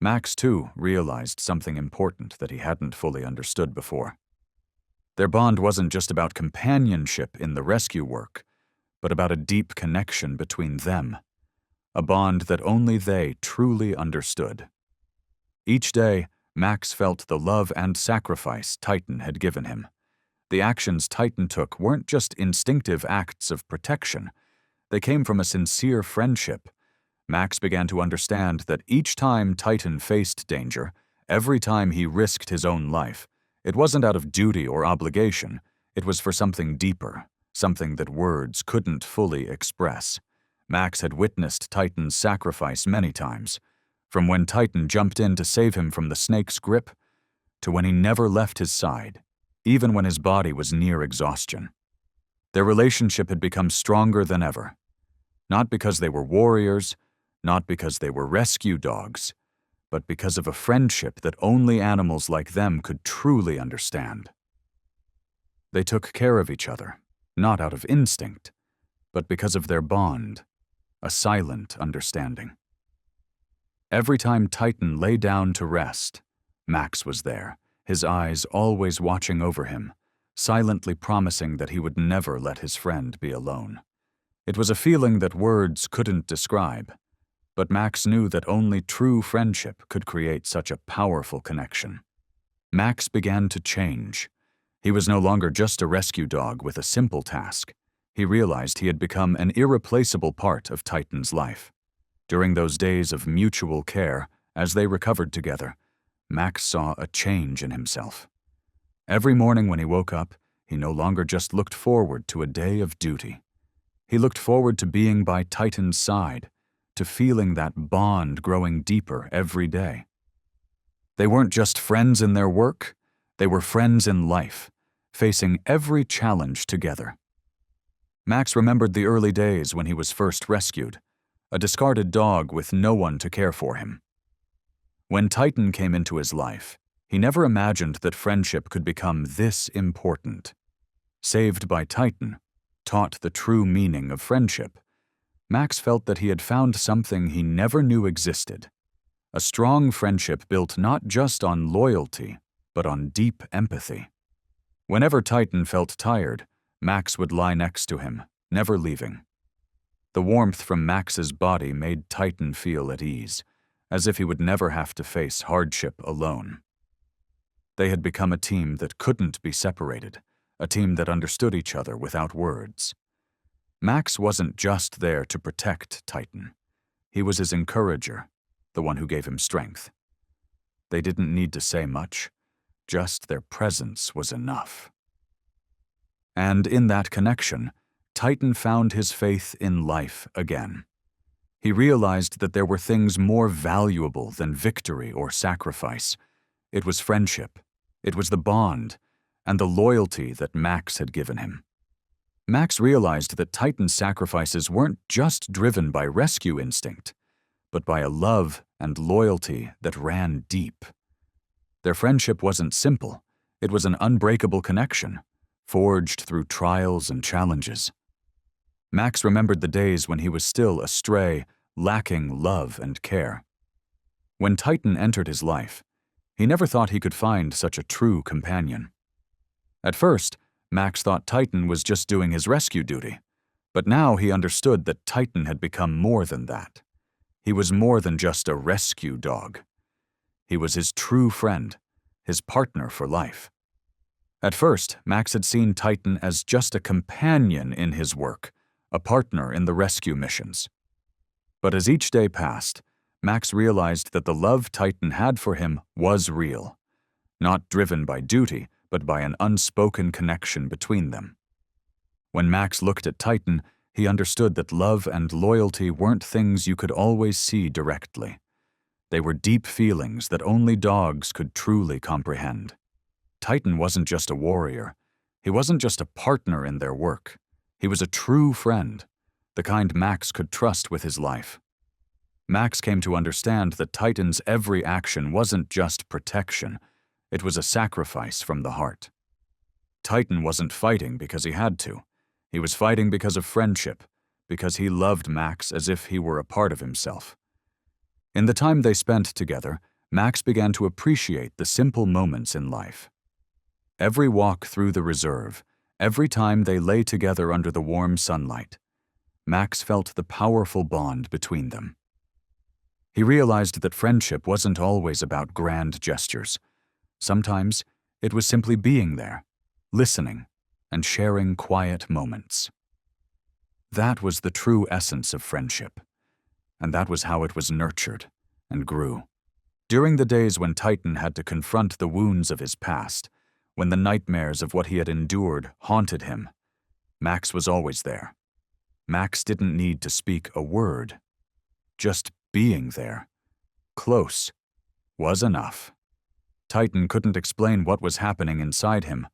Max, too, realized something important that he hadn't fully understood before. Their bond wasn't just about companionship in the rescue work, but about a deep connection between them, a bond that only they truly understood. Each day, Max felt the love and sacrifice Titan had given him. The actions Titan took weren't just instinctive acts of protection. They came from a sincere friendship. Max began to understand that each time Titan faced danger, every time he risked his own life, it wasn't out of duty or obligation. It was for something deeper, something that words couldn't fully express. Max had witnessed Titan's sacrifice many times, from when Titan jumped in to save him from the snake's grip, to when he never left his side, even when his body was near exhaustion. Their relationship had become stronger than ever, not because they were warriors, not because they were rescue dogs, but because of a friendship that only animals like them could truly understand. They took care of each other, not out of instinct, but because of their bond, a silent understanding. Every time Titan lay down to rest, Max was there, his eyes always watching over him, silently promising that he would never let his friend be alone. It was a feeling that words couldn't describe, but Max knew that only true friendship could create such a powerful connection. Max began to change. He was no longer just a rescue dog with a simple task. He realized he had become an irreplaceable part of Titan's life. During those days of mutual care, as they recovered together, Max saw a change in himself. Every morning when he woke up, he no longer just looked forward to a day of duty. He looked forward to being by Titan's side, to feeling that bond growing deeper every day. They weren't just friends in their work, they were friends in life, facing every challenge together. Max remembered the early days when he was first rescued, a discarded dog with no one to care for him. When Titan came into his life, he never imagined that friendship could become this important. Saved by Titan, taught the true meaning of friendship, Max felt that he had found something he never knew existed. A strong friendship built not just on loyalty, but on deep empathy. Whenever Titan felt tired, Max would lie next to him, never leaving. The warmth from Max's body made Titan feel at ease, as if he would never have to face hardship alone. They had become a team that couldn't be separated, a team that understood each other without words. Max wasn't just there to protect Titan. He was his encourager, the one who gave him strength. They didn't need to say much, just their presence was enough. And in that connection, Titan found his faith in life again. He realized that there were things more valuable than victory or sacrifice. It was friendship, it was the bond, and the loyalty that Max had given him. Max realized that Titan's sacrifices weren't just driven by rescue instinct, but by a love and loyalty that ran deep. Their friendship wasn't simple, it was an unbreakable connection, forged through trials and challenges. Max remembered the days when he was still a stray, lacking love and care. When Titan entered his life, he never thought he could find such a true companion. At first, Max thought Titan was just doing his rescue duty, but now he understood that Titan had become more than that. He was more than just a rescue dog. He was his true friend, his partner for life. At first, Max had seen Titan as just a companion in his work, a partner in the rescue missions. But as each day passed, Max realized that the love Titan had for him was real. not driven by duty, but by an unspoken connection between them. When Max looked at Titan, he understood that love and loyalty weren't things you could always see directly. They were deep feelings that only dogs could truly comprehend. Titan wasn't just a warrior. He wasn't just a partner in their work. He was a true friend, the kind Max could trust with his life. Max came to understand that Titan's every action wasn't just protection, it was a sacrifice from the heart. Titan wasn't fighting because he had to. He was fighting because of friendship, because he loved Max as if he were a part of himself. In the time they spent together, Max began to appreciate the simple moments in life. Every walk through the reserve, every time they lay together under the warm sunlight, Max felt the powerful bond between them. He realized that friendship wasn't always about grand gestures. Sometimes it was simply being there, listening, and sharing quiet moments. That was the true essence of friendship, and that was how it was nurtured and grew. During the days when Titan had to confront the wounds of his past, when the nightmares of what he had endured haunted him, Max was always there. Max didn't need to speak a word. Just being there, close, was enough. Titan couldn't explain what was happening inside him,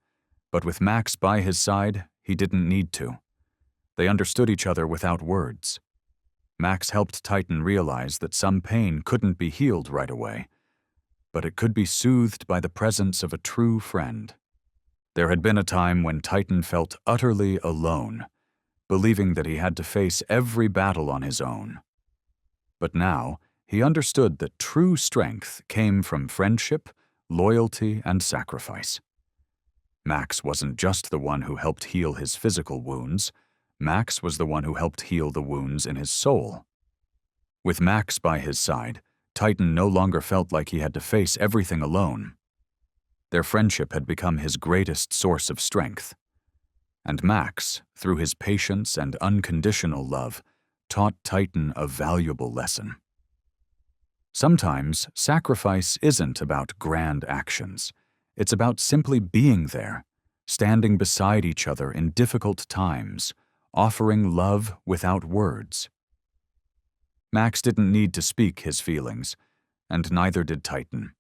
but with Max by his side, he didn't need to. They understood each other without words. Max helped Titan realize that some pain couldn't be healed right away, but it could be soothed by the presence of a true friend. There had been a time when Titan felt utterly alone, believing that he had to face every battle on his own. But now, he understood that true strength came from friendship, loyalty, and sacrifice. Max wasn't just the one who helped heal his physical wounds. Max was the one who helped heal the wounds in his soul. With Max by his side, Titan no longer felt like he had to face everything alone. Their friendship had become his greatest source of strength. And Max, through his patience and unconditional love, taught Titan a valuable lesson. Sometimes, sacrifice isn't about grand actions. It's about simply being there, standing beside each other in difficult times, offering love without words. Max didn't need to speak his feelings, and neither did Titan.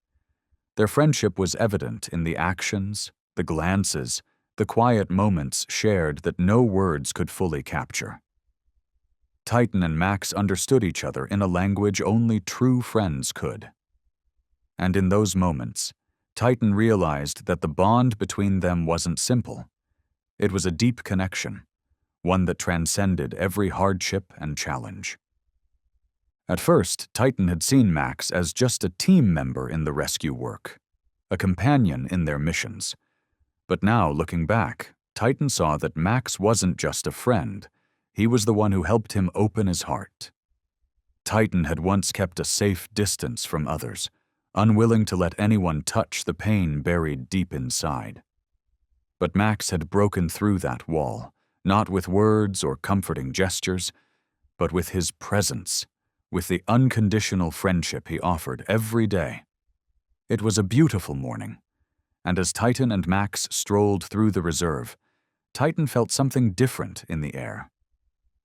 Their friendship was evident in the actions, the glances, the quiet moments shared that no words could fully capture. Titan and Max understood each other in a language only true friends could. And in those moments, Titan realized that the bond between them wasn't simple. It was a deep connection, one that transcended every hardship and challenge. At first, Titan had seen Max as just a team member in the rescue work, a companion in their missions. But now, looking back, Titan saw that Max wasn't just a friend. He was the one who helped him open his heart. Titan had once kept a safe distance from others, unwilling to let anyone touch the pain buried deep inside. But Max had broken through that wall, not with words or comforting gestures, but with his presence, with the unconditional friendship he offered every day. It was a beautiful morning, and as Titan and Max strolled through the reserve, Titan felt something different in the air.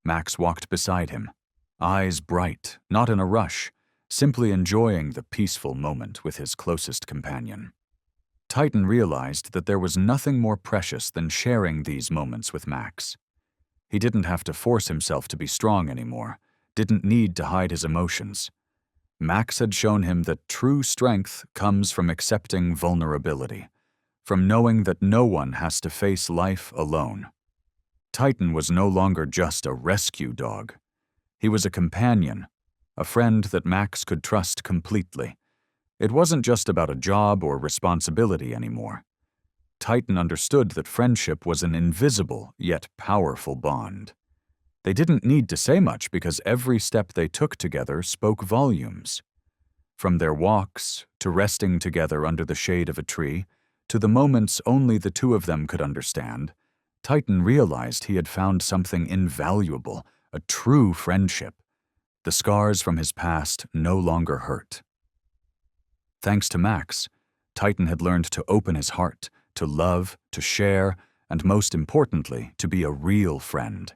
Max walked beside him, eyes bright, not in a rush, simply enjoying the peaceful moment with his closest companion. Titan realized that there was nothing more precious than sharing these moments with Max. He didn't have to force himself to be strong anymore, didn't need to hide his emotions. Max had shown him that true strength comes from accepting vulnerability, from knowing that no one has to face life alone. Titan was no longer just a rescue dog. He was a companion, a friend that Max could trust completely. It wasn't just about a job or responsibility anymore. Titan understood that friendship was an invisible yet powerful bond. They didn't need to say much because every step they took together spoke volumes. From their walks, to resting together under the shade of a tree, to the moments only the two of them could understand, Titan realized he had found something invaluable, a true friendship. The scars from his past no longer hurt. Thanks to Max, Titan had learned to open his heart, to love, to share, and most importantly, to be a real friend.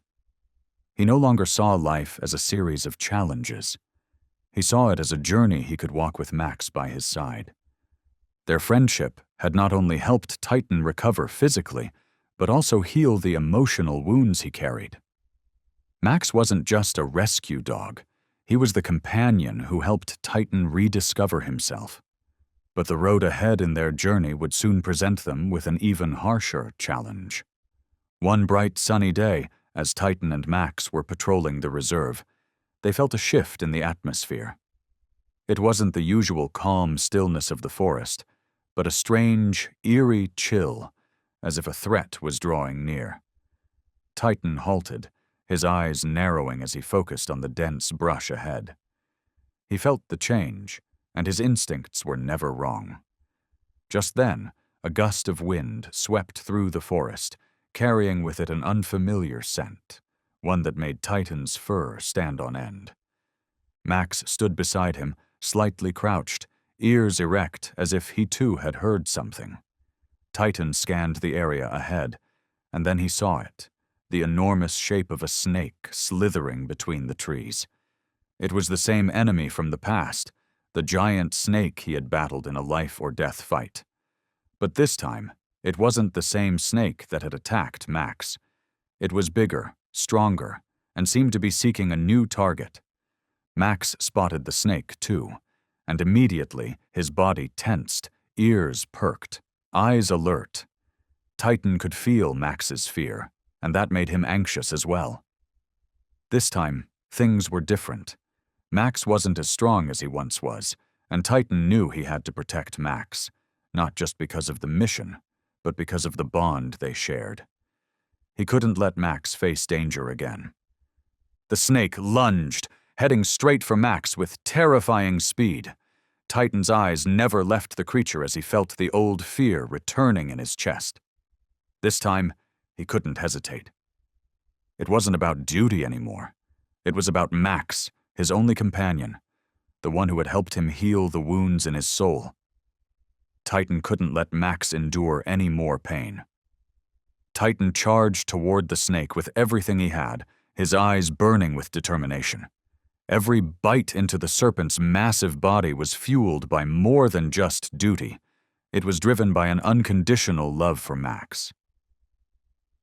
He no longer saw life as a series of challenges. He saw it as a journey he could walk with Max by his side. Their friendship had not only helped Titan recover physically, but also heal the emotional wounds he carried. Max wasn't just a rescue dog. He was the companion who helped Titan rediscover himself. But the road ahead in their journey would soon present them with an even harsher challenge. One bright sunny day, as Titan and Max were patrolling the reserve, they felt a shift in the atmosphere. It wasn't the usual calm stillness of the forest, but a strange, eerie chill, as if a threat was drawing near. Titan halted, his eyes narrowing as he focused on the dense brush ahead. He felt the change, and his instincts were never wrong. Just then, a gust of wind swept through the forest, carrying with it an unfamiliar scent, one that made Titan's fur stand on end. Max stood beside him, slightly crouched, ears erect as if he too had heard something. Titan scanned the area ahead, and then he saw it, the enormous shape of a snake slithering between the trees. It was the same enemy from the past, the giant snake he had battled in a life-or-death fight. But this time, it wasn't the same snake that had attacked Max. It was bigger, stronger, and seemed to be seeking a new target. Max spotted the snake, too, and immediately his body tensed, ears perked, eyes alert. Titan could feel Max's fear, and that made him anxious as well. This time, things were different. Max wasn't as strong as he once was, and Titan knew he had to protect Max, not just because of the mission, but because of the bond they shared. He couldn't let Max face danger again. The snake lunged, heading straight for Max with terrifying speed. Titan's eyes never left the creature as he felt the old fear returning in his chest. This time, he couldn't hesitate. It wasn't about duty anymore. It was about Max, his only companion, the one who had helped him heal the wounds in his soul. Titan couldn't let Max endure any more pain. Titan charged toward the snake with everything he had, his eyes burning with determination. Every bite into the serpent's massive body was fueled by more than just duty. It was driven by an unconditional love for Max.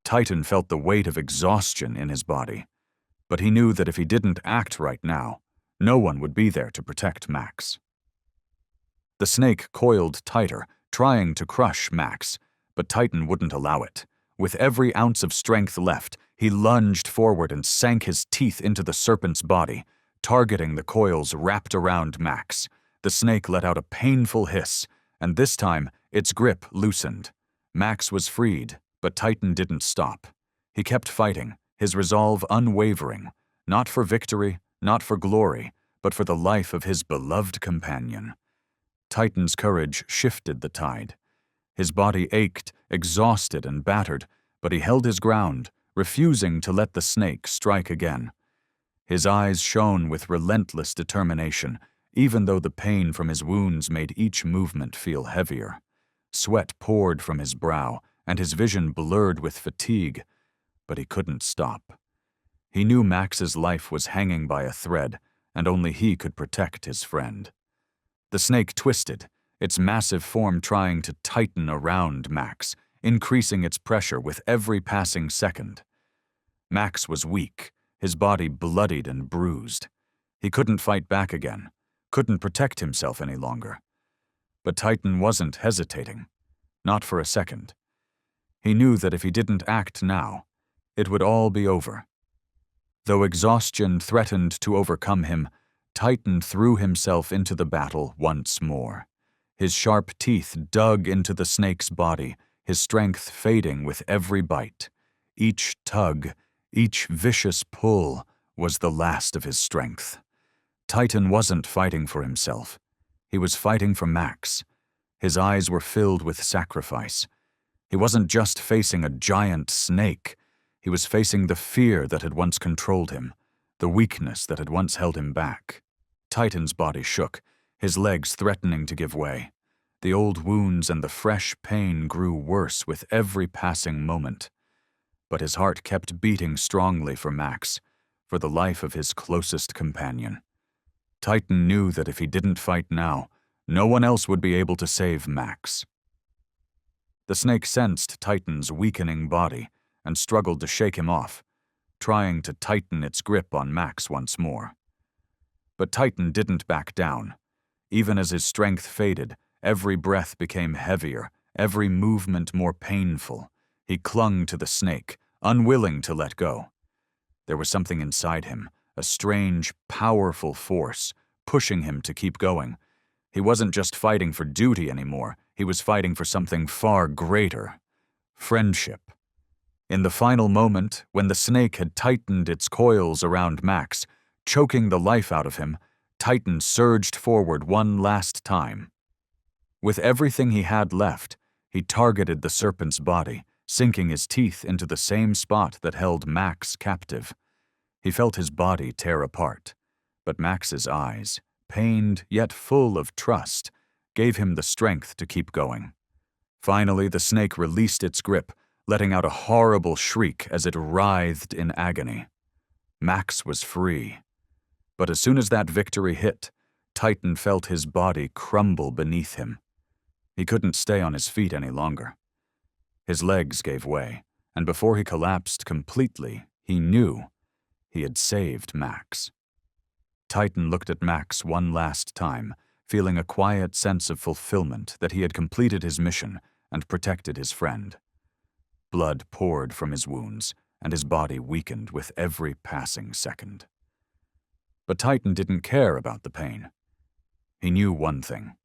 Titan felt the weight of exhaustion in his body, but he knew that if he didn't act right now, no one would be there to protect Max. The snake coiled tighter, trying to crush Max, but Titan wouldn't allow it. With every ounce of strength left, he lunged forward and sank his teeth into the serpent's body, targeting the coils wrapped around Max. The snake let out a painful hiss, and this time its grip loosened. Max was freed, but Titan didn't stop. He kept fighting, his resolve unwavering, not for victory, not for glory, but for the life of his beloved companion. Titan's courage shifted the tide. His body ached, exhausted and battered, but he held his ground, refusing to let the snake strike again. His eyes shone with relentless determination, even though the pain from his wounds made each movement feel heavier. Sweat poured from his brow, and his vision blurred with fatigue, but he couldn't stop. He knew Max's life was hanging by a thread, and only he could protect his friend. The snake twisted, its massive form trying to tighten around Max, increasing its pressure with every passing second. Max was weak, his body bloodied and bruised. He couldn't fight back again, couldn't protect himself any longer. But Titan wasn't hesitating, not for a second. He knew that if he didn't act now, it would all be over. Though exhaustion threatened to overcome him, Titan threw himself into the battle once more. His sharp teeth dug into the snake's body, his strength fading with every bite. Each tug, each vicious pull was the last of his strength. Titan wasn't fighting for himself. He was fighting for Max. His eyes were filled with sacrifice. He wasn't just facing a giant snake. He was facing the fear that had once controlled him, the weakness that had once held him back. Titan's body shook, his legs threatening to give way. The old wounds and the fresh pain grew worse with every passing moment. But his heart kept beating strongly for Max, for the life of his closest companion. Titan knew that if he didn't fight now, no one else would be able to save Max. The snake sensed Titan's weakening body and struggled to shake him off, trying to tighten its grip on Max once more. But Titan didn't back down. Even as his strength faded, every breath became heavier, every movement more painful. He clung to the snake, unwilling to let go. There was something inside him, a strange, powerful force, pushing him to keep going. He wasn't just fighting for duty anymore, he was fighting for something far greater: friendship. In the final moment, when the snake had tightened its coils around Max, choking the life out of him, Titan surged forward one last time. With everything he had left, he targeted the serpent's body, sinking his teeth into the same spot that held Max captive. He felt his body tear apart, but Max's eyes, pained yet full of trust, gave him the strength to keep going. Finally, the snake released its grip, letting out a horrible shriek as it writhed in agony. Max was free. But as soon as that victory hit, Titan felt his body crumble beneath him. He couldn't stay on his feet any longer. His legs gave way, and before he collapsed completely, he knew he had saved Max. Titan looked at Max one last time, feeling a quiet sense of fulfillment that he had completed his mission and protected his friend. Blood poured from his wounds, and his body weakened with every passing second. But Titan didn't care about the pain. He knew one thing: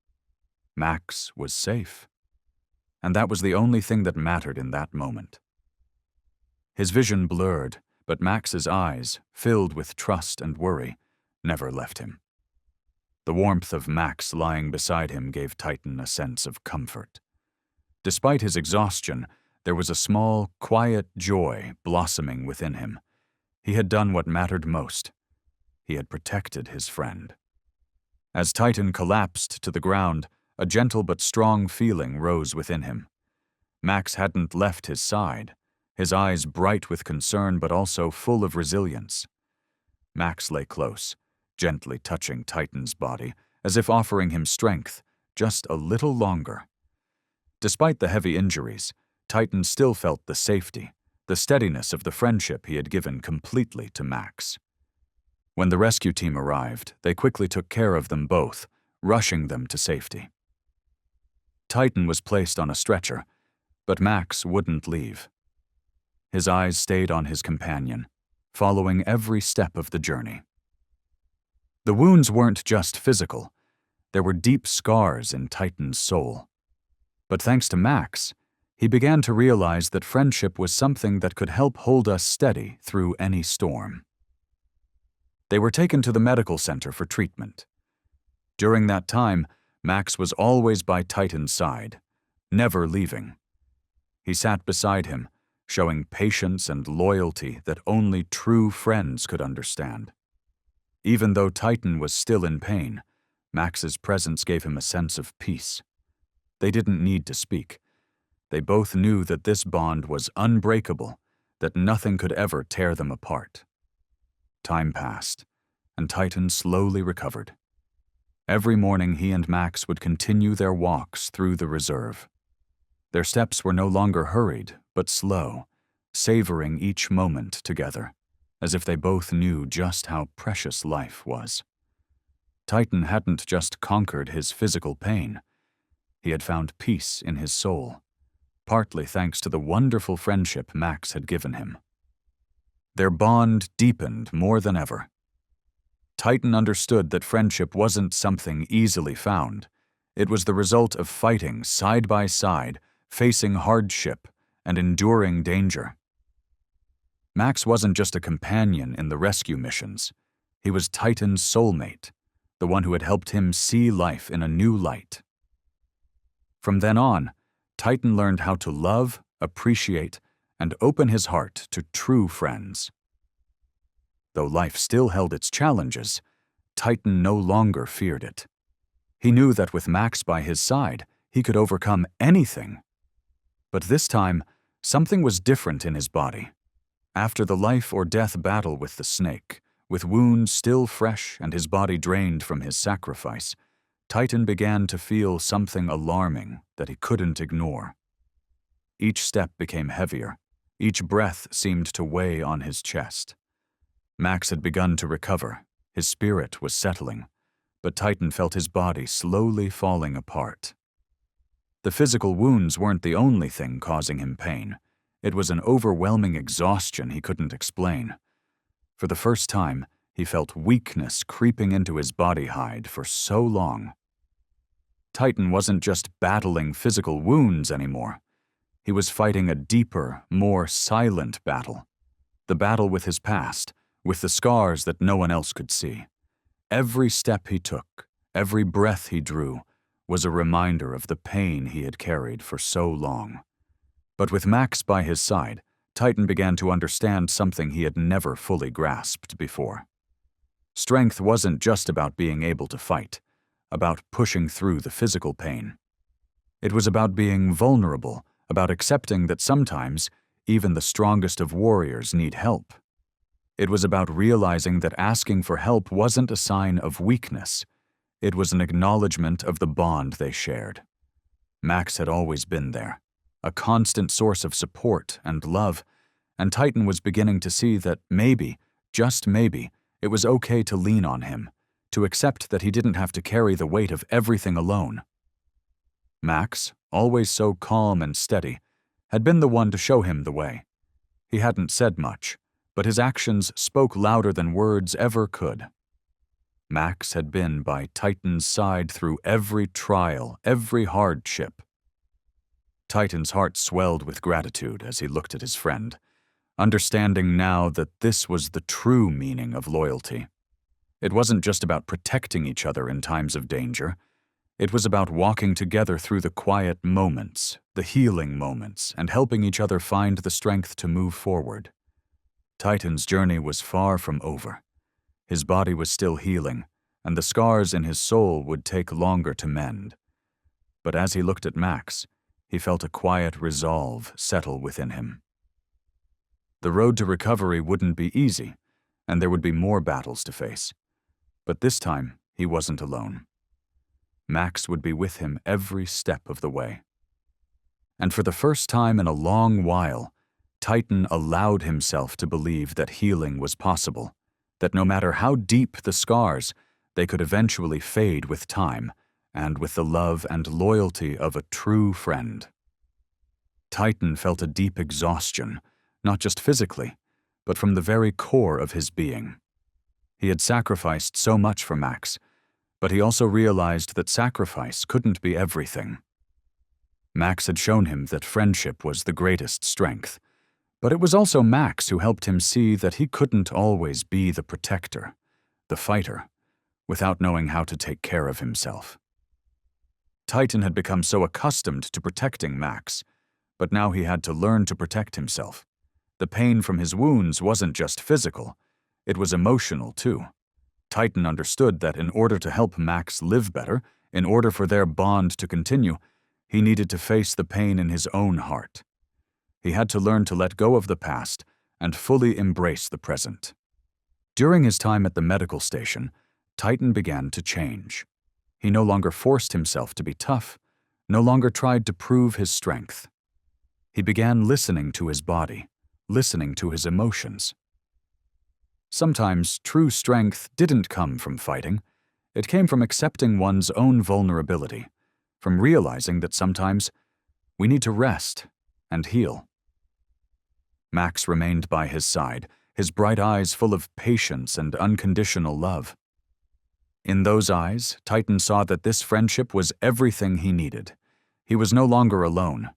Max was safe. And that was the only thing that mattered in that moment. His vision blurred, but Max's eyes, filled with trust and worry, never left him. The warmth of Max lying beside him gave Titan a sense of comfort. Despite his exhaustion, there was a small, quiet joy blossoming within him. He had done what mattered most. He had protected his friend. As Titan collapsed to the ground, a gentle but strong feeling rose within him. Max hadn't left his side, his eyes bright with concern but also full of resilience. Max lay close, gently touching Titan's body, as if offering him strength, just a little longer. Despite the heavy injuries, Titan still felt the safety, the steadiness of the friendship he had given completely to Max. When the rescue team arrived, they quickly took care of them both, rushing them to safety. Titan was placed on a stretcher, but Max wouldn't leave. His eyes stayed on his companion, following every step of the journey. The wounds weren't just physical. There were deep scars in Titan's soul. But thanks to Max, he began to realize that friendship was something that could help hold us steady through any storm. They were taken to the medical center for treatment. During that time, Max was always by Titan's side, never leaving. He sat beside him, showing patience and loyalty that only true friends could understand. Even though Titan was still in pain, Max's presence gave him a sense of peace. They didn't need to speak. They both knew that this bond was unbreakable, that nothing could ever tear them apart. Time passed, and Titan slowly recovered. Every morning he and Max would continue their walks through the reserve. Their steps were no longer hurried, but slow, savoring each moment together, as if they both knew just how precious life was. Titan hadn't just conquered his physical pain. He had found peace in his soul, partly thanks to the wonderful friendship Max had given him. Their bond deepened more than ever. Titan understood that friendship wasn't something easily found. It was the result of fighting side by side, facing hardship, and enduring danger. Max wasn't just a companion in the rescue missions. He was Titan's soulmate, the one who had helped him see life in a new light. From then on, Titan learned how to love, appreciate, and open his heart to true friends. Though life still held its challenges, Titan no longer feared it. He knew that with Max by his side, he He could overcome anything. But this time, something was different in his body. After the life-or-death battle with the snake, with wounds still fresh and his body drained from his sacrifice, Titan began to feel something alarming that he couldn't ignore. Each step became heavier. Each breath seemed to weigh on his chest. Max had begun to recover. His spirit was settling, but Titan felt his body slowly falling apart. The physical wounds weren't the only thing causing him pain. It was an overwhelming exhaustion he couldn't explain. For the first time, he felt weakness creeping into his body hide for so long. Titan wasn't just battling physical wounds anymore. He was fighting a deeper, more silent battle. The battle with his past, with the scars that no one else could see. Every step he took, every breath he drew, was a reminder of the pain he had carried for so long. But with Max by his side, Titan began to understand something he had never fully grasped before. Strength wasn't just about being able to fight, about pushing through the physical pain. It was about being vulnerable, about accepting that sometimes even the strongest of warriors need help. It was about realizing that asking for help wasn't a sign of weakness. It was an acknowledgement of the bond they shared. Max had always been there, a constant source of support and love, and Titan was beginning to see that maybe, just maybe, it was okay to lean on him, to accept that he didn't have to carry the weight of everything alone. Max, always so calm and steady, had been the one to show him the way. He hadn't said much, but his actions spoke louder than words ever could. Max had been by Titan's side through every trial, every hardship. Titan's heart swelled with gratitude as he looked at his friend, understanding now that this was the true meaning of loyalty. It wasn't just about protecting each other in times of danger. It was about walking together through the quiet moments, the healing moments, and helping each other find the strength to move forward. Titan's journey was far from over. His body was still healing, and the scars in his soul would take longer to mend. But as he looked at Max, he felt a quiet resolve settle within him. The road to recovery wouldn't be easy, and there would be more battles to face. But this time, he wasn't alone. Max would be with him every step of the way. And for the first time in a long while, Titan allowed himself to believe that healing was possible, that no matter how deep the scars, they could eventually fade with time and with the love and loyalty of a true friend. Titan felt a deep exhaustion, not just physically, but from the very core of his being. He had sacrificed so much for Max, but he also realized that sacrifice couldn't be everything. Max had shown him that friendship was the greatest strength, but it was also Max who helped him see that he couldn't always be the protector, the fighter, without knowing how to take care of himself. Titan had become so accustomed to protecting Max, but now he had to learn to protect himself. The pain from his wounds wasn't just physical, it was emotional too. Titan understood that in order to help Max live better, in order for their bond to continue, he needed to face the pain in his own heart. He had to learn to let go of the past and fully embrace the present. During his time at the medical station, Titan began to change. He no longer forced himself to be tough, no longer tried to prove his strength. He began listening to his body, listening to his emotions. Sometimes true strength didn't come from fighting. It came from accepting one's own vulnerability, from realizing that sometimes we need to rest and heal. Max remained by his side, his bright eyes full of patience and unconditional love. In those eyes, Titan saw that this friendship was everything he needed. He was no longer alone.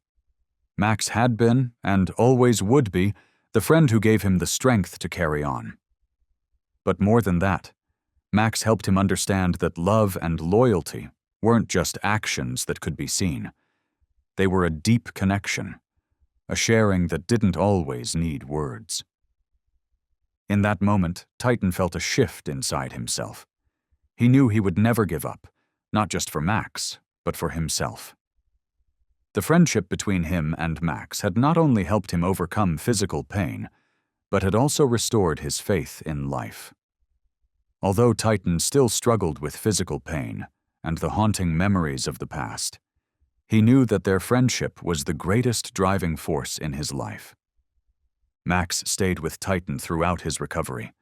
Max had been, and always would be, the friend who gave him the strength to carry on. But more than that, Max helped him understand that love and loyalty weren't just actions that could be seen. They were a deep connection, a sharing that didn't always need words. In that moment, Titan felt a shift inside himself. He knew he would never give up, not just for Max, but for himself. The friendship between him and Max had not only helped him overcome physical pain, but had also restored his faith in life. Although Titan still struggled with physical pain and the haunting memories of the past, he knew that their friendship was the greatest driving force in his life. Max stayed with Titan throughout his recovery.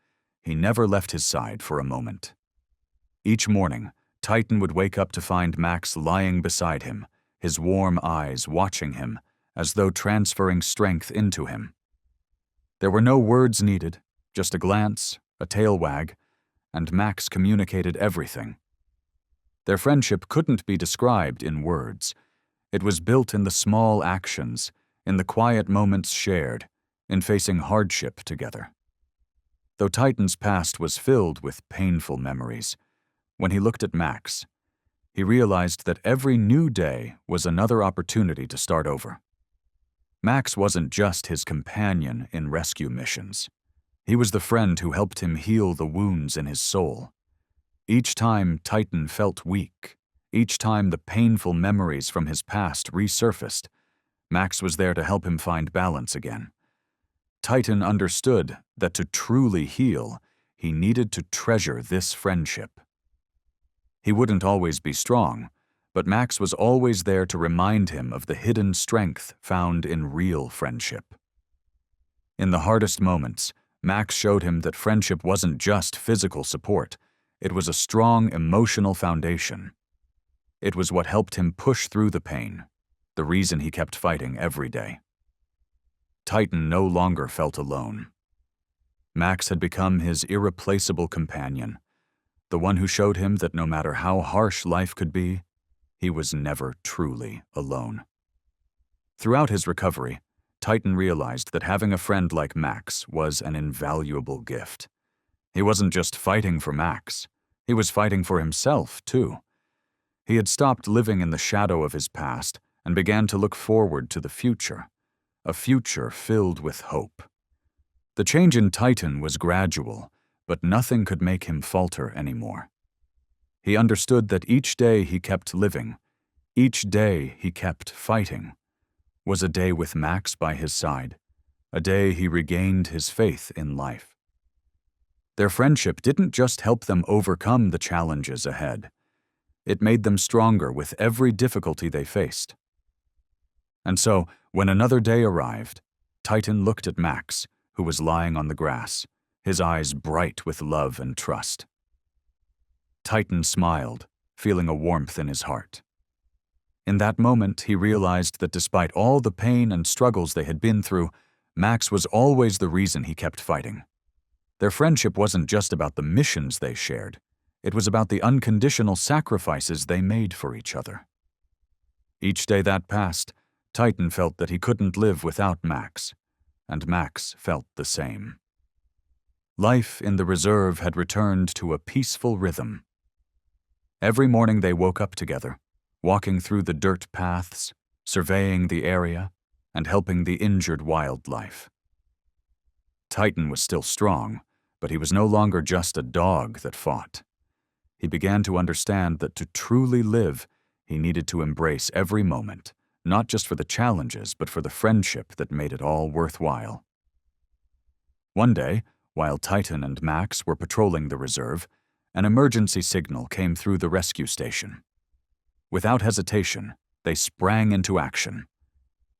He never left his side for a moment. Each morning, Titan would wake up to find Max lying beside him, his warm eyes watching him, as though transferring strength into him. There were no words needed, just a glance, a tail wag, and Max communicated everything. Their friendship couldn't be described in words. It was built in the small actions, in the quiet moments shared, in facing hardship together. Though Titan's past was filled with painful memories, when he looked at Max, he realized that every new day was another opportunity to start over. Max wasn't just his companion in rescue missions. He was the friend who helped him heal the wounds in his soul. Each time Titan felt weak, each time the painful memories from his past resurfaced, Max was there to help him find balance again. Titan understood that to truly heal, he needed to treasure this friendship. He wouldn't always be strong, but Max was always there to remind him of the hidden strength found in real friendship. In the hardest moments, Max showed him that friendship wasn't just physical support, it was a strong emotional foundation. It was what helped him push through the pain, the reason he kept fighting every day. Titan no longer felt alone. Max had become his irreplaceable companion, the one who showed him that no matter how harsh life could be, he was never truly alone. Throughout his recovery, Titan realized that having a friend like Max was an invaluable gift. He wasn't just fighting for Max, he was fighting for himself, too. He had stopped living in the shadow of his past and began to look forward to the future, a future filled with hope. The change in Titan was gradual, but nothing could make him falter anymore. He understood that each day he kept living, each day he kept fighting, was a day with Max by his side, a day he regained his faith in life. Their friendship didn't just help them overcome the challenges ahead. It made them stronger with every difficulty they faced. And so, when another day arrived, Titan looked at Max, who was lying on the grass, his eyes bright with love and trust. Titan smiled, feeling a warmth in his heart. In that moment, he realized that despite all the pain and struggles they had been through, Max was always the reason he kept fighting. Their friendship wasn't just about the missions they shared. It was about the unconditional sacrifices they made for each other. Each day that passed, Titan felt that he couldn't live without Max, and Max felt the same. Life in the reserve had returned to a peaceful rhythm. Every morning they woke up together, walking through the dirt paths, surveying the area, and helping the injured wildlife. Titan was still strong, but he was no longer just a dog that fought. He began to understand that to truly live, he needed to embrace every moment, not just for the challenges, but for the friendship that made it all worthwhile. One day, while Titan and Max were patrolling the reserve, an emergency signal came through the rescue station. Without hesitation, they sprang into action.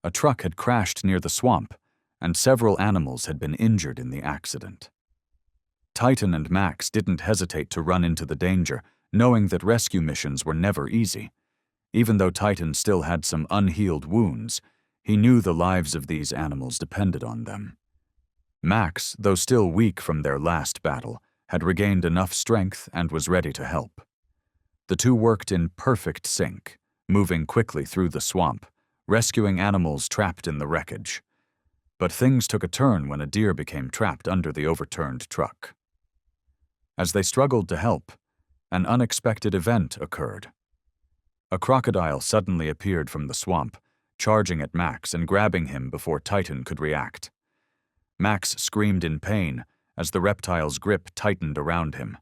A truck had crashed near the swamp, and several animals had been injured in the accident. Titan and Max didn't hesitate to run into the danger, knowing that rescue missions were never easy. Even though Titan still had some unhealed wounds, he knew the lives of these animals depended on them. Max, though still weak from their last battle, had regained enough strength and was ready to help. The two worked in perfect sync, moving quickly through the swamp, rescuing animals trapped in the wreckage. But things took a turn when a deer became trapped under the overturned truck. As they struggled to help, an unexpected event occurred. A crocodile suddenly appeared from the swamp, charging at Max and grabbing him before Titan could react. Max screamed in pain as the reptile's grip tightened around him.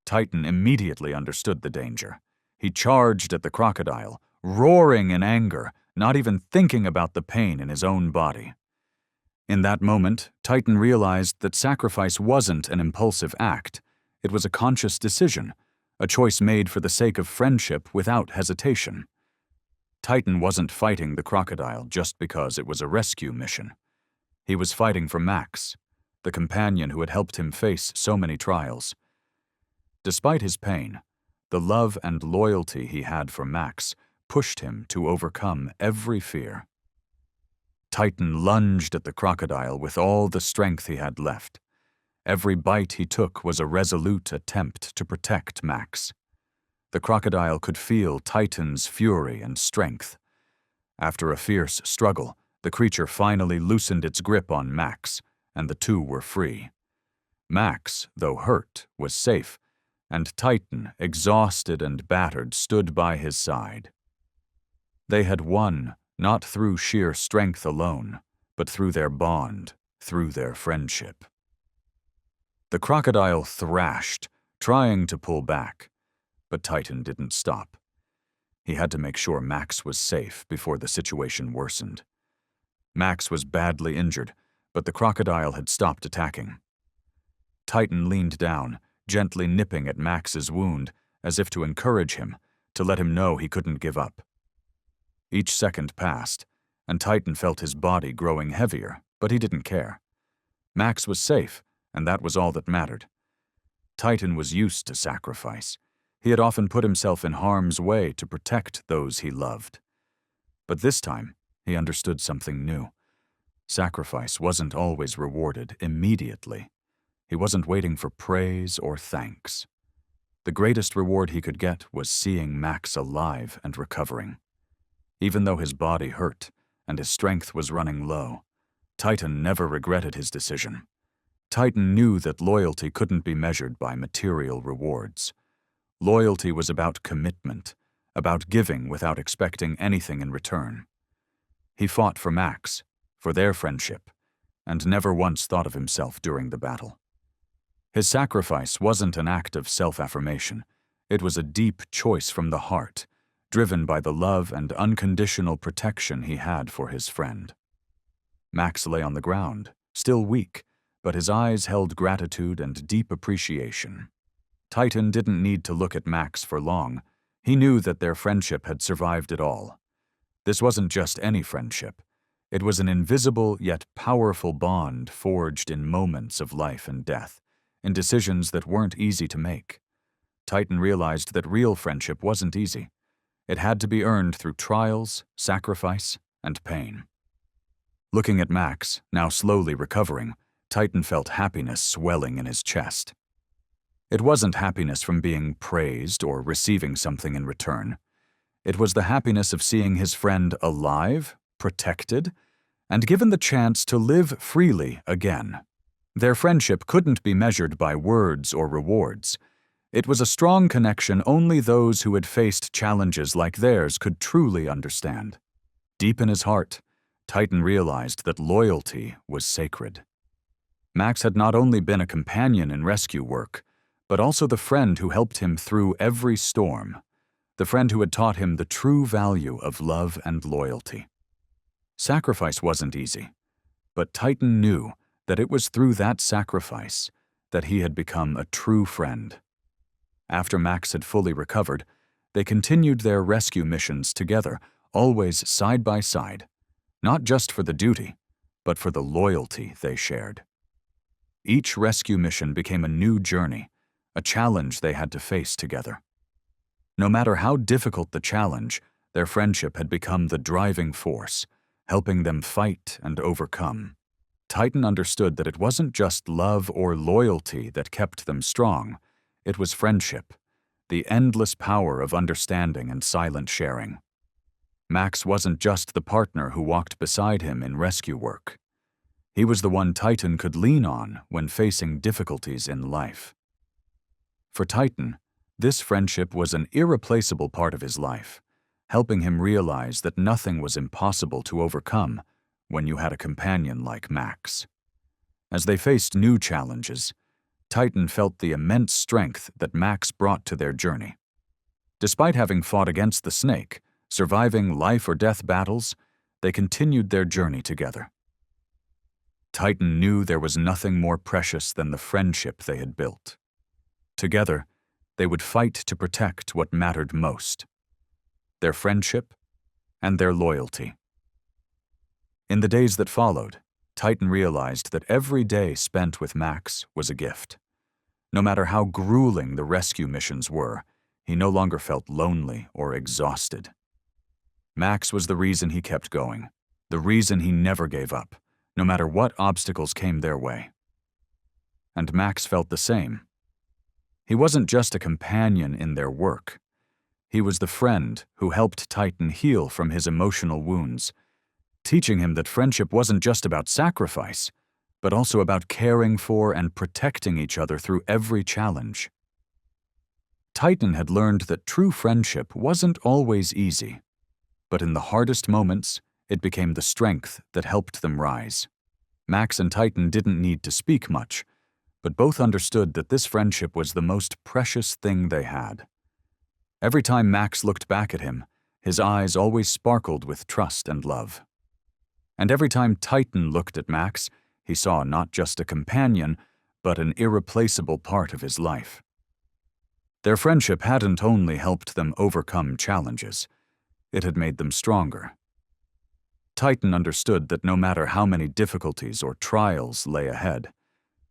Titan immediately understood the danger. He charged at the crocodile, roaring in anger, not even thinking about the pain in his own body. In that moment, Titan realized that sacrifice wasn't an impulsive act. It was a conscious decision, a choice made for the sake of friendship without hesitation. Titan wasn't fighting the crocodile just because it was a rescue mission. He was fighting for Max, the companion who had helped him face so many trials. Despite his pain, the love and loyalty he had for Max pushed him to overcome every fear. Titan lunged at the crocodile with all the strength he had left. Every bite he took was a resolute attempt to protect Max. The crocodile could feel Titan's fury and strength. After a fierce struggle, the creature finally loosened its grip on Max, and the two were free. Max, though hurt, was safe, and Titan, exhausted and battered, stood by his side. They had won, not through sheer strength alone, but through their bond, through their friendship. The crocodile thrashed, trying to pull back, but Titan didn't stop. He had to make sure Max was safe before the situation worsened. Max was badly injured, but the crocodile had stopped attacking. Titan leaned down, gently nipping at Max's wound, as if to encourage him, to let him know he couldn't give up. Each second passed, and Titan felt his body growing heavier, but he didn't care. Max was safe, and that was all that mattered. Titan was used to sacrifice. He had often put himself in harm's way to protect those he loved. But this time, he understood something new. Sacrifice wasn't always rewarded immediately. He wasn't waiting for praise or thanks. The greatest reward he could get was seeing Max alive and recovering. Even though his body hurt and his strength was running low, Titan never regretted his decision. Titan knew that loyalty couldn't be measured by material rewards. Loyalty was about commitment, about giving without expecting anything in return. He fought for Max, for their friendship, and never once thought of himself during the battle. His sacrifice wasn't an act of self-affirmation. It was a deep choice from the heart, driven by the love and unconditional protection he had for his friend. Max lay on the ground, still weak, but his eyes held gratitude and deep appreciation. Titan didn't need to look at Max for long. He knew that their friendship had survived it all. This wasn't just any friendship. It was an invisible yet powerful bond forged in moments of life and death, in decisions that weren't easy to make. Titan realized that real friendship wasn't easy. It had to be earned through trials, sacrifice, and pain. Looking at Max, now slowly recovering, Titan felt happiness swelling in his chest. It wasn't happiness from being praised or receiving something in return. It was the happiness of seeing his friend alive, protected, and given the chance to live freely again. Their friendship couldn't be measured by words or rewards. It was a strong connection only those who had faced challenges like theirs could truly understand. Deep in his heart, Titan realized that loyalty was sacred. Max had not only been a companion in rescue work, but also the friend who helped him through every storm, the friend who had taught him the true value of love and loyalty. Sacrifice wasn't easy, but Titan knew that it was through that sacrifice that he had become a true friend. After Max had fully recovered, they continued their rescue missions together, always side by side, not just for the duty, but for the loyalty they shared. Each rescue mission became a new journey, a challenge they had to face together. No matter how difficult the challenge, their friendship had become the driving force, helping them fight and overcome. Titan understood that it wasn't just love or loyalty that kept them strong. It was friendship, the endless power of understanding and silent sharing. Max wasn't just the partner who walked beside him in rescue work. He was the one Titan could lean on when facing difficulties in life. For Titan, this friendship was an irreplaceable part of his life, helping him realize that nothing was impossible to overcome when you had a companion like Max. As they faced new challenges, Titan felt the immense strength that Max brought to their journey. Despite having fought against the snake, Surviving life-or-death battles, they continued their journey together. Titan knew there was nothing more precious than the friendship they had built. Together, they would fight to protect what mattered most: their friendship and their loyalty. In the days that followed, Titan realized that every day spent with Max was a gift. No matter how grueling the rescue missions were, he no longer felt lonely or exhausted. Max was the reason he kept going, the reason he never gave up, no matter what obstacles came their way. And Max felt the same. He wasn't just a companion in their work. He was the friend who helped Titan heal from his emotional wounds, teaching him that friendship wasn't just about sacrifice, but also about caring for and protecting each other through every challenge. Titan had learned that true friendship wasn't always easy, but in the hardest moments, it became the strength that helped them rise. Max and Titan didn't need to speak much, but both understood that this friendship was the most precious thing they had. Every time Max looked back at him, his eyes always sparkled with trust and love. And every time Titan looked at Max, he saw not just a companion, but an irreplaceable part of his life. Their friendship hadn't only helped them overcome challenges, it had made them stronger. Titan understood that no matter how many difficulties or trials lay ahead,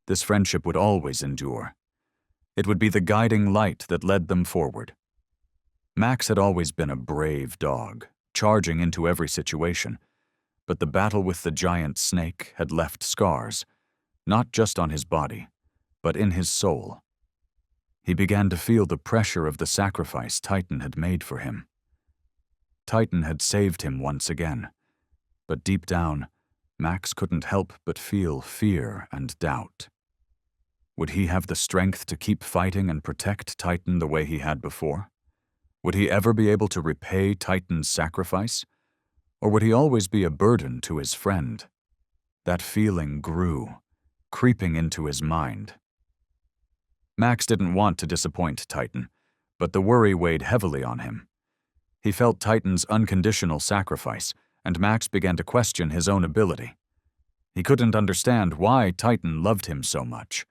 this friendship would always endure. It would be the guiding light that led them forward. Max had always been a brave dog, charging into every situation, but the battle with the giant snake had left scars, not just on his body, but in his soul. He began to feel the pressure of the sacrifice Titan had made for him. Titan had saved him once again, but deep down, Max couldn't help but feel fear and doubt. Would he have the strength to keep fighting and protect Titan the way he had before? Would he ever be able to repay Titan's sacrifice? Or would he always be a burden to his friend? That feeling grew, creeping into his mind. Max didn't want to disappoint Titan, but the worry weighed heavily on him. He felt Titan's unconditional sacrifice, and Max began to question his own ability. He couldn't understand why Titan loved him so much,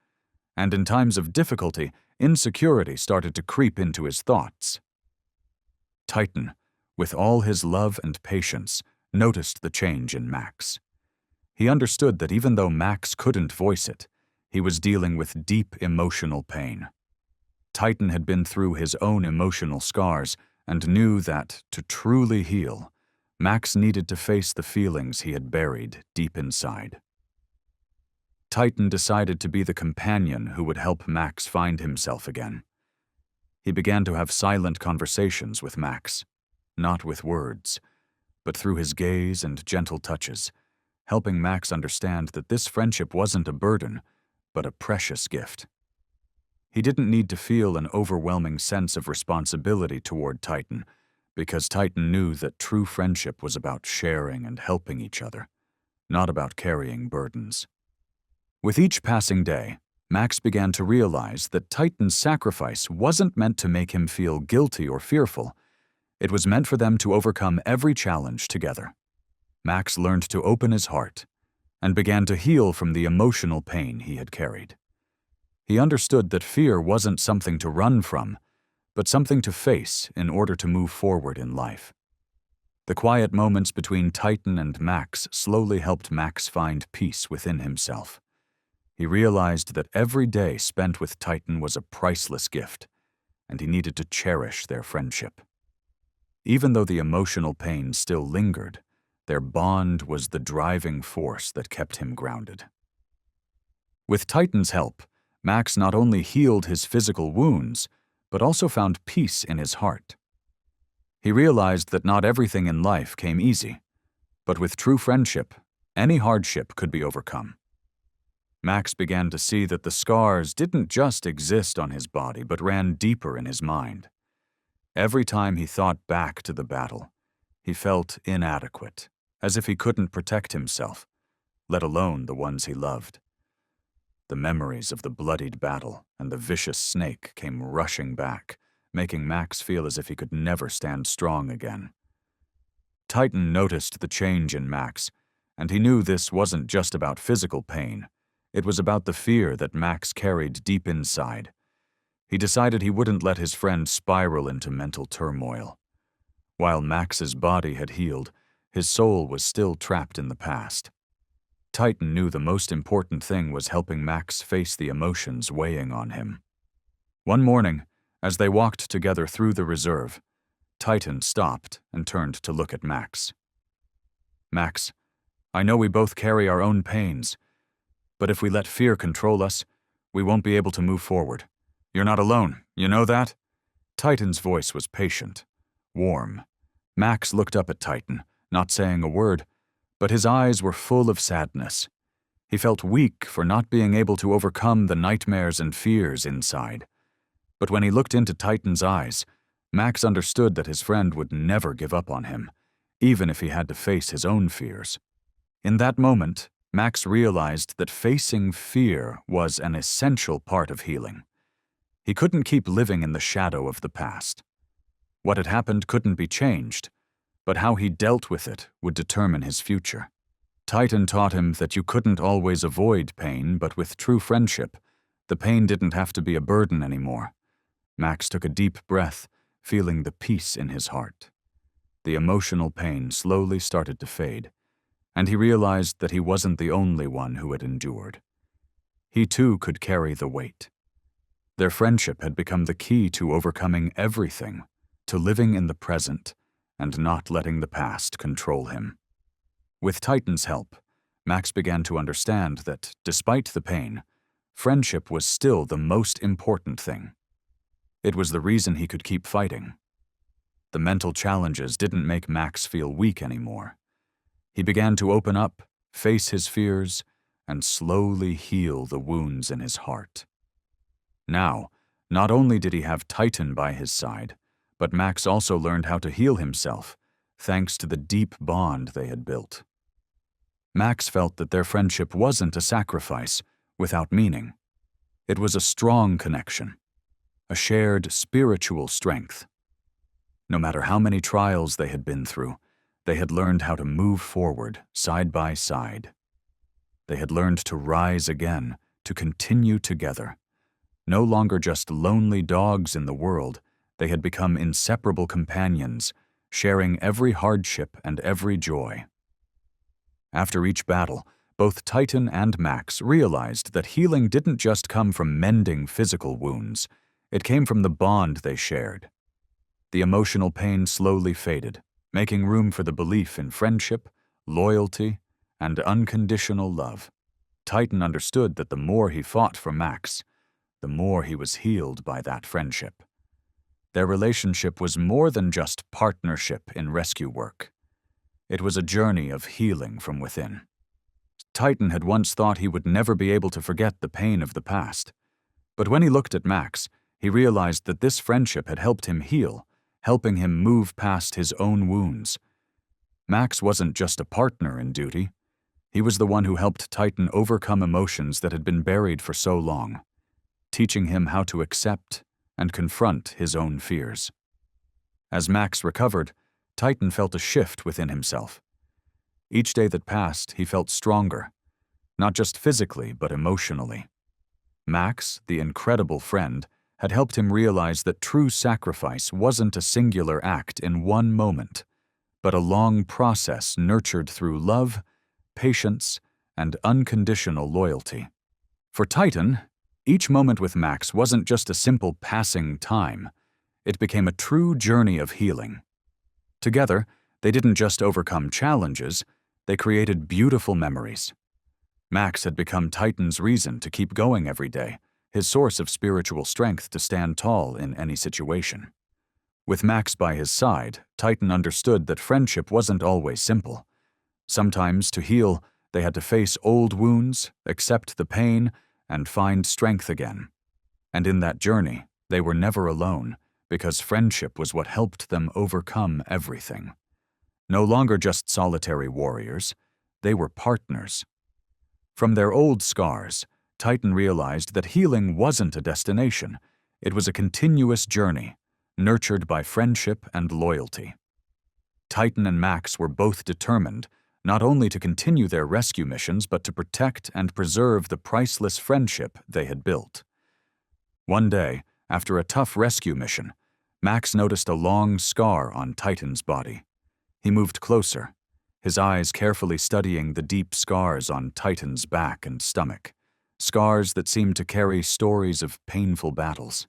and in times of difficulty, insecurity started to creep into his thoughts. Titan, with all his love and patience, noticed the change in Max. He understood that even though Max couldn't voice it, he was dealing with deep emotional pain. Titan had been through his own emotional scars and knew that, to truly heal, Max needed to face the feelings he had buried deep inside. Titan decided to be the companion who would help Max find himself again. He began to have silent conversations with Max, not with words, but through his gaze and gentle touches, helping Max understand that this friendship wasn't a burden, but a precious gift. He didn't need to feel an overwhelming sense of responsibility toward Titan, because Titan knew that true friendship was about sharing and helping each other, not about carrying burdens. With each passing day, Max began to realize that Titan's sacrifice wasn't meant to make him feel guilty or fearful. It was meant for them to overcome every challenge together. Max learned to open his heart and began to heal from the emotional pain he had carried. He understood that fear wasn't something to run from, but something to face in order to move forward in life. The quiet moments between Titan and Max slowly helped Max find peace within himself. He realized that every day spent with Titan was a priceless gift, and he needed to cherish their friendship. Even though the emotional pain still lingered, their bond was the driving force that kept him grounded. With Titan's help, Max not only healed his physical wounds, but also found peace in his heart. He realized that not everything in life came easy, but with true friendship, any hardship could be overcome. Max began to see that the scars didn't just exist on his body, but ran deeper in his mind. Every time he thought back to the battle, he felt inadequate, as if he couldn't protect himself, let alone the ones he loved. The memories of the bloodied battle and the vicious snake came rushing back, making Max feel as if he could never stand strong again. Titan noticed the change in Max, and he knew this wasn't just about physical pain. It was about the fear that Max carried deep inside. He decided he wouldn't let his friend spiral into mental turmoil. While Max's body had healed, his soul was still trapped in the past. Titan knew the most important thing was helping Max face the emotions weighing on him. One morning, as they walked together through the reserve, Titan stopped and turned to look at Max. "Max, I know we both carry our own pains, but if we let fear control us, we won't be able to move forward. You're not alone, you know that?" Titan's voice was patient, warm. Max looked up at Titan, not saying a word, but his eyes were full of sadness. He felt weak for not being able to overcome the nightmares and fears inside. But when he looked into Titan's eyes, Max understood that his friend would never give up on him, even if he had to face his own fears. In that moment, Max realized that facing fear was an essential part of healing. He couldn't keep living in the shadow of the past. What had happened couldn't be changed, but how he dealt with it would determine his future. Titan taught him that you couldn't always avoid pain, but with true friendship, the pain didn't have to be a burden anymore. Max took a deep breath, feeling the peace in his heart. The emotional pain slowly started to fade, and he realized that he wasn't the only one who had endured. He too could carry the weight. Their friendship had become the key to overcoming everything, to living in the present, and not letting the past control him. With Titan's help, Max began to understand that, despite the pain, friendship was still the most important thing. It was the reason he could keep fighting. The mental challenges didn't make Max feel weak anymore. He began to open up, face his fears, and slowly heal the wounds in his heart. Now, not only did he have Titan by his side, but Max also learned how to heal himself, thanks to the deep bond they had built. Max felt that their friendship wasn't a sacrifice without meaning. It was a strong connection, a shared spiritual strength. No matter how many trials they had been through, they had learned how to move forward side by side. They had learned to rise again, to continue together. No longer just lonely dogs in the world, they had become inseparable companions, sharing every hardship and every joy. After each battle, both Titan and Max realized that healing didn't just come from mending physical wounds. It came from the bond they shared. The emotional pain slowly faded, making room for the belief in friendship, loyalty, and unconditional love. Titan understood that the more he fought for Max, the more he was healed by that friendship. Their relationship was more than just partnership in rescue work. It was a journey of healing from within. Titan had once thought he would never be able to forget the pain of the past. But when he looked at Max, he realized that this friendship had helped him heal, helping him move past his own wounds. Max wasn't just a partner in duty. He was the one who helped Titan overcome emotions that had been buried for so long, teaching him how to accept and confront his own fears. As Max recovered, Titan felt a shift within himself. Each day that passed, he felt stronger, not just physically, but emotionally. Max, the incredible friend, had helped him realize that true sacrifice wasn't a singular act in one moment, but a long process nurtured through love, patience, and unconditional loyalty. For Titan, each moment with Max wasn't just a simple passing time. It became a true journey of healing. Together, they didn't just overcome challenges, they created beautiful memories. Max had become Titan's reason to keep going every day, his source of spiritual strength to stand tall in any situation. With Max by his side, Titan understood that friendship wasn't always simple. Sometimes, to heal, they had to face old wounds, accept the pain, and find strength again. And in that journey, they were never alone, because friendship was what helped them overcome everything. No longer just solitary warriors, they were partners. From their old scars, Titan realized that healing wasn't a destination. It was a continuous journey, nurtured by friendship and loyalty. Titan and Max were both determined not only to continue their rescue missions but to protect and preserve the priceless friendship they had built. One day, after a tough rescue mission, Max noticed a long scar on Titan's body. He moved closer, his eyes carefully studying the deep scars on Titan's back and stomach, scars that seemed to carry stories of painful battles.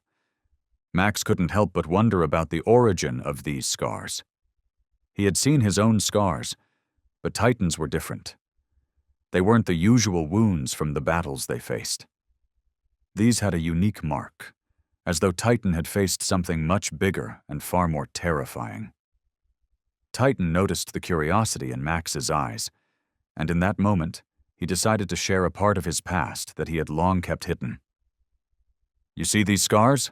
Max couldn't help but wonder about the origin of these scars. He had seen his own scars, but Titan's were different. They weren't the usual wounds from the battles they faced. These had a unique mark, as though Titan had faced something much bigger and far more terrifying. Titan noticed the curiosity in Max's eyes, and in that moment, he decided to share a part of his past that he had long kept hidden. "You see these scars?"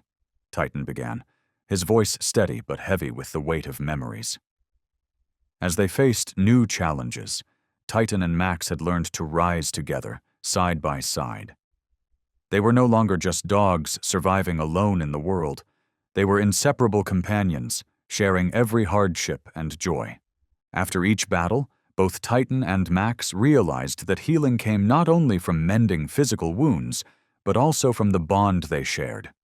Titan began, his voice steady but heavy with the weight of memories. As they faced new challenges, Titan and Max had learned to rise together, side by side. They were no longer just dogs surviving alone in the world. They were inseparable companions, sharing every hardship and joy. After each battle, both Titan and Max realized that healing came not only from mending physical wounds, but also from the bond they shared.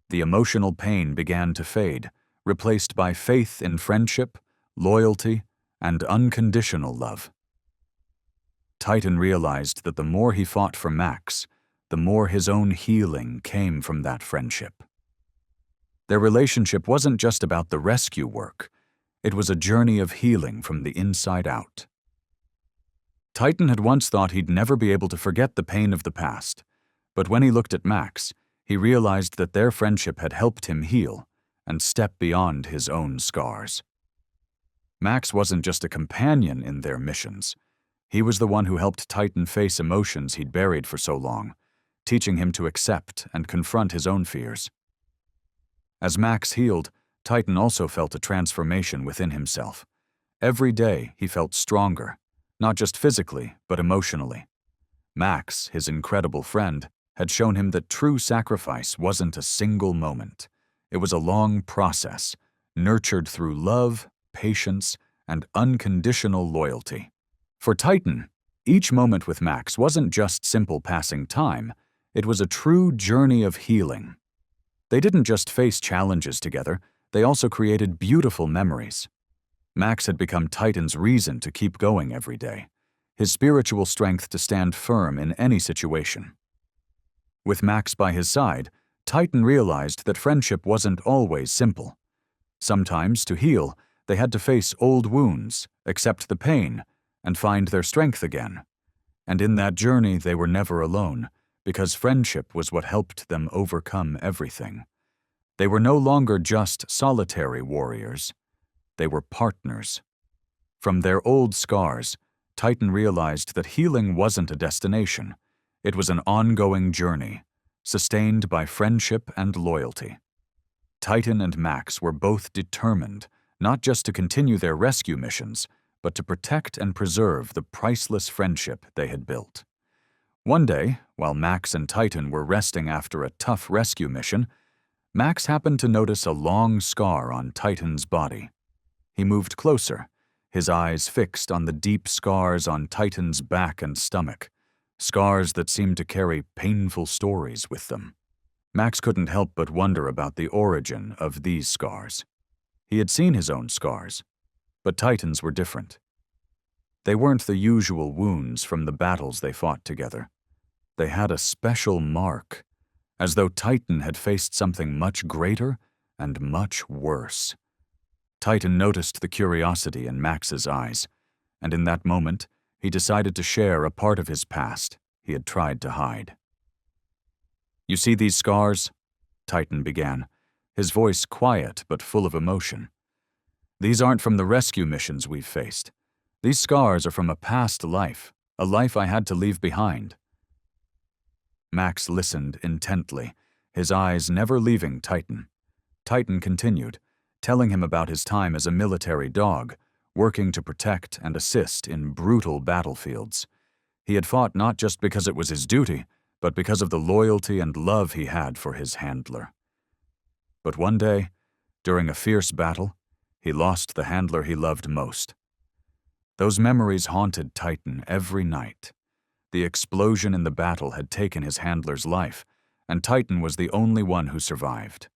The emotional pain began to fade, replaced by faith in friendship, loyalty, and unconditional love. Titan realized that the more he fought for Max, the more his own healing came from that friendship. Their relationship wasn't just about the rescue work, it was a journey of healing from the inside out. Titan had once thought he'd never be able to forget the pain of the past, but when he looked at Max, he realized that their friendship had helped him heal and step beyond his own scars. Max wasn't just a companion in their missions. He was the one who helped Titan face emotions he'd buried for so long, teaching him to accept and confront his own fears. As Max healed, Titan also felt a transformation within himself. Every day he felt stronger, not just physically, but emotionally. Max, his incredible friend, had shown him that true sacrifice wasn't a single moment. It was a long process, nurtured through love, patience, and unconditional loyalty. For Titan, each moment with Max wasn't just simple passing time, it was a true journey of healing. They didn't just face challenges together, they also created beautiful memories. Max had become Titan's reason to keep going every day, his spiritual strength to stand firm in any situation. With Max by his side, Titan realized that friendship wasn't always simple. Sometimes, to heal, they had to face old wounds, accept the pain, and find their strength again. And in that journey, they were never alone, because friendship was what helped them overcome everything. They were no longer just solitary warriors. They were partners. From their old scars, Titan realized that healing wasn't a destination. It was an ongoing journey, sustained by friendship and loyalty. Titan and Max were both determined not just to continue their rescue missions, but to protect and preserve the priceless friendship they had built. One day, while Max and Titan were resting after a tough rescue mission, Max happened to notice a long scar on Titan's body. He moved closer, his eyes fixed on the deep scars on Titan's back and stomach, scars that seemed to carry painful stories with them. Max couldn't help but wonder about the origin of these scars. He had seen his own scars, but Titan's were different. They weren't the usual wounds from the battles they fought together. They had a special mark, as though Titan had faced something much greater and much worse. Titan noticed the curiosity in Max's eyes, and in that moment, he decided to share a part of his past he had tried to hide. "You see these scars?" Titan began, his voice quiet but full of emotion. "These aren't from the rescue missions we've faced. These scars are from a past life, a life I had to leave behind." Max listened intently, his eyes never leaving Titan. Titan continued, telling him about his time as a military dog, working to protect and assist in brutal battlefields. He had fought not just because it was his duty, but because of the loyalty and love he had for his handler. But one day, during a fierce battle, He lost the handler he loved most. Those memories haunted Titan every night. The explosion in the battle had taken his handler's life, and Titan was the only one who survived.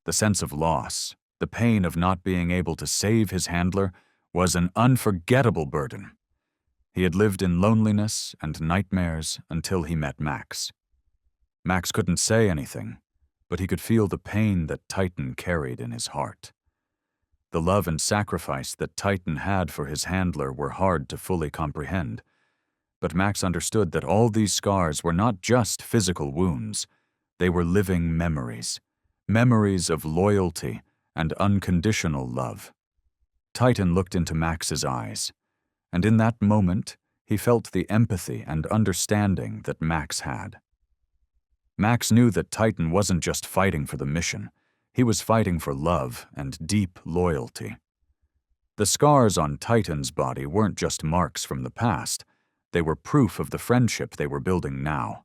The sense of loss, the pain of not being able to save his handler, was an unforgettable burden. He had lived in loneliness and nightmares until he met Max. Max couldn't say anything, but he could feel the pain that Titan carried in his heart. The love and sacrifice that Titan had for his handler were hard to fully comprehend, but Max understood that all these scars were not just physical wounds. They were living memories, memories of loyalty and unconditional love. Titan looked into Max's eyes, and in that moment, he felt the empathy and understanding that Max had. Max knew that Titan wasn't just fighting for the mission. He was fighting for love and deep loyalty. The scars on Titan's body weren't just marks from the past. They were proof of the friendship they were building now.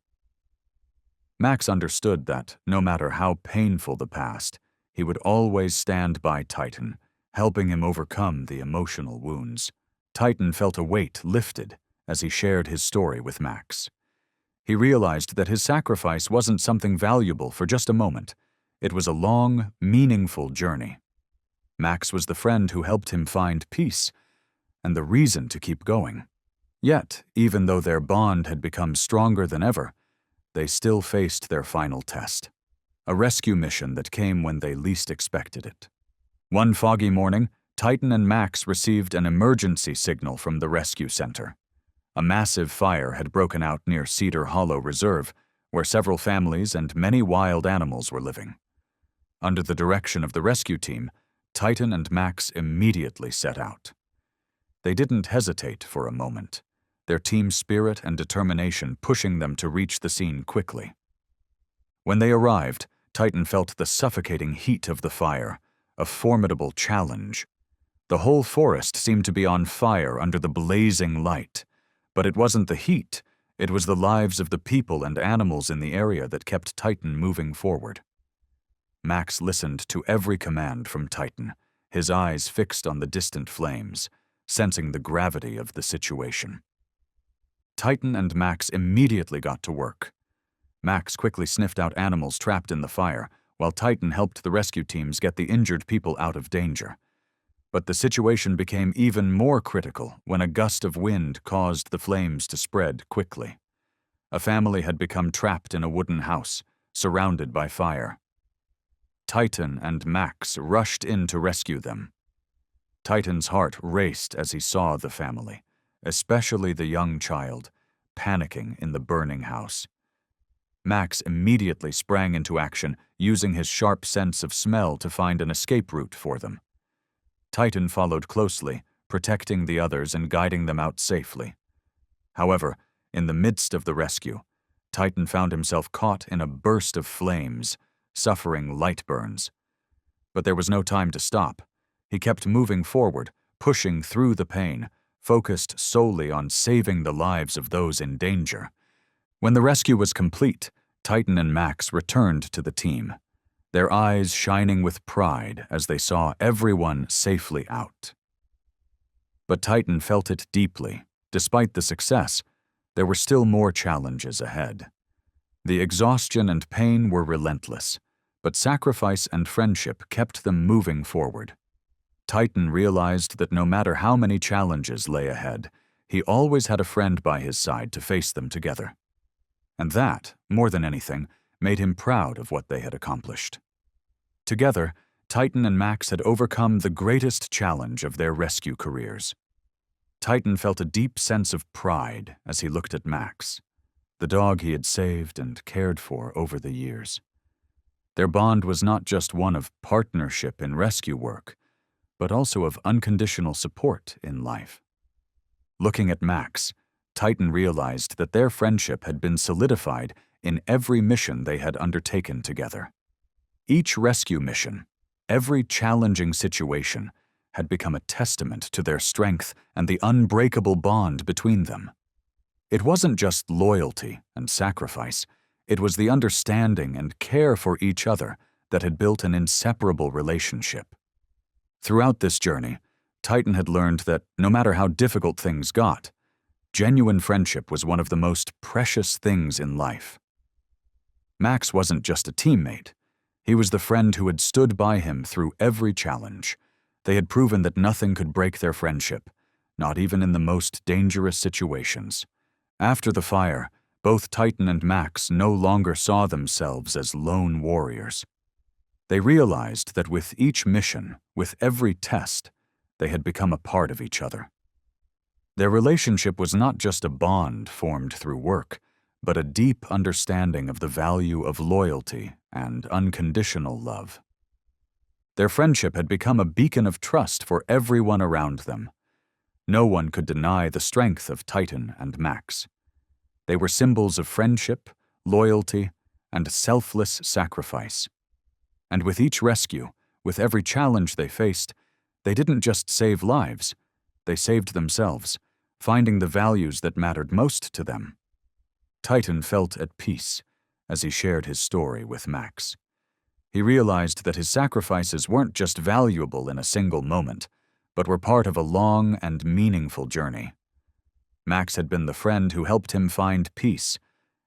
Max understood that, no matter how painful the past, he would always stand by Titan, helping him overcome the emotional wounds. Titan felt a weight lifted as he shared his story with Max. He realized that his sacrifice wasn't something valuable for just a moment. It was a long, meaningful journey. Max was the friend who helped him find peace and the reason to keep going. Yet, even though their bond had become stronger than ever, they still faced their final test, a rescue mission that came when they least expected it. One foggy morning, Titan and Max received an emergency signal from the rescue center. A massive fire had broken out near Cedar Hollow Reserve, where several families and many wild animals were living. Under the direction of the rescue team, Titan and Max immediately set out. They didn't hesitate for a moment, their team spirit and determination pushing them to reach the scene quickly. When they arrived, Titan felt the suffocating heat of the fire, a formidable challenge. The whole forest seemed to be on fire under the blazing light, but it wasn't the heat, it was the lives of the people and animals in the area that kept Titan moving forward. Max listened to every command from Titan, his eyes fixed on the distant flames, sensing the gravity of the situation. Titan and Max immediately got to work. Max quickly sniffed out animals trapped in the fire, while Titan helped the rescue teams get the injured people out of danger. But the situation became even more critical when a gust of wind caused the flames to spread quickly. A family had become trapped in a wooden house, surrounded by fire. Titan and Max rushed in to rescue them. Titan's heart raced as he saw the family, especially the young child, panicking in the burning house. Max immediately sprang into action, using his sharp sense of smell to find an escape route for them. Titan followed closely, protecting the others and guiding them out safely. However, in the midst of the rescue, Titan found himself caught in a burst of flames, suffering light burns. But there was no time to stop. He kept moving forward, pushing through the pain, focused solely on saving the lives of those in danger. When the rescue was complete, Titan and Max returned to the team, their eyes shining with pride as they saw everyone safely out. But Titan felt it deeply. Despite the success, there were still more challenges ahead. The exhaustion and pain were relentless, but sacrifice and friendship kept them moving forward. Titan realized that no matter how many challenges lay ahead, he always had a friend by his side to face them together. And that, more than anything, made him proud of what they had accomplished. Together, Titan and Max had overcome the greatest challenge of their rescue careers. Titan felt a deep sense of pride as he looked at Max, the dog he had saved and cared for over the years. Their bond was not just one of partnership in rescue work, but also of unconditional support in life. Looking at Max, Titan realized that their friendship had been solidified in every mission they had undertaken together. Each rescue mission, every challenging situation, had become a testament to their strength and the unbreakable bond between them. It wasn't just loyalty and sacrifice, it was the understanding and care for each other that had built an inseparable relationship. Throughout this journey, Titan had learned that no matter how difficult things got, genuine friendship was one of the most precious things in life. Max wasn't just a teammate. He was the friend who had stood by him through every challenge. They had proven that nothing could break their friendship, not even in the most dangerous situations. After the fire, both Titan and Max no longer saw themselves as lone warriors. They realized that with each mission, with every test, they had become a part of each other. Their relationship was not just a bond formed through work, but a deep understanding of the value of loyalty and unconditional love. Their friendship had become a beacon of trust for everyone around them. No one could deny the strength of Titan and Max. They were symbols of friendship, loyalty, and selfless sacrifice. And with each rescue, with every challenge they faced, they didn't just save lives, they saved themselves, finding the values that mattered most to them. Titan felt at peace as he shared his story with Max. He realized that his sacrifices weren't just valuable in a single moment, but were part of a long and meaningful journey. Max had been the friend who helped him find peace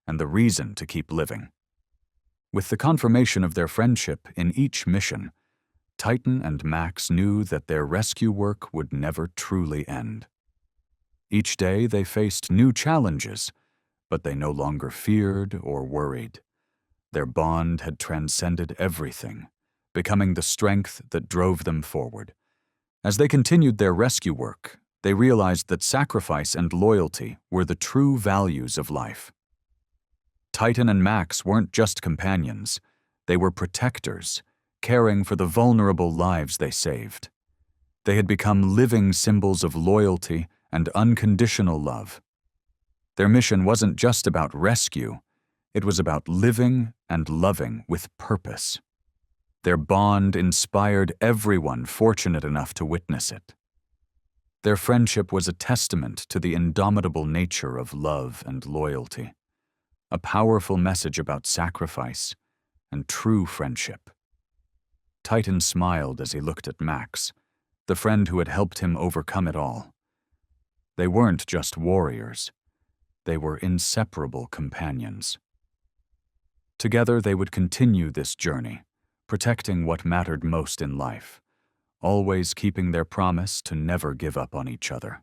and the reason to keep living. With the confirmation of their friendship in each mission, Titan and Max knew that their rescue work would never truly end. Each day they faced new challenges, but they no longer feared or worried. Their bond had transcended everything, becoming the strength that drove them forward. As they continued their rescue work, they realized that sacrifice and loyalty were the true values of life. Titan and Max weren't just companions, they were protectors, caring for the vulnerable lives they saved. They had become living symbols of loyalty and unconditional love. Their mission wasn't just about rescue, it was about living and loving with purpose. Their bond inspired everyone fortunate enough to witness it. Their friendship was a testament to the indomitable nature of love and loyalty, a powerful message about sacrifice and true friendship. Titan smiled as he looked at Max, the friend who had helped him overcome it all. They weren't just warriors, they were inseparable companions. Together they would continue this journey, protecting what mattered most in life, always keeping their promise to never give up on each other.